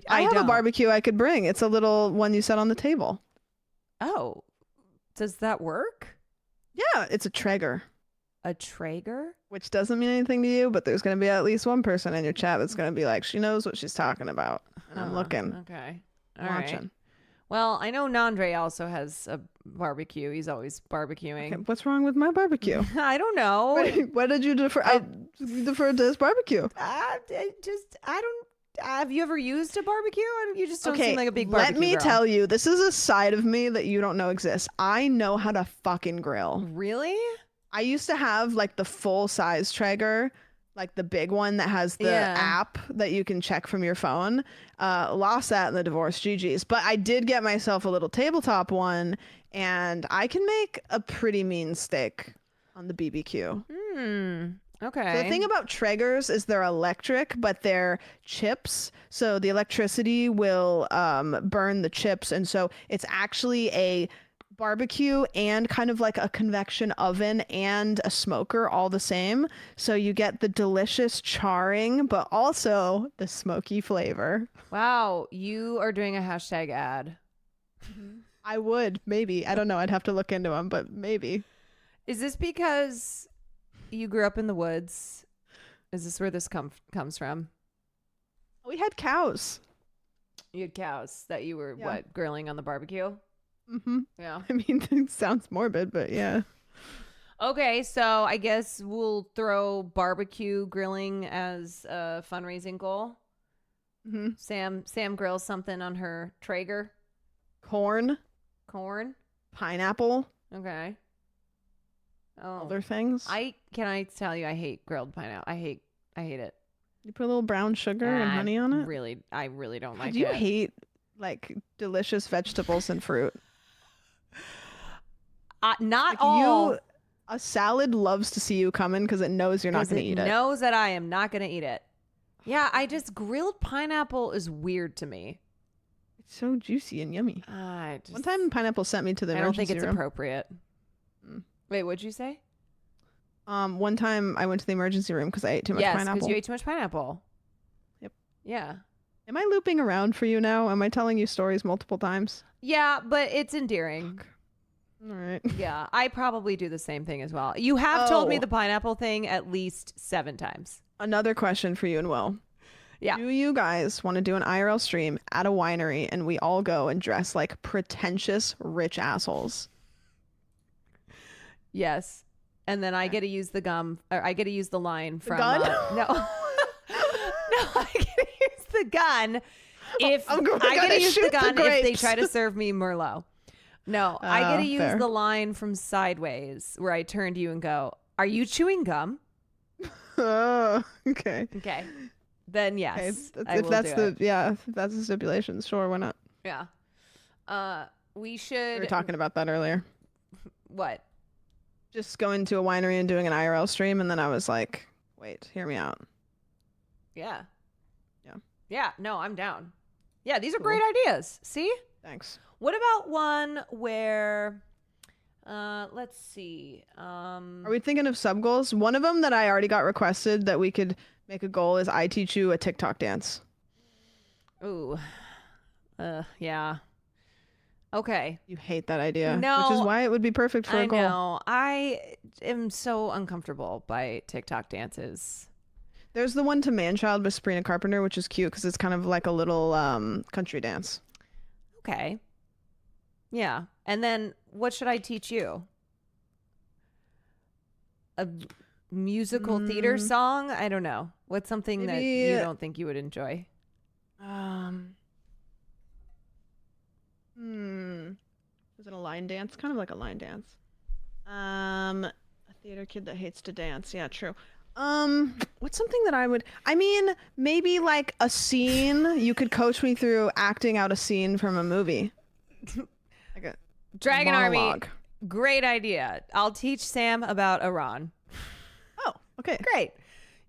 have don't. a barbecue I could bring. It's a little one you set on the table. Oh, does that work? Yeah, it's a Traeger. A Traeger? Which doesn't mean anything to you, but there's going to be at least one person in your chat that's going to be like, she knows what she's talking about. And I'm looking. Okay. I'm All right. watching. Well, I know Nandre also has a barbecue. He's always barbecuing. Okay, what's wrong with my barbecue? I don't know. What did you defer? I deferred to this barbecue. I don't. Have you ever used a barbecue? You just don't seem like a big barbecue let me girl. tell you, this is a side of me that you don't know exists. I know how to fucking grill. Really? I used to have like the full size Traeger, like the big one that has the app that you can check from your phone. Lost that in the divorce, GG's. But I did get myself a little tabletop one, and I can make a pretty mean steak on the BBQ. Okay. So the thing about Traegers is they're electric, but they're chips. So the electricity will burn the chips. And so it's actually a barbecue and kind of like a convection oven and a smoker all the same. So you get the delicious charring, but also the smoky flavor. Wow. You are doing a hashtag ad. I would, maybe. I don't know. I'd have to look into them, but maybe. Is this because you grew up in the woods? Is this where this comes from? We had cows. You had cows that you were, grilling on the barbecue? Mm-hmm. Yeah. I mean, it sounds morbid, but yeah. Okay, so I guess we'll throw barbecue grilling as a fundraising goal. Mm-hmm. Sam grills something on her Traeger. Corn. Corn. Pineapple. Okay. other things. Can I tell you I hate grilled pineapple. I hate it. You put a little brown sugar and honey on it. I really don't like Do you it. hate like delicious vegetables and fruit? Not all. A salad loves to see you coming because it knows you're not going to eat it. It knows that I am not going to eat it. Yeah, grilled pineapple is weird to me. It's so juicy and yummy. One time Pineapple sent me to the emergency room. I don't think it's appropriate. Wait, what'd you say? One time I went to the emergency room because I ate too much pineapple. Yes, because you ate too much pineapple. Yep. Yeah. Am I looping around for you now? Am I telling you stories multiple times? Yeah, but it's endearing. All right. Yeah, I probably do the same thing as well. You have told me the pineapple thing at least 7 times. Another question for you and Will. Yeah. Do you guys want to do an IRL stream at a winery and we all go and dress like pretentious rich assholes? Yes. And then I get to use the gum, or I get to use the line from... gun? No. No, I get to use the gun if... I get to use the gun if they try to serve me Merlot. No, I get to use the line from Sideways where I turn to you and go, "Are you chewing gum?" Oh, okay. Okay. Then yes. Okay. If that's the stipulation, sure, why not? Yeah. We should... We were talking about that earlier. What? Just going to a winery and doing an IRL stream, and then I was like, wait, hear me out. Yeah. Yeah. Yeah, no, I'm down. Yeah, these are great ideas. See? Thanks. What about one where, let's see. Are we thinking of sub goals? One of them that I already got requested that we could make a goal is I teach you a TikTok dance. Ooh. Yeah. Okay. You hate that idea. No. Which is why it would be perfect for a goal. I know. I am so uncomfortable by TikTok dances. There's the one to Man-Child with Sabrina Carpenter, which is cute because it's kind of like a little country dance. Okay. Yeah. And then what should I teach you? A musical theater song? I don't know. What's something that you don't think you would enjoy? Is it a line dance? Kind of like a line dance. A theater kid that hates to dance. Yeah, true. What's something that maybe like a scene. You could coach me through acting out a scene from a movie. Like a Dragon monologue. Army. Great idea. I'll teach Sam about Iran. Oh, okay. Great.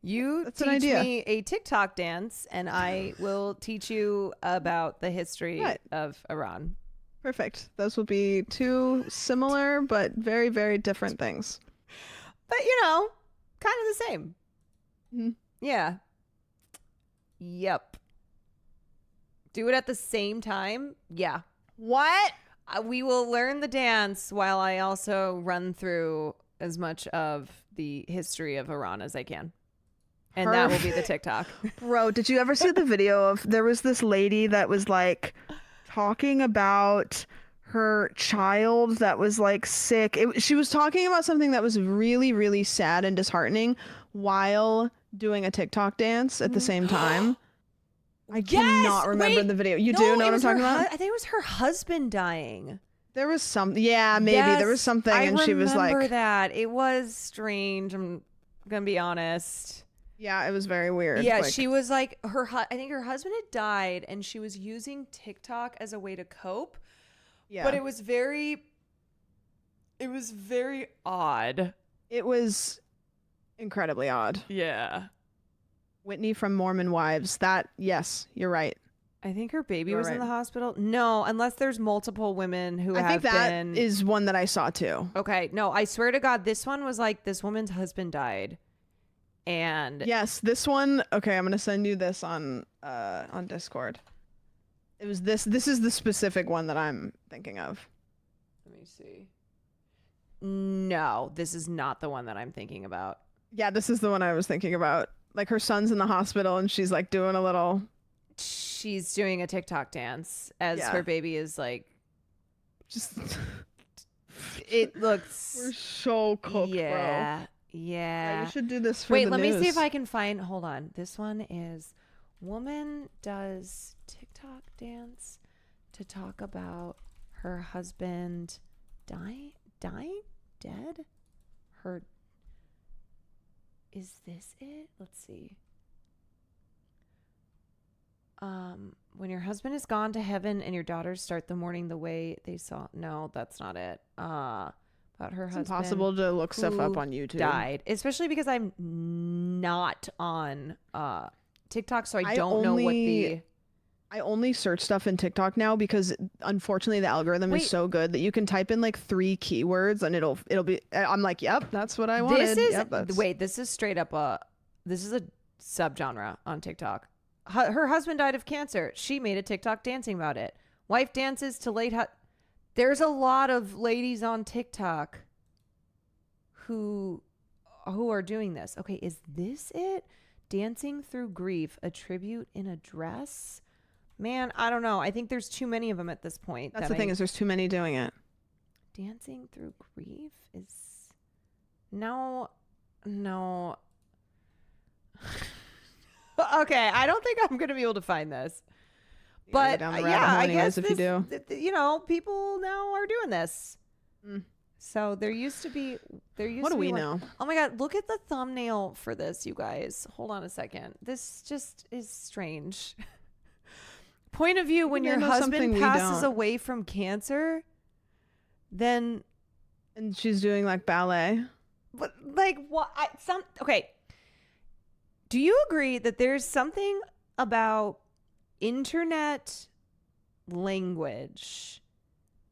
You teach me a TikTok dance, and I will teach you about the history of Iran. Perfect. Those will be 2 similar but very, very different things. But, kind of the same. Mm-hmm. Yeah. Yep. Do it at the same time? Yeah. What? We will learn the dance while I also run through as much of the history of Iran as I can. And that will be the TikTok. Bro, did you ever see the video of, there was this lady that was like talking about her child that was like sick. She was talking about something that was really, really sad and disheartening while doing a TikTok dance at the same time. I cannot remember the video. You do know what I'm talking about? I think it was her husband dying. There was some, yeah, maybe there was something, and she was like, I remember that. It was strange. I'm gonna be honest. Yeah, it was very weird. Yeah, she was like, I think her husband had died, and she was using TikTok as a way to cope. Yeah, but it was very odd. It was incredibly odd. Yeah. Whitney from Mormon Wives. Yes, you're right. I think her baby was in the hospital. No, unless there's multiple women who have been. I think that is one that I saw too. Okay, no, I swear to God, this one was like, this woman's husband died. And yes, this one. Okay, I'm gonna send you this on Discord. It was this. This is the specific one that I'm thinking of. Let me see. No, this is not the one that I'm thinking about. Yeah, this is the one I was thinking about. Like her son's in the hospital and she's like doing a little. She's doing a TikTok dance as her baby is like. Just. It looks. We're so cooked, bro. Yeah. You should do this for the news. Let me see if I can find. Hold on. This one is woman does TikTok dance to talk about her husband dying, dead. her. Is this it? Let's see. When your husband is gone to heaven and your daughters start the morning the way they saw. No, that's not it. About her husband. It's impossible to look stuff up on YouTube. Died, especially because I'm not on TikTok, so I don't know what the. I only search stuff in TikTok now because unfortunately the algorithm is so good that you can type in like 3 keywords and it'll be. I'm like, yep, that's what I wanted. This is straight up this is a subgenre on TikTok. Her husband died of cancer. She made a TikTok dancing about it. Wife dances to late. There's a lot of ladies on TikTok who are doing this. Okay, is this it? Dancing through grief, a tribute in a dress. Man, I don't know. I think there's too many of them at this point. That's the thing is there's too many doing it. Dancing through grief is no. Okay, I don't think I'm gonna be able to find this. But I guess if you do, people now are doing this. So there used to be. What do we know? Oh my God! Look at the thumbnail for this, you guys. Hold on a second. This just is strange. Point of view: when your husband passes away from cancer, then and she's doing like ballet. But like what? Okay. Do you agree that there's something about internet language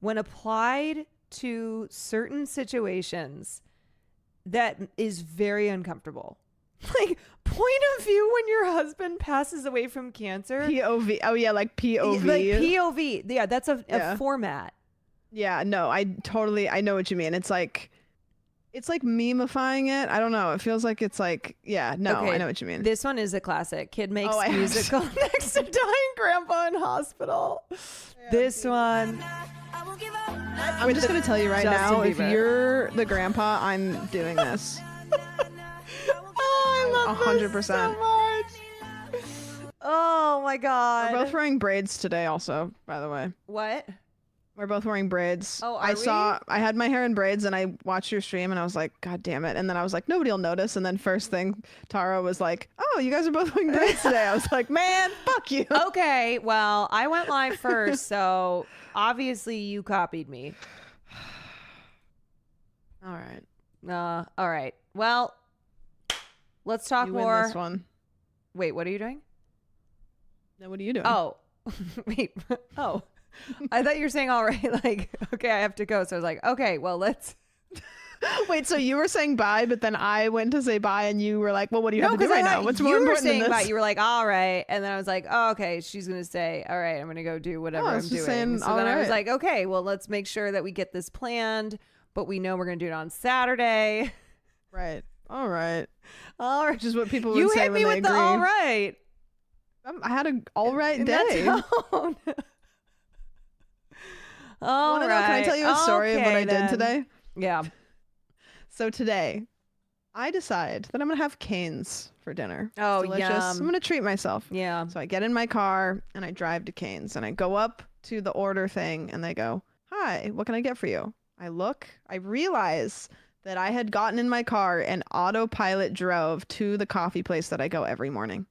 when applied to certain situations that is very uncomfortable? Like, point of view when your husband passes away from cancer. POV. Oh yeah, like POV. Like POV. Yeah, that's a format. Yeah, no, I know what you mean. It's like memifying it. I don't know. It feels like it's like, I know what you mean. This one is a classic. Kid makes musical next to dying grandpa in hospital. This one. I'm just going to tell you right now, if you're the grandpa, I'm doing this. I love 100%. This so much. Oh my God. We're both wearing braids today also, by the way. What? We're both wearing braids. Oh, I had my hair in braids and I watched your stream and I was like, God damn it. And then I was like, nobody will notice. And then first thing, Tara was like, oh, you guys are both wearing braids today. I was like, man, fuck you. Okay, well, I went live first, so obviously you copied me. All right. All right. Well, let's talk more. Win this one. Wait, what are you doing? No, what are you doing? Oh, wait. Oh. I thought you were saying all right, like, okay, I have to go. So I was like, okay, well, let's. Wait, so you were saying bye, but then I went to say bye, and you were like, well, what do you have to do right now? What's more important than this? Bye. You were like, all right, and then I was like, oh, okay, she's gonna say, all right, I'm gonna go do whatever I'm doing. Saying, so then I was like, okay, well, let's make sure that we get this planned, but we know we're gonna do it on Saturday. Right. All right. All right. Which is what people would say when they agree. You hit me with the all right. I had an all right day. All right. Can I tell you a story of what I did today? Yeah. So today, I decide that I'm going to have canes for dinner. Oh, delicious. yum. I'm going to treat myself. Yeah. So I get in my car and I drive to Cane's and I go up to the order thing and they go, hi, what can I get for you? I look, I realize that I had gotten in my car and autopilot drove to the coffee place that I go every morning.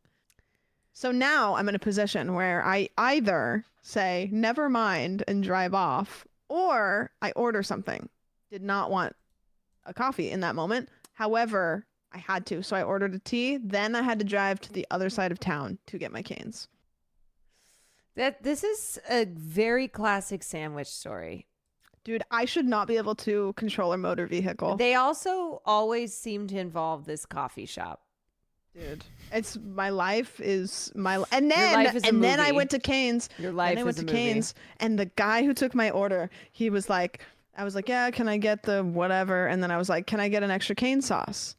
So now I'm in a position where I either say, never mind, and drive off, or I order something. Did not want a coffee in that moment. However, I had to. So I ordered a tea. Then I had to drive to the other side of town to get my canes. This is a very classic sandwich story. Dude, I should not be able to control a motor vehicle. They also always seem to involve this coffee shop. Dude, it's my life is my and then I went to Cane's. Your life is a movie. Cane's, and the guy who took my order, he was like, I was like, yeah, can I get the whatever? And then I was like, can I get an extra cane sauce?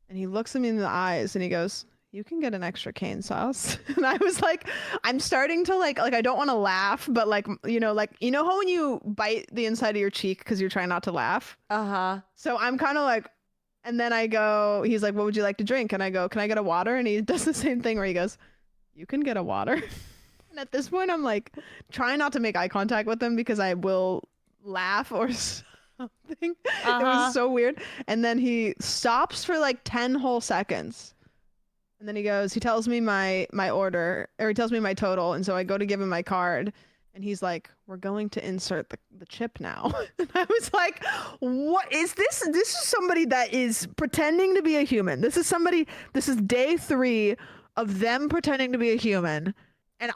And he looks at me in the eyes and he goes, you can get an extra cane sauce. And I was like, I'm starting to like I don't want to laugh, but like how when you bite the inside of your cheek because you're trying not to laugh. So I'm kind of like. And then I go, he's like, what would you like to drink? And I go, can I get a water? And he does the same thing where he goes, you can get a water. And at this point, I'm like trying not to make eye contact with him because I will laugh or something. It was so weird. And then he stops for like 10 whole seconds. And then he tells me my order, or he tells me my total. And so I go to give him my card. And he's like, we're going to insert the chip now. And I was like, what is this? This is somebody that is pretending to be a human. This is day 3 of them pretending to be a human. And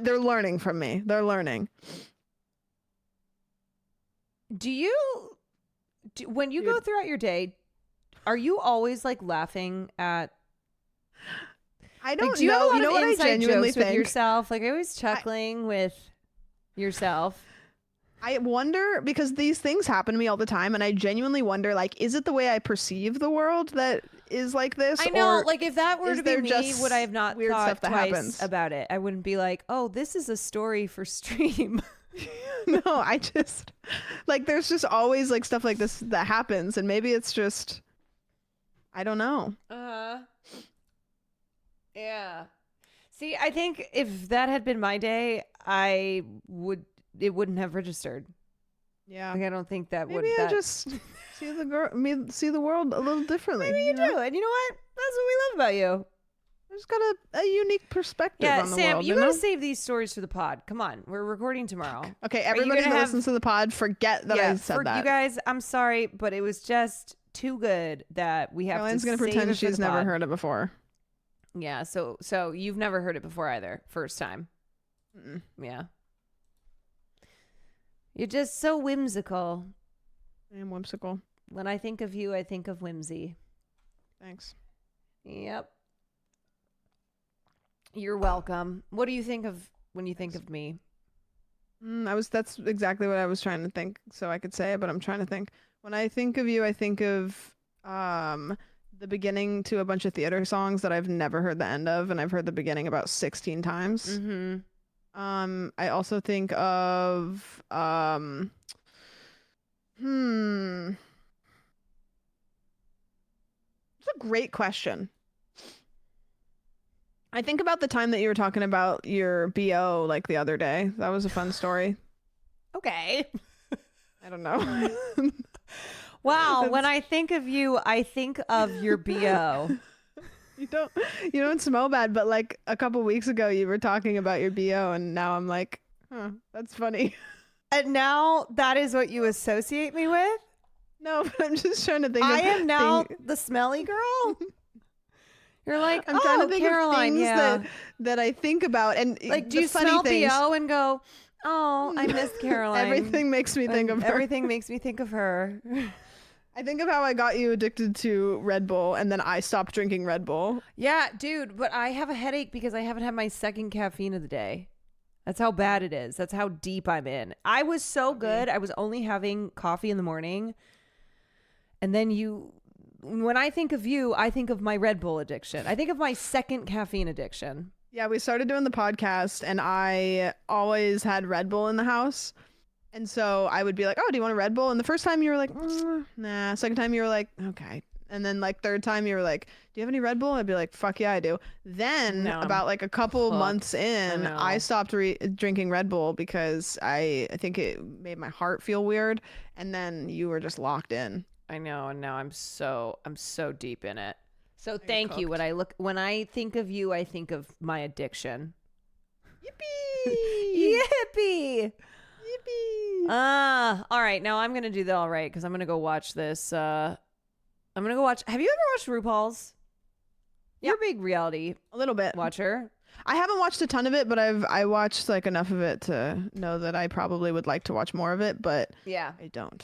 they're learning from me. They're learning. When you go throughout your day, are you always like laughing at? I don't do you have a lot you know of what I inside genuinely jokes with think? yourself? Like, are you always chuckling with yourself? I wonder, because these things happen to me all the time, and I genuinely wonder, like, is it the way I perceive the world that is like this? I know, or like, if that were is to be there me, just would I have not weird thought stuff that twice happens? about it? I wouldn't be like, oh, this is a story for stream. No, I just, like, there's just always, like, stuff like this that happens, and maybe it's just, I don't know. Yeah. See, I think if that had been my day, it wouldn't have registered. Yeah. Like, I don't think that would. Maybe I just see the world a little differently. Maybe you do. And you know what? That's what we love about you. I just got a unique perspective Yeah, on the Sam, world. you know? gotta save these stories for the pod. Come on, we're recording tomorrow. Okay, Are you everybody gonna that have- listens to the pod, forget that I said that. You guys, I'm sorry, but it was just too good that we have Caroline's to gonna save pretend it for she's the never pod. heard it before. Yeah, so you've never heard it before either. First time. Mm-mm. Yeah. You're just so whimsical. I am whimsical. When I think of you, I think of whimsy. Thanks. Yep. You're welcome. What do you think of when you think of me? That's exactly what I was trying to think, so I could say it, but I'm trying to think. When I think of you, I think of the beginning to a bunch of theater songs that I've never heard the end of, and I've heard the beginning about 16 times. Mm-hmm. I also think of It's a great question. I think about the time that you were talking about your BO like the other day. That was a fun story. Okay. I don't know. Wow, when I think of you, I think of your BO. You don't smell bad, but like a couple weeks ago you were talking about your BO, and now I'm like, huh, that's funny. And now that is what you associate me with? No, but I'm just trying to think. I am now the smelly girl? You're like, I'm trying to think Caroline, of things yeah. that I think about, and Like, do the you funny smell things, BO and go, oh, I miss Caroline. Everything makes me think of her. Everything makes me think of her. I think of how I got you addicted to Red Bull, and then I stopped drinking Red Bull. Yeah, dude, but I have a headache because I haven't had my second caffeine of the day. That's how bad it is. That's how deep I'm in. I was so good. I was only having coffee in the morning. And then when I think of you, I think of my Red Bull addiction. I think of my second caffeine addiction. Yeah, we started doing the podcast, and I always had Red Bull in the house. And so I would be like, oh, do you want a Red Bull? And the first time you were like, nah. Second time you were like, okay. And then like third time you were like, do you have any Red Bull? I'd be like, fuck yeah, I do. Then about like a couple months in, I stopped drinking Red Bull because I think it made my heart feel weird. And then you were just locked in. I know, and now I'm so deep in it. So thank you. When I think of you, I think of my addiction. Yippee! Yippee! Yippee! All right. Now I'm gonna do the all right because I'm gonna go watch this. I'm gonna go watch. Have you ever watched RuPaul's? You're a big reality a little bit watcher. I haven't watched a ton of it, but I watched like enough of it to know that I probably would like to watch more of it. But yeah, I don't.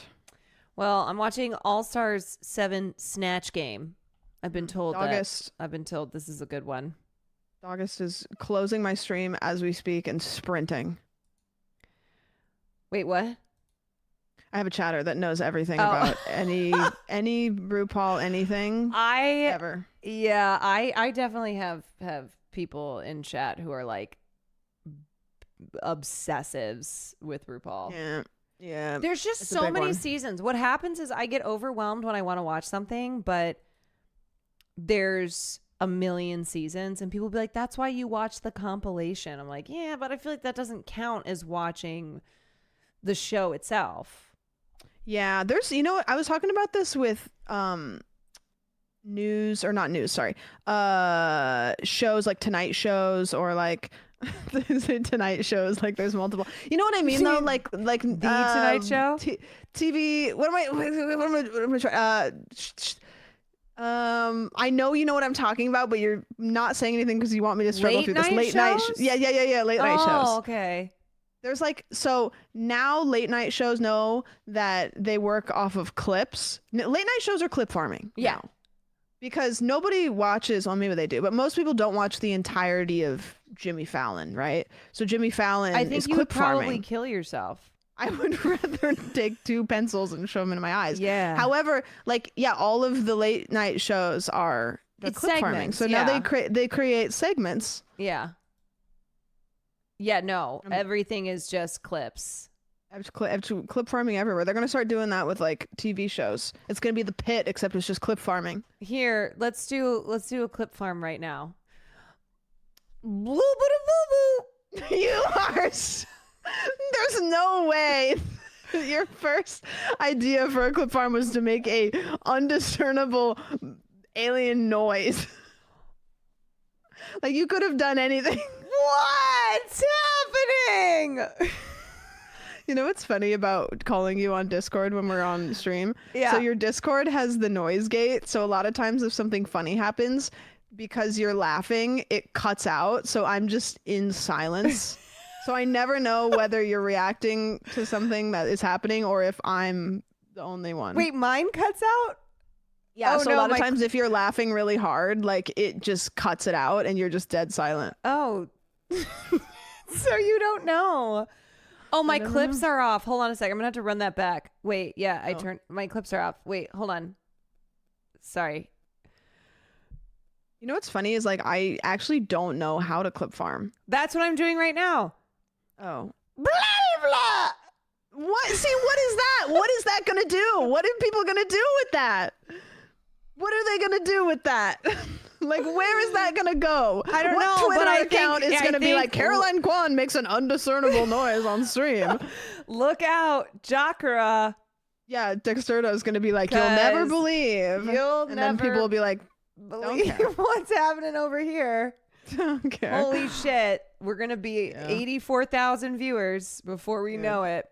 Well, I'm watching All Stars 7 Snatch Game. I've been told this is a good one. August is closing my stream as we speak and sprinting. Wait, what? I have a chatter that knows everything about any RuPaul anything ever. Yeah, I definitely have people in chat who are like obsessives with RuPaul. Yeah. Yeah. There's just so many seasons. What happens is I get overwhelmed when I want to watch something, but there's a million seasons and people will be like, that's why you watch the compilation. I'm like, yeah, but I feel like that doesn't count as watching the show itself. Yeah, there's, you know what, I was talking about this with news, or not news, sorry, shows like Tonight shows, or like Tonight shows, like there's multiple, you know what I mean though, like the Tonight Show, TV, what am I trying, I know you know what I'm talking about, but you're not saying anything because you want me to struggle through this. Late night yeah, late night shows. Oh, okay. There's like, so now late night shows know that they work off of clips. Late night shows are clip farming. Yeah. Now. Because nobody watches, well, maybe they do, but most people don't watch the entirety of Jimmy Fallon, right? So Jimmy Fallon I think is you clip would probably farming. kill yourself. I would rather take 2 pencils and shove them into my eyes. Yeah. However, like, yeah, all of the late night shows are clip farming. So now they create segments. Yeah. Yeah, no, everything is just clips. Clip farming everywhere. They're gonna start doing that with like TV shows. It's gonna be The Pit, except it's just clip farming. Here, let's do a clip farm right now. You are. There's no way. Your first idea for a clip farm was to make a undiscernible alien noise. Like you could have done anything. What's happening? You know what's funny about calling you on Discord when we're on stream? Yeah. So your Discord has the noise gate. So a lot of times if something funny happens, because you're laughing, it cuts out. So I'm just in silence. So I never know whether you're reacting to something that is happening or if I'm the only one. Wait, mine cuts out? Yeah, Oh, so no, a lot of times if you're laughing really hard, like it just cuts it out and you're just dead silent. Oh. So you don't know. Oh, my clips are off. Hold on a second. I'm going to have to run that back. Wait, yeah, I turned my clips are off. Wait, hold on. Sorry. You know what's funny is like I actually don't know how to clip farm. That's what I'm doing right now. Oh. Blah, blah. What? See, what is that? What is that going to do? What are people going to do with that? What are they going to do with that? Like, where is that going to go? I don't know. What Twitter but I account think, is going to be like, CarolineKwan makes an undiscernible noise on stream? Look out, Jakara. Yeah, Dexterdo is going to be like, you'll never believe. And then people will be like, believe what's happening over here. Don't care. Holy shit. We're going to be 84,000 viewers before we know it.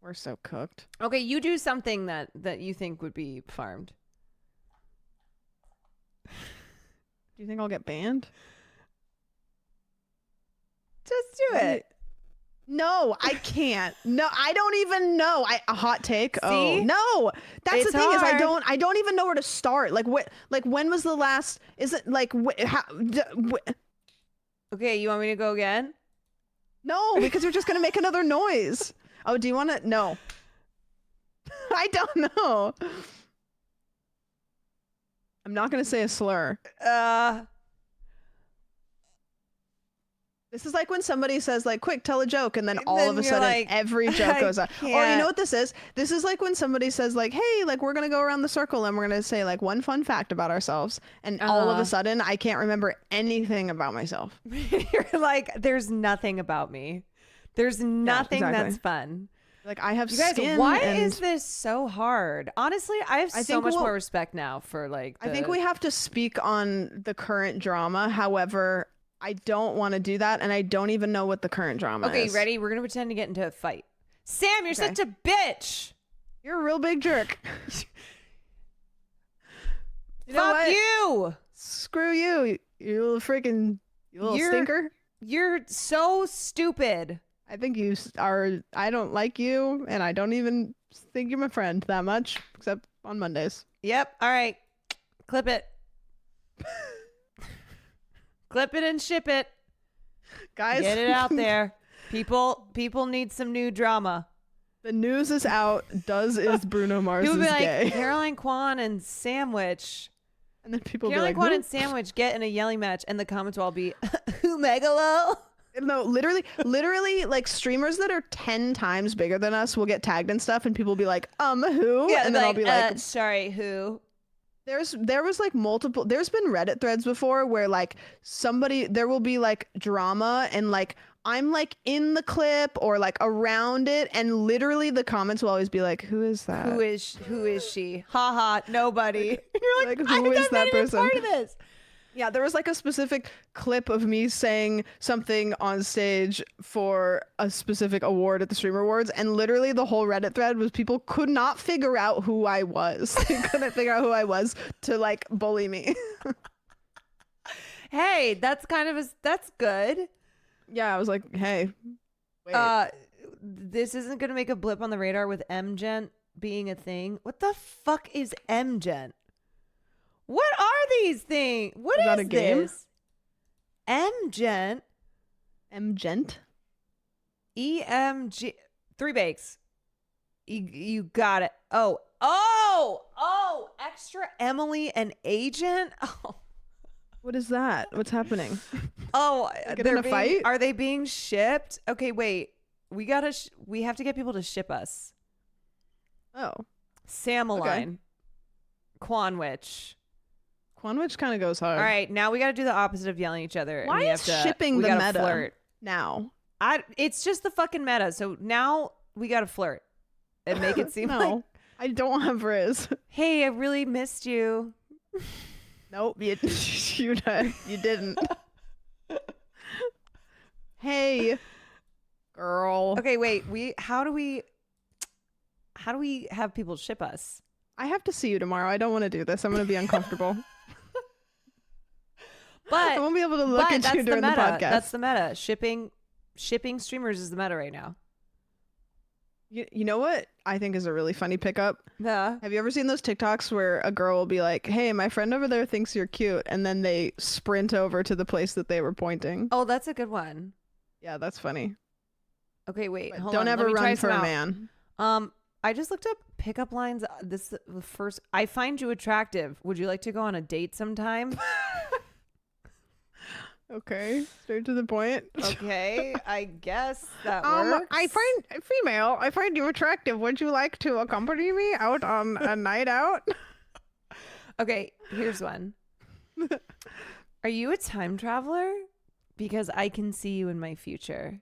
We're so cooked. Okay, you do something that you think would be farmed. Do you think I'll get banned? Just do it. No, I can't. No, I don't even know. A hot take. See? Oh no, that's It's the thing hard. is I don't even know where to start. Like what? Like when was the last? Is it like Okay, you want me to go again? No, because you're just gonna make another noise. Oh, do you want to? No. I don't know. I'm not gonna say a slur. This is like when somebody says like, quick, tell a joke. And then all of a sudden like, every joke goes out. Or you can't. know what this is? This is like when somebody says like, hey, like we're going to go around the circle and we're going to say like one fun fact about ourselves. And all of a sudden I can't remember anything about myself. You're like, there's nothing about me. There's nothing that's fun. Like I have you guys, skin. why is this so hard? Honestly, I have so much we'll- more respect now for like I think we have to speak on the current drama. However, I don't want to do that, and I don't even know what the current drama is. Okay, ready? We're gonna pretend to get into a fight. Sam, you're such a bitch. You're a real big jerk. Fuck you. Screw you, you little freaking, you little stinker. You're so stupid. I think you are. I don't like you, and I don't even think you're my friend that much, except on Mondays. Yep. All right. Clip it. Clip it and ship it. Guys, get it out there. People need some new drama. The news is out. Is Bruno Mars People is be like, gay? CarolineKwan and Sandwich. And then people CarolineKwan be like, and Sandwich get in a yelling match, and the comments will all be, who Megalo? No, literally, like streamers that are 10 times bigger than us will get tagged and stuff, and people will be like, who? Yeah, and then I'll be like, sorry, who? There was like multiple, there's been Reddit threads before where like there will be like drama and like I'm like in the clip or like around it, and literally the comments will always be like, who is that? Who is she? Haha, nobody. And you're like, who is that person? Part of this. Yeah, there was like a specific clip of me saying something on stage for a specific award at the Streamer Awards, and literally the whole Reddit thread was people could not figure out who I was. They couldn't figure out who I was to like bully me. Hey, that's that's good. Yeah, I was like, hey, wait. This isn't gonna make a blip on the radar with MGent being a thing. What the fuck is MGent? What are these things? What is that a game? this? MGent. MGent? EMG. 3 bakes. You got it. Oh, extra Emily and Agent. Oh. What is that? What's happening? Oh, Get in a fight? Are they being shipped? Okay, wait. We have to get people to ship us. Oh. Sameline. Okay. Quanwich. Quanwich kind of goes hard. All right, now we got to do the opposite of yelling at each other. Why is shipping the meta flirt now? It's just the fucking meta. So now we got to flirt and make it seem like I don't have Riz. Hey, I really missed you. Nope, you didn't. Hey, girl. Okay, wait. How do we have people ship us? I have to see you tomorrow. I don't want to do this. I'm going to be uncomfortable. But I won't be able to look at you during the podcast. That's the meta. Shipping streamers is the meta right now. You know what I think is a really funny pickup? Yeah. Have you ever seen those TikToks where a girl will be like, hey, my friend over there thinks you're cute, and then they sprint over to the place that they were pointing? Oh, that's a good one. Yeah, that's funny. Okay, wait. Hold on. Don't ever run for a man. I just looked up pickup lines. This is the first. I find you attractive. Would you like to go on a date sometime? Okay, straight to the point. Okay, I guess that works. I find you attractive. Would you like to accompany me out on a night out? Okay, here's one. Are you a time traveler? Because I can see you in my future.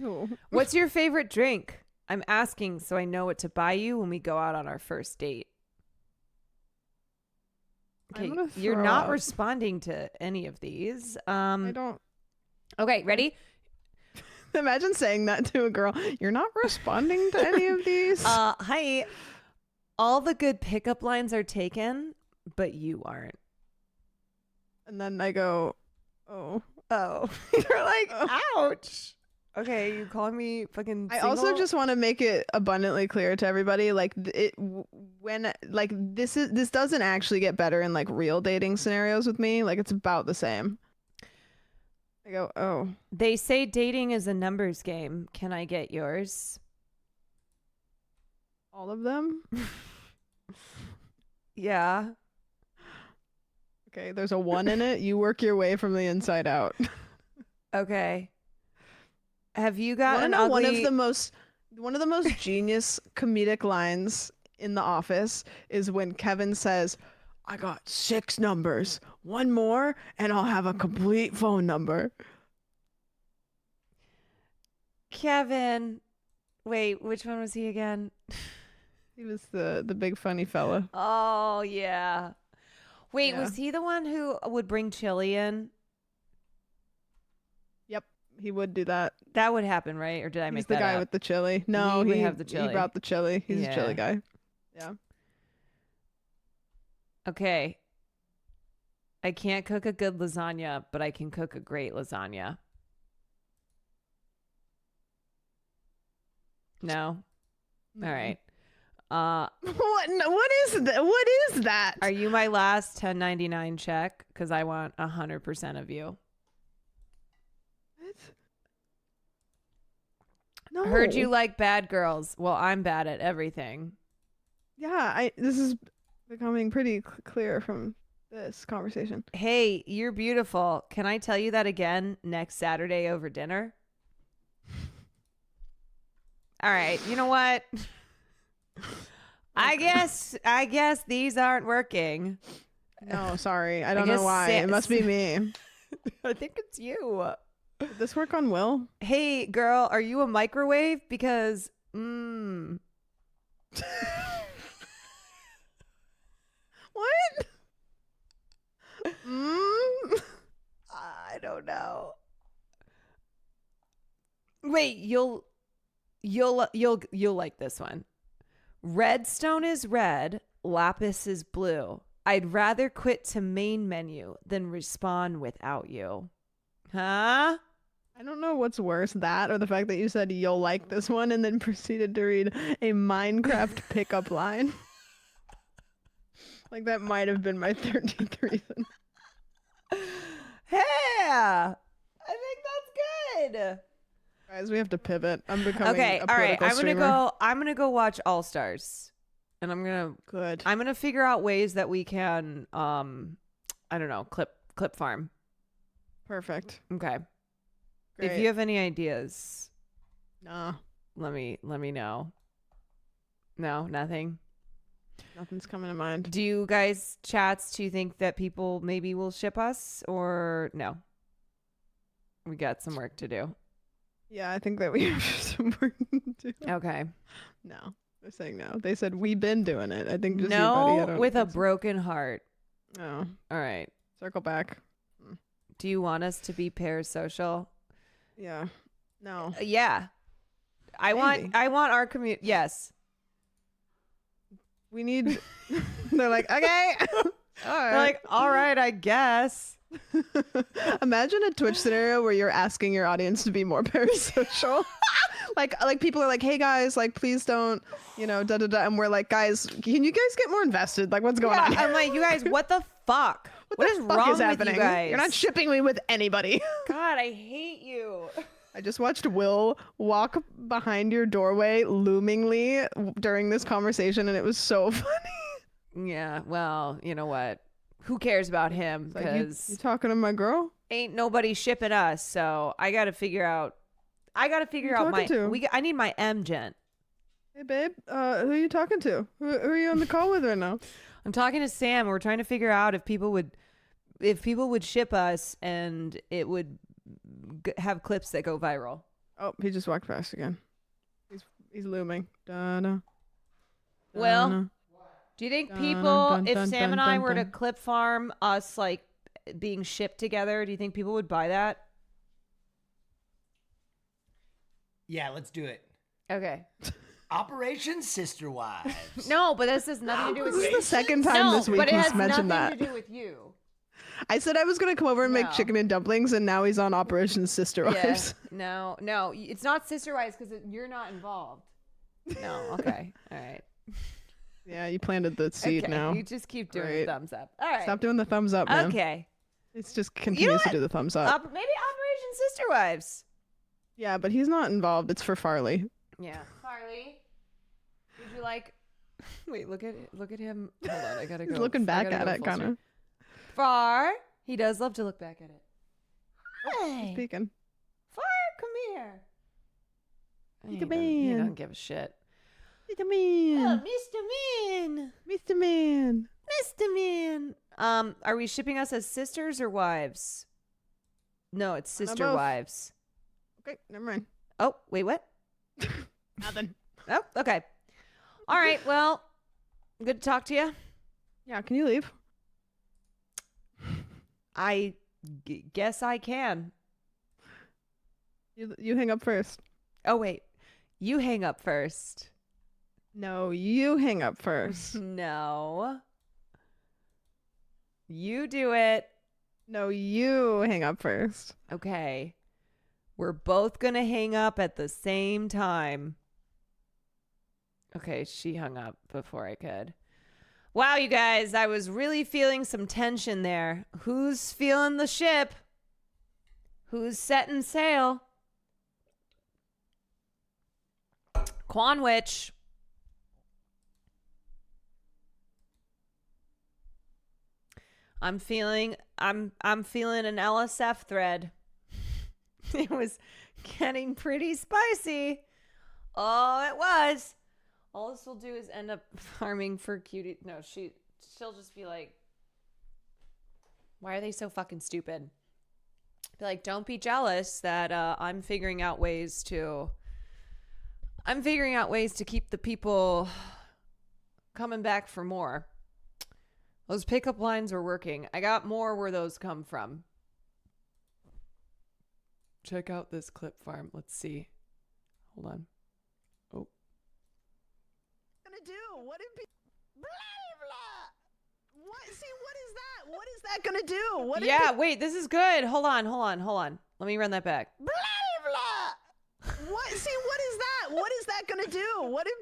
Ooh. What's your favorite drink? I'm asking so I know what to buy you when we go out on our first date. Okay, you're not responding to any of these. I don't. Okay, ready? Imagine saying that to a girl. You're not responding to any of these. Hi. All the good pickup lines are taken, but you aren't. And then I go, oh. You're like, ouch. Okay, you calling me fucking single? I also just want to make it abundantly clear to everybody, like this doesn't actually get better in like real dating scenarios with me. Like it's about the same. I go, oh. They say dating is a numbers game. Can I get yours? All of them? Yeah. Okay, there's a 1 in it. You work your way from the inside out. Okay. Have you got one of the most genius comedic lines in The Office is when Kevin says, I got 6 numbers, 1 more and I'll have a complete phone number. Kevin, wait, which one was he again? He was the big funny fella. Oh yeah. Wait, Yeah. was he the one who would bring chili in? Yep, he would do that. That would happen, right? Or did I He's make the that guy up? with the chili. No, He would he have the chili. He brought the chili. He's a chili Yeah. guy. Yeah. Okay. I can't cook a good lasagna, but I can cook a great lasagna. No? No. All right. What is that? What is that? Are you my last 1099 check? Because I want 100% of you. What? No. I heard you like bad girls. Well, I'm bad at everything. Yeah, this is becoming pretty clear from this conversation. Hey, you're beautiful. Can I tell you that again next Saturday over dinner? All right. You know what? I guess these aren't working. No, sorry. I don't know why. It must be me. I think it's you. Did this work on Will? Hey, girl, are you a microwave? Because, What? I don't know. Wait, you'll like this one. Redstone is red, lapis is blue. I'd rather quit to main menu than respawn without you. Huh? I don't know what's worse, that or the fact that you said you'll like this one and then proceeded to read a Minecraft pickup line. Like that might have been my 13th reason. Yeah, I think that's good. Guys, we have to pivot. I'm becoming Okay, a all right. political streamer. I'm gonna go watch All Stars, and I'm gonna figure out ways that we can I don't know, clip farm. Perfect. Okay. Great. If you have any ideas, Nah, let me know. No, nothing. nothing's coming to mind. Do you guys chats? Do you think that people maybe will ship us or no? We got some work to do. Yeah, I think that we have some work to do. Okay. No, they're saying no. They said we've been doing it. I think just you, No, buddy. I don't with a think so. broken heart. No. All right. Circle back. Do you want us to be parasocial? Yeah. No. Yeah. I want our community. Yes. We need. They're like, okay. All right. They're like, all right, I guess. Imagine a Twitch scenario where you're asking your audience to be more parasocial. like people are like, hey guys, like please don't, da da da, and we're like, guys, can you guys get more invested? Like, what's going on? I'm like, you guys, what the fuck? What is fuck wrong is happening? with you guys? You're not shipping me with anybody. God, I hate you. I just watched Will walk behind your doorway loomingly during this conversation, and it was so funny. Yeah, well, you know what? Who cares about him? Like, Because you talking to my girl? ain't nobody shipping us. So I got to figure out. I need my M gent. Hey babe, who are you talking to? Who are you on the call with right now? I'm talking to Sam. We're trying to figure out if people would ship us and it would have clips that go viral. Oh, he just walked past again. He's looming. Da-da. Well, do you think people, if Sam and I were to clip farm us like being shipped together, do you think people would buy that? Yeah, let's do it. Okay. Operation Sister Wives. No, but this has nothing to do with This you. is the second time this week but it he's has mentioned nothing that. to do with you. I said I was going to come over and make chicken and dumplings, and now he's on Operation Sister Wives. Yeah. No, it's not Sister Wives because you're not involved. No, okay, all right. Yeah, you planted the seed now. You just keep doing the thumbs up. All right. Stop doing the thumbs up, man. Okay. It's just continues to do the thumbs up. Maybe Operation Sister Wives. Yeah, but he's not involved. It's for Farley. Yeah. Farley, would you like? Wait, look at him. Hold on, I gotta go. He's looking back at it, kind of. Far, he does love to look back at it. Hey, He's peeking. Far, come here. He Man. don't give a shit. Mr. Man. Mr. Man. Mr. Man. Mr. Man. Are we shipping us as sisters or wives? No, it's sister both. wives. Okay, never mind. Oh, wait, what? Nothing. Oh, okay. All right, well, good to talk to you. Yeah, can you leave? I guess I can. You hang up first. Oh, wait. You hang up first. No, you hang up first. No. You do it. No, you hang up first. Okay. We're both going to hang up at the same time. Okay, she hung up before I could. Wow, you guys, I was really feeling some tension there. Who's feeling the ship? Who's setting sail? Kwan Witch. I'm feeling an LSF thread. It was getting pretty spicy. Oh, it was. All this will do is end up farming for cutie. No, she'll just be like, why are they so fucking stupid? Be like, don't be jealous that I'm figuring out ways to keep the people coming back for more. Those pickup lines were working. I got more where those come from. Check out this clip farm. Let's see. Hold on. Oh. Gonna do? What did blah blah? What? See, what is that? What is that gonna do? What? Yeah, wait, this is good. Hold on. Let me run that back. Blah blah. What? See, what is that? What is that gonna do? What did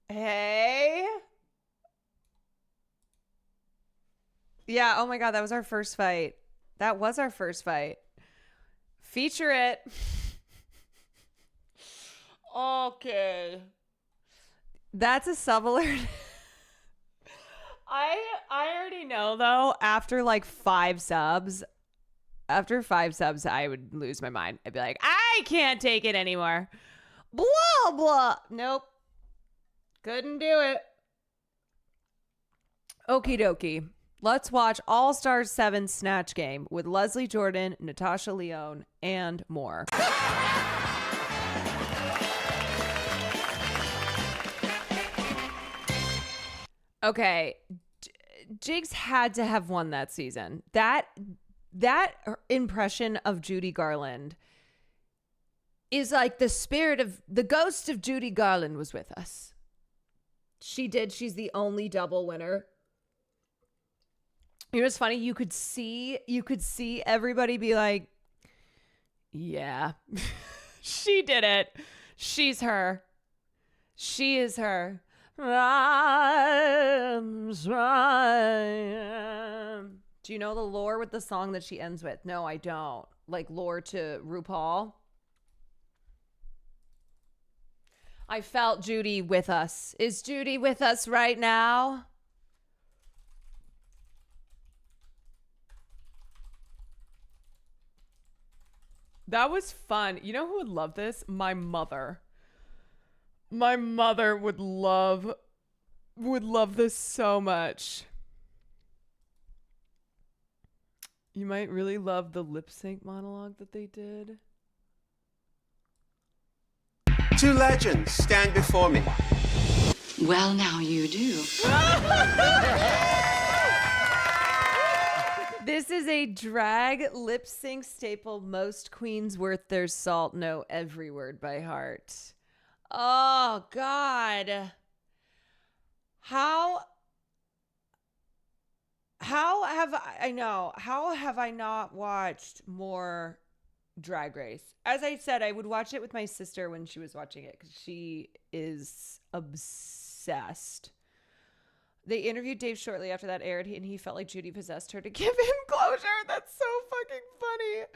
Hey. Yeah, oh my God, that was our first fight. Feature it. Okay. That's a sub alert. I already know though, after 5 subs, I would lose my mind. I'd be like, I can't take it anymore. Blah, blah. Nope. Couldn't do it. Okie dokie. Let's watch All Stars 7 Snatch Game with Leslie Jordan, Natasha Lyonne, and more. Okay. Jigs had to have won that season. That impression of Judy Garland is like the ghost of Judy Garland was with us. She's the only double winner. You know what's funny? You could see everybody be like, yeah, she did it. She's her. She is her. Do you know the lore with the song that she ends with? No, I don't. Like lore to RuPaul. I felt Judy with us. Is Judy with us right now? That was fun. You know who would love this? My mother. My mother would love this so much. You might really love the lip sync monologue that they did. Two legends stand before me. Well, now you do. This is a drag lip sync staple. Most queens worth their salt know every word by heart. Oh, God. How have I not watched more Drag Race? As I said, I would watch it with my sister when she was watching it because she is obsessed. They interviewed Dave shortly after that aired, and he felt like Judy possessed her to give him closure. That's so fucking funny.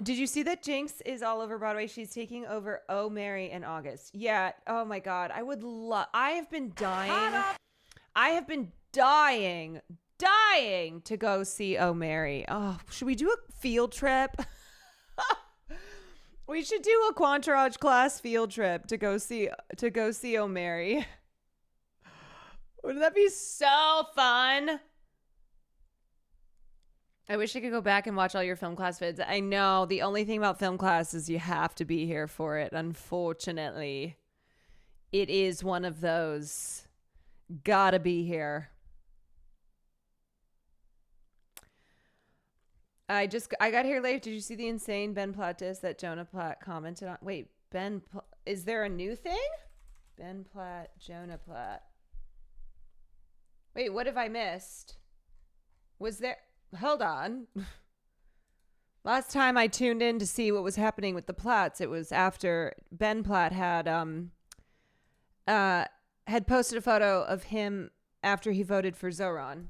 Did you see that Jinx is all over Broadway? She's taking over Oh Mary in August. Yeah. Oh my God. I have been dying to go see Oh Mary. Oh, should we do a field trip? We should do a Quantarage class field trip to go see Oh Mary. Wouldn't that be so fun? I wish I could go back and watch all your film class vids. I know. The only thing about film class is you have to be here for it. Unfortunately, it is one of those. Gotta be here. I got here late. Did you see the insane Ben Platt diss that Jonah Platt commented on? Wait, is there a new thing? Ben Platt, Jonah Platt. Wait, what have I missed? Was there... Hold on. Last time I tuned in to see what was happening with the Platts, it was after Ben Platt had posted a photo of him after he voted for Zoran.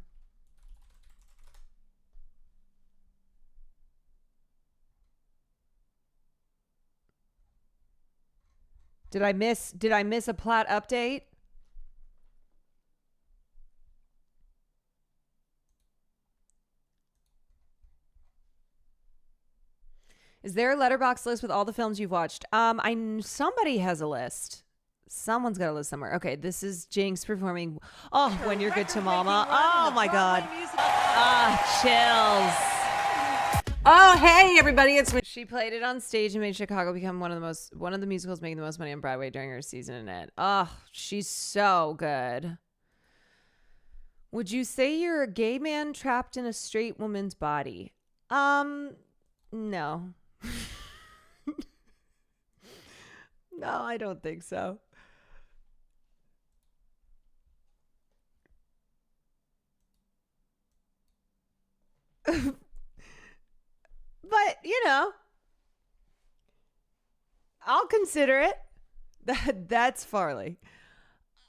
Did I miss a Platt update? Is there a letterbox list with all the films you've watched? Somebody has a list. Someone's got a list somewhere. Okay, this is Jinx performing When You're Good to Mama. Oh my God. Chills. Oh, hey, everybody. It's me. She played it on stage and made Chicago become one of the musicals making the most money on Broadway during her season in it. Oh, she's so good. Would you say you're a gay man trapped in a straight woman's body? No. No, I don't think so. But, I'll consider it. That's Farley.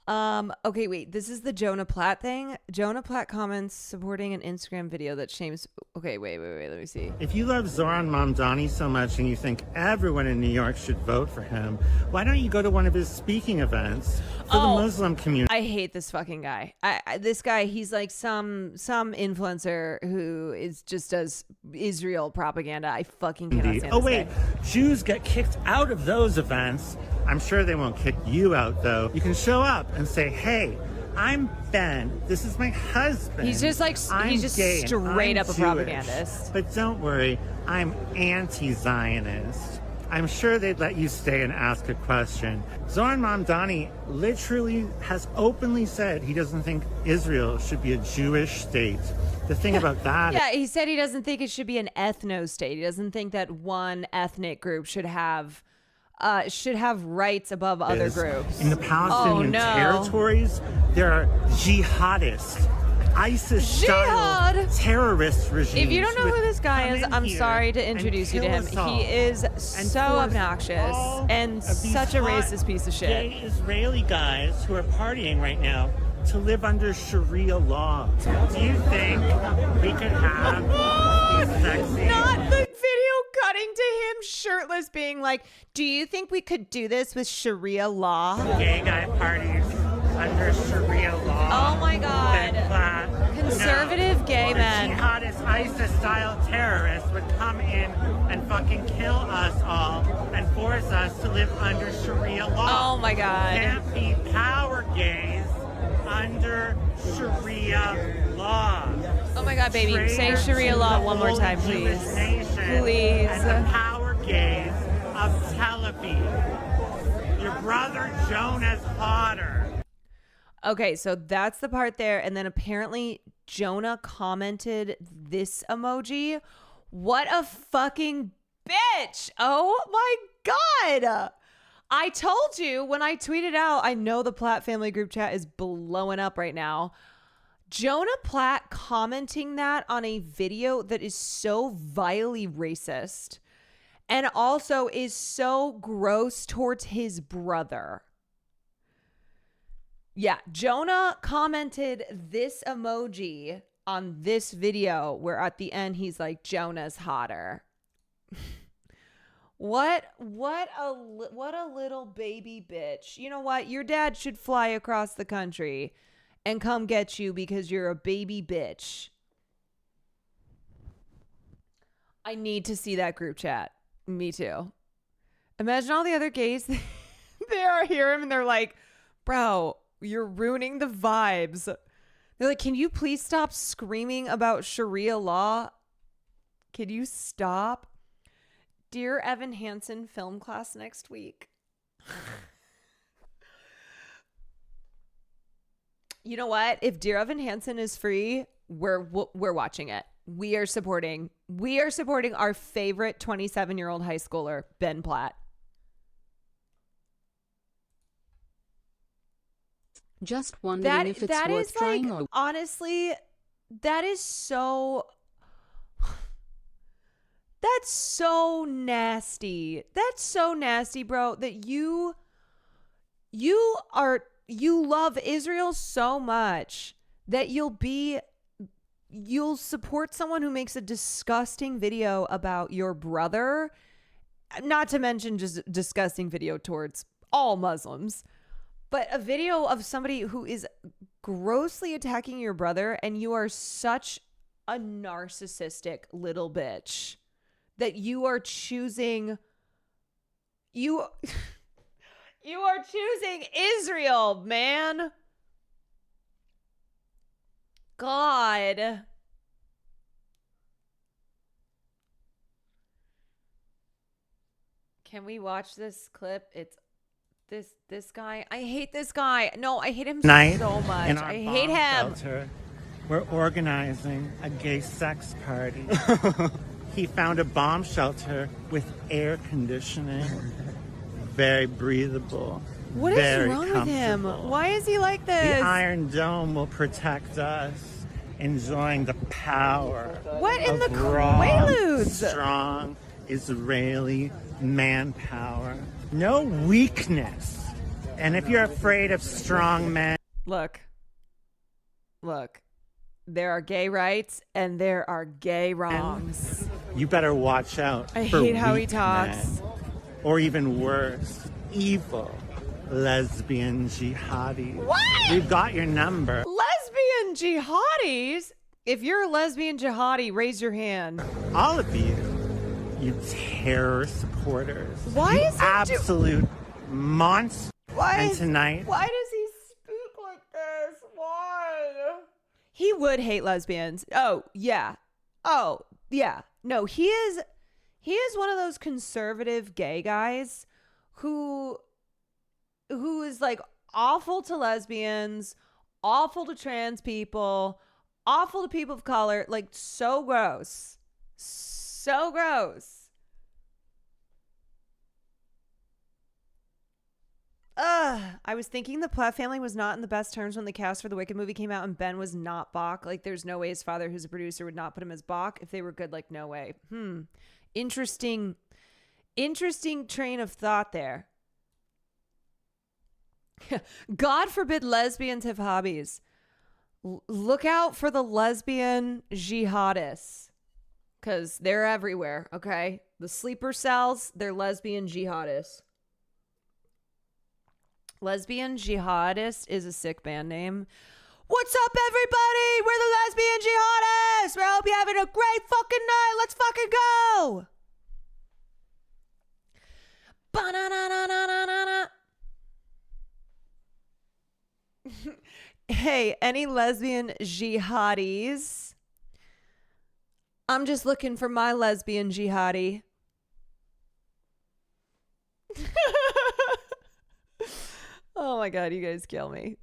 Okay, wait. This is the Jonah Platt thing. Jonah Platt comments supporting an Instagram video that shames. Okay, wait. Let me see. If you love Zoran Mamdani so much and you think everyone in New York should vote for him, why don't you go to one of his speaking events for the Muslim community? I hate this fucking guy. This guy, he's like some influencer who just does Israel propaganda. I fucking cannot stand this guy. Jews get kicked out of those events. I'm sure they won't kick you out, though. You can show up and say, hey, I'm Ben. This is my husband. He's just like, he's just straight up a propagandist. But don't worry, I'm anti-Zionist. I'm sure they'd let you stay and ask a question. Zoran Mamdani literally has openly said he doesn't think Israel should be a Jewish state. The thing about that... Yeah, he said he doesn't think it should be an ethno-state. He doesn't think that one ethnic group should have rights above other groups. In the Palestinian territories, there are jihadists, ISIS-style terrorist regimes. If you don't know who this guy is, I'm sorry to introduce you to him. He is so obnoxious and such a racist piece of shit. Gay Israeli guys who are partying right now to live under Sharia law. Do you think we could have these sexy... Not the video cutting to him shirtless being like, do you think we could do this with Sharia law? Gay guy parties under Sharia law. Oh my God. Conservative gay men. Jihadist ISIS-style terrorists would come in and fucking kill us all and force us to live under Sharia law. Oh my God. Can't be power gays under Sharia law. Oh my God, baby. Say Sharia law one more time, please. Please. And the power gays of Tel Aviv. Your brother Jonah's hotter. Okay, so that's the part there. And then apparently Jonah commented this emoji. What a fucking bitch. Oh my God. I told you when I tweeted out, I know the Platt family group chat is blowing up right now. Jonah Platt commenting that on a video that is so vilely racist and also is so gross towards his brother. Yeah, Jonah commented this emoji on this video where at the end he's like, Jonah's hotter. What a little baby bitch. You know what? Your dad should fly across the country and come get you because you're a baby bitch. I need to see that group chat. Me too. Imagine all the other gays. They are hear him and they're like, bro, you're ruining the vibes. They're like, can you please stop screaming about Sharia law? Can you stop? Dear Evan Hansen film class next week. You know what? If Dear Evan Hansen is free, we're watching it. We are supporting our favorite 27-year-old high schooler, Ben Platt. Just wondering if it's worth trying. Like, honestly, that is so... That's so nasty. That's so nasty, bro, that you love Israel so much that you'll support someone who makes a disgusting video about your brother, not to mention just disgusting video towards all Muslims, but a video of somebody who is grossly attacking your brother, and you are such a narcissistic little bitch that you are choosing you are choosing Israel, man. God. Can we watch this clip? It's this guy. I hate this guy. No, I hate him Night so much. in our I hate bomb him. Shelter, we're organizing a gay sex party. He found a bomb shelter with air conditioning. Very breathable. What is very wrong with him? comfortable. Why is he like this? The Iron Dome will protect us, enjoying the power What in of the raw, Quaaludes? strong Israeli manpower. No weakness. And if you're afraid of strong men... Look. There are gay rights and there are gay wrongs. You better watch out. I for hate how he weak talks. men. Or even worse, evil lesbian jihadis. What? We've got your number. Lesbian jihadis? If you're a lesbian jihadi, raise your hand. All of you terror supporters. Why you is he absolute monster. Why and is- tonight, Why does he speak like this? Why? He would hate lesbians. Oh, yeah. No, he is one of those conservative gay guys who is like awful to lesbians, awful to trans people, awful to people of color, like so gross. So gross. I was thinking the Platt family was not in the best terms when the cast for the Wicked movie came out and Ben was not Bach. Like, there's no way his father, who's a producer, would not put him as Bach if they were good. Like, no way. Interesting train of thought there. God forbid lesbians have hobbies. Look out for the lesbian jihadists. Because they're everywhere, okay? The sleeper cells, they're lesbian jihadists. Lesbian Jihadist is a sick band name. What's up, everybody? We're the Lesbian Jihadists. We hope you're having a great fucking night. Let's fucking go. Ba-na-na-na-na-na-na. Hey, any lesbian jihadis? I'm just looking for my lesbian jihadi. Oh my God, you guys kill me.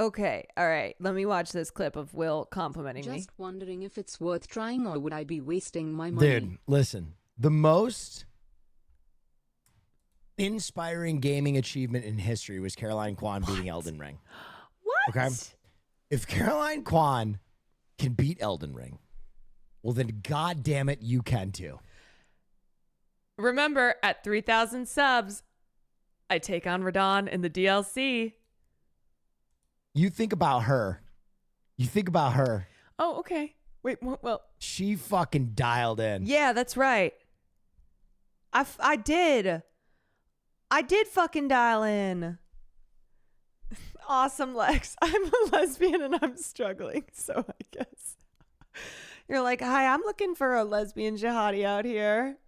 Okay, all right. Let me watch this clip of Will complimenting me. Just wondering if it's worth trying or would I be wasting my money? Dude, listen. The most inspiring gaming achievement in history was CarolineKwan beating Elden Ring. What? Okay? If CarolineKwan can beat Elden Ring, well then God damn it, you can too. Remember, at 3,000 subs, I take on Radon in the DLC. You think about her. Oh, okay. Wait, well. She fucking dialed in. Yeah, that's right. I did. I did fucking dial in. Awesome, Lex. I'm a lesbian and I'm struggling, so I guess. You're like, hi, I'm looking for a lesbian jihadi out here.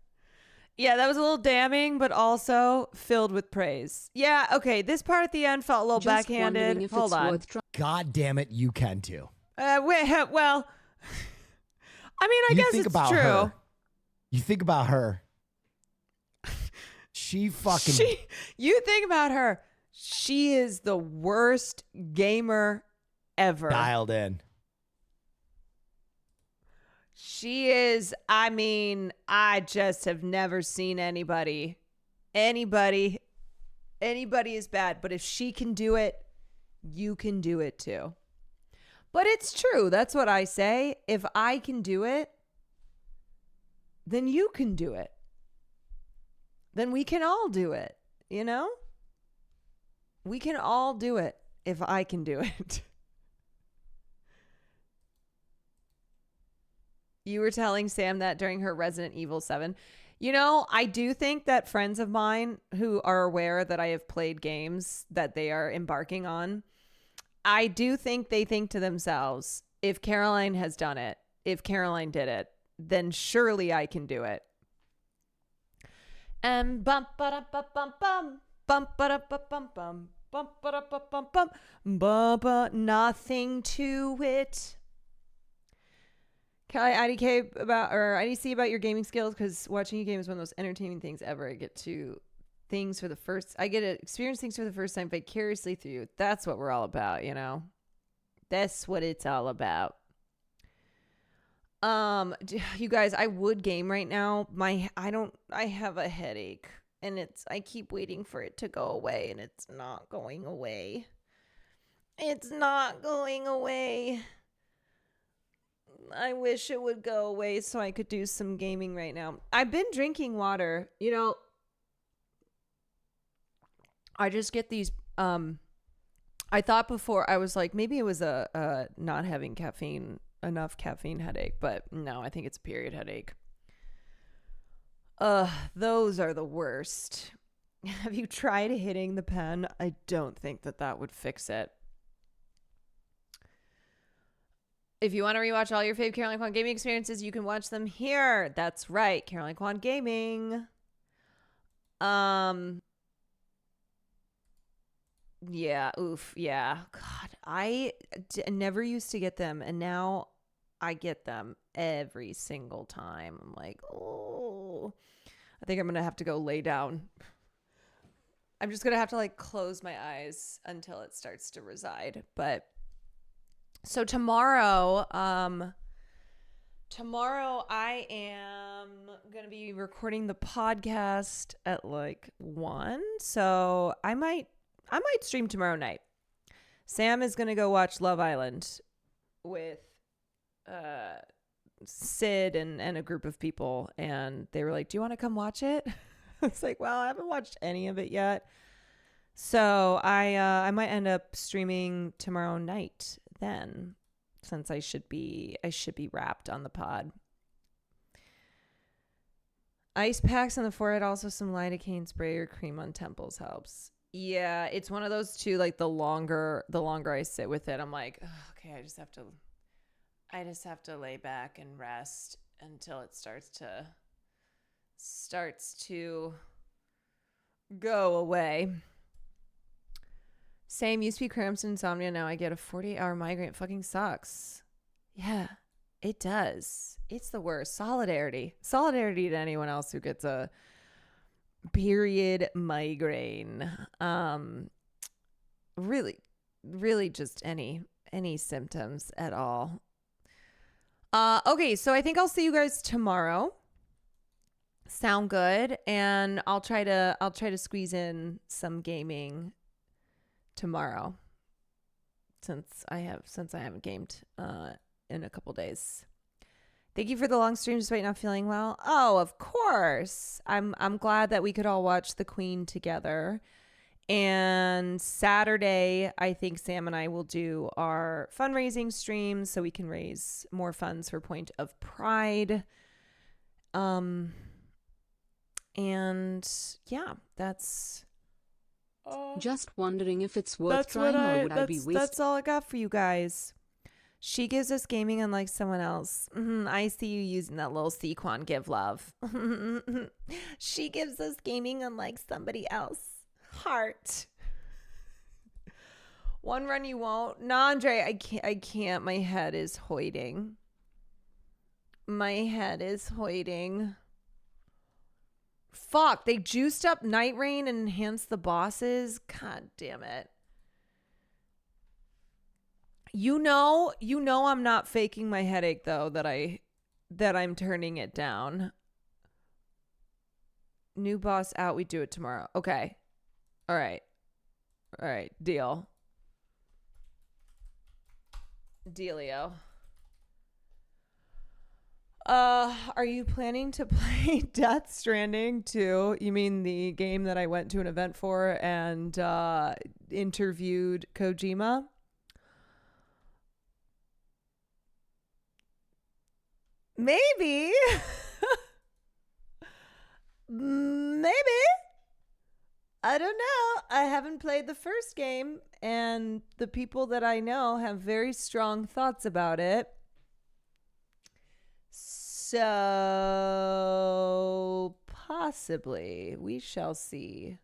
Yeah, that was a little damning, but also filled with praise. Yeah, okay, this part at the end felt a little Just backhanded. if Hold it's on. worth God damn it, you can too. Well, I mean, I guess it's true. Her. You think about her. She fucking... You think about her. She is the worst gamer ever. Dialed in. She is, I mean, I just have never seen anybody is bad. But if she can do it, you can do it too. But it's true. That's what I say. If I can do it, then you can do it. Then we can all do it, you know? We can all do it if I can do it. You were telling Sam that during her Resident Evil 7. You know, I do think that friends of mine who are aware that I have played games that they are embarking on, I do think they think to themselves, if Caroline has done it, if Caroline did it, then surely I can do it. And bump ba bum bum bump ba bum bum bump ba bum bum nothing to it. IDK about your gaming skills, because watching you game is one of those entertaining things ever. I get to experience things for the first time vicariously through you. That's what we're all about, you know. That's what it's all about. You guys, I would game right now. I have a headache, and I keep waiting for it to go away, and it's not going away. It's not going away. I wish it would go away so I could do some gaming right now. I've been drinking water. You know, I just get these, I thought before, I was like, maybe it was a not having enough caffeine headache, but no, I think it's a period headache. Those are the worst. Have you tried hitting the pen? I don't think that would fix it. If you want to rewatch all your fave Caroline Kwan gaming experiences, you can watch them here. That's right, Caroline Kwan Gaming. Yeah, oof, yeah. God, I never used to get them, and now I get them every single time. I'm like, oh, I think I'm going to have to go lay down. I'm just going to have to like close my eyes until it starts to reside. But so tomorrow I am going to be recording the podcast at like 1. So I might stream tomorrow night. Sam is going to go watch Love Island with Sid and a group of people. And they were like, do you want to come watch it? I was like, well, I haven't watched any of it yet. So I might end up streaming tomorrow night then, since I should be wrapped on the pod. Ice packs on the forehead, also some lidocaine spray or cream on temples helps. Yeah, it's one of those two, like the longer I sit with it, I'm like, oh, okay, I just have to lay back and rest until it starts to go away. Same, used to be cramps and insomnia, now I get a 48-hour migraine. It fucking sucks. Yeah, it does. It's the worst. Solidarity to anyone else who gets a period migraine. Really just any symptoms at all. Okay, so I think I'll see you guys tomorrow. Sound good? And I'll try to squeeze in some gaming tomorrow, since I haven't gamed in a couple days. Thank you for the long stream despite not feeling well. Oh, of course. I'm glad that we could all watch The Queen together. And Saturday, I think Sam and I will do our fundraising streams so we can raise more funds for Point of Pride. And yeah, that's just wondering if it's worth trying, or would I be wasting? That's all I got for you guys. She gives us gaming unlike someone else. I see you using that little Sequan give love. She gives us gaming unlike somebody else. Heart. One run you won't. No, Andre, I can't. My head is hoiting. Fuck, they juiced up Night Rain and enhanced the bosses. God damn it. You know I'm not faking my headache though, that I'm turning it down. New boss out, we do it tomorrow. Okay. All right. Deal. Dealio. Are you planning to play Death Stranding 2? You mean the game that I went to an event for and interviewed Kojima? Maybe. Maybe. I don't know. I haven't played the first game, and the people that I know have very strong thoughts about it. So possibly we shall see.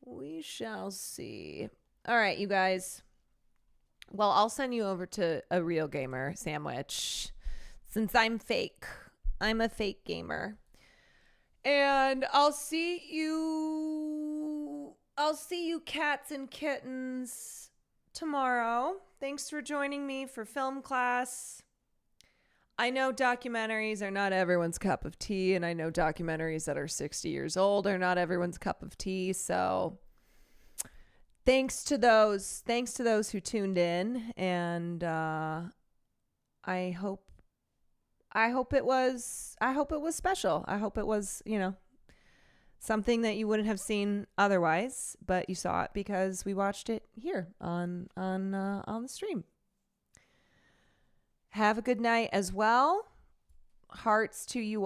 We shall see. All right, you guys. Well, I'll send you over to a real gamer sandwich since I'm fake. I'm a fake gamer. And I'll see you cats and kittens tomorrow. Thanks for joining me for film class. I know documentaries are not everyone's cup of tea, and I know documentaries that are 60 years old are not everyone's cup of tea. So thanks to those who tuned in, and I hope it was special. I hope it was, something that you wouldn't have seen otherwise, but you saw it because we watched it here on the stream. Have a good night as well. Hearts to you